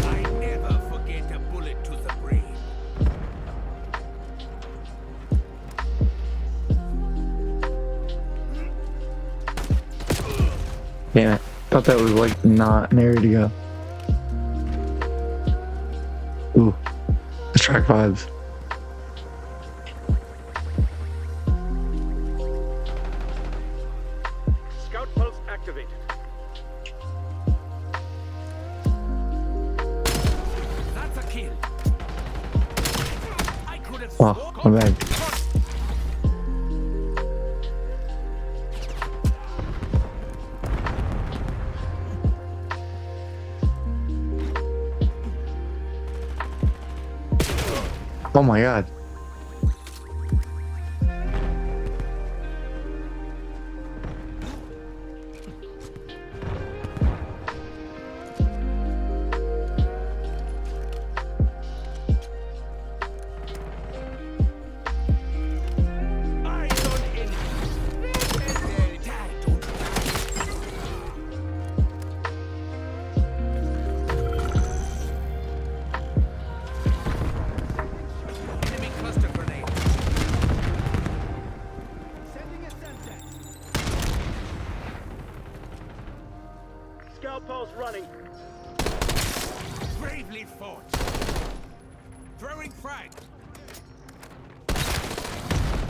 I never forget a bullet to the brain. Damn it. Thought that was like not an area to go. Ooh. The track vibes. Scout pulse activated. That's a kill. I could have Oh, my bad. Oh my god. eyes on enemy. Enemy cluster grenade. Sending a Semtex. Scout pulse running. Bravely fought. Throwing frag.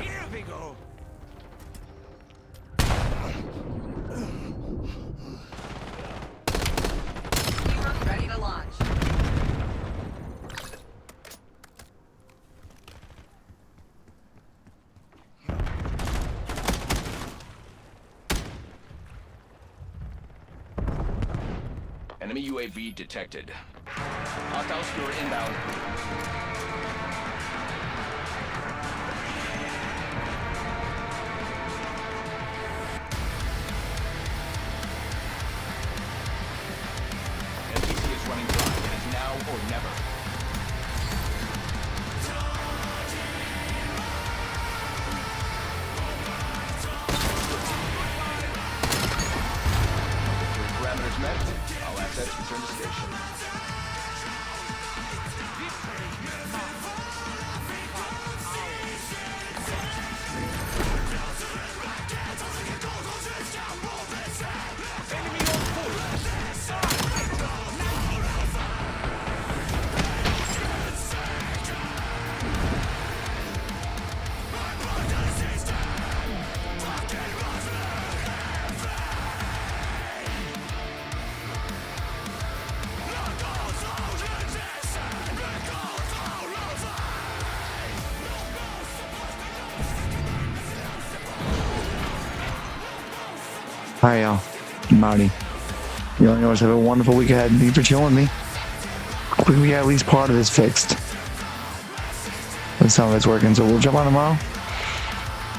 Here we go. Ready to launch. Enemy UAV detected. Hostile skirmish inbound. NPC is running dry. It is now or never. Parameters met. All assets return to station. Hi y'all. I'm Marty. You all yours have a wonderful week ahead. Thanks for chilling with me. Hopefully we got at least part of this fixed. And some of it's working, so we'll jump on tomorrow.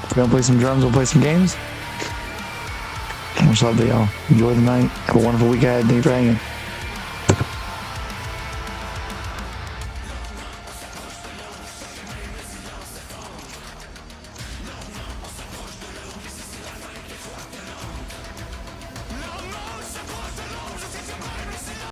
We're gonna play some drums, we'll play some games. Much love to y'all. Enjoy the night. Have a wonderful week ahead. Thanks for hanging.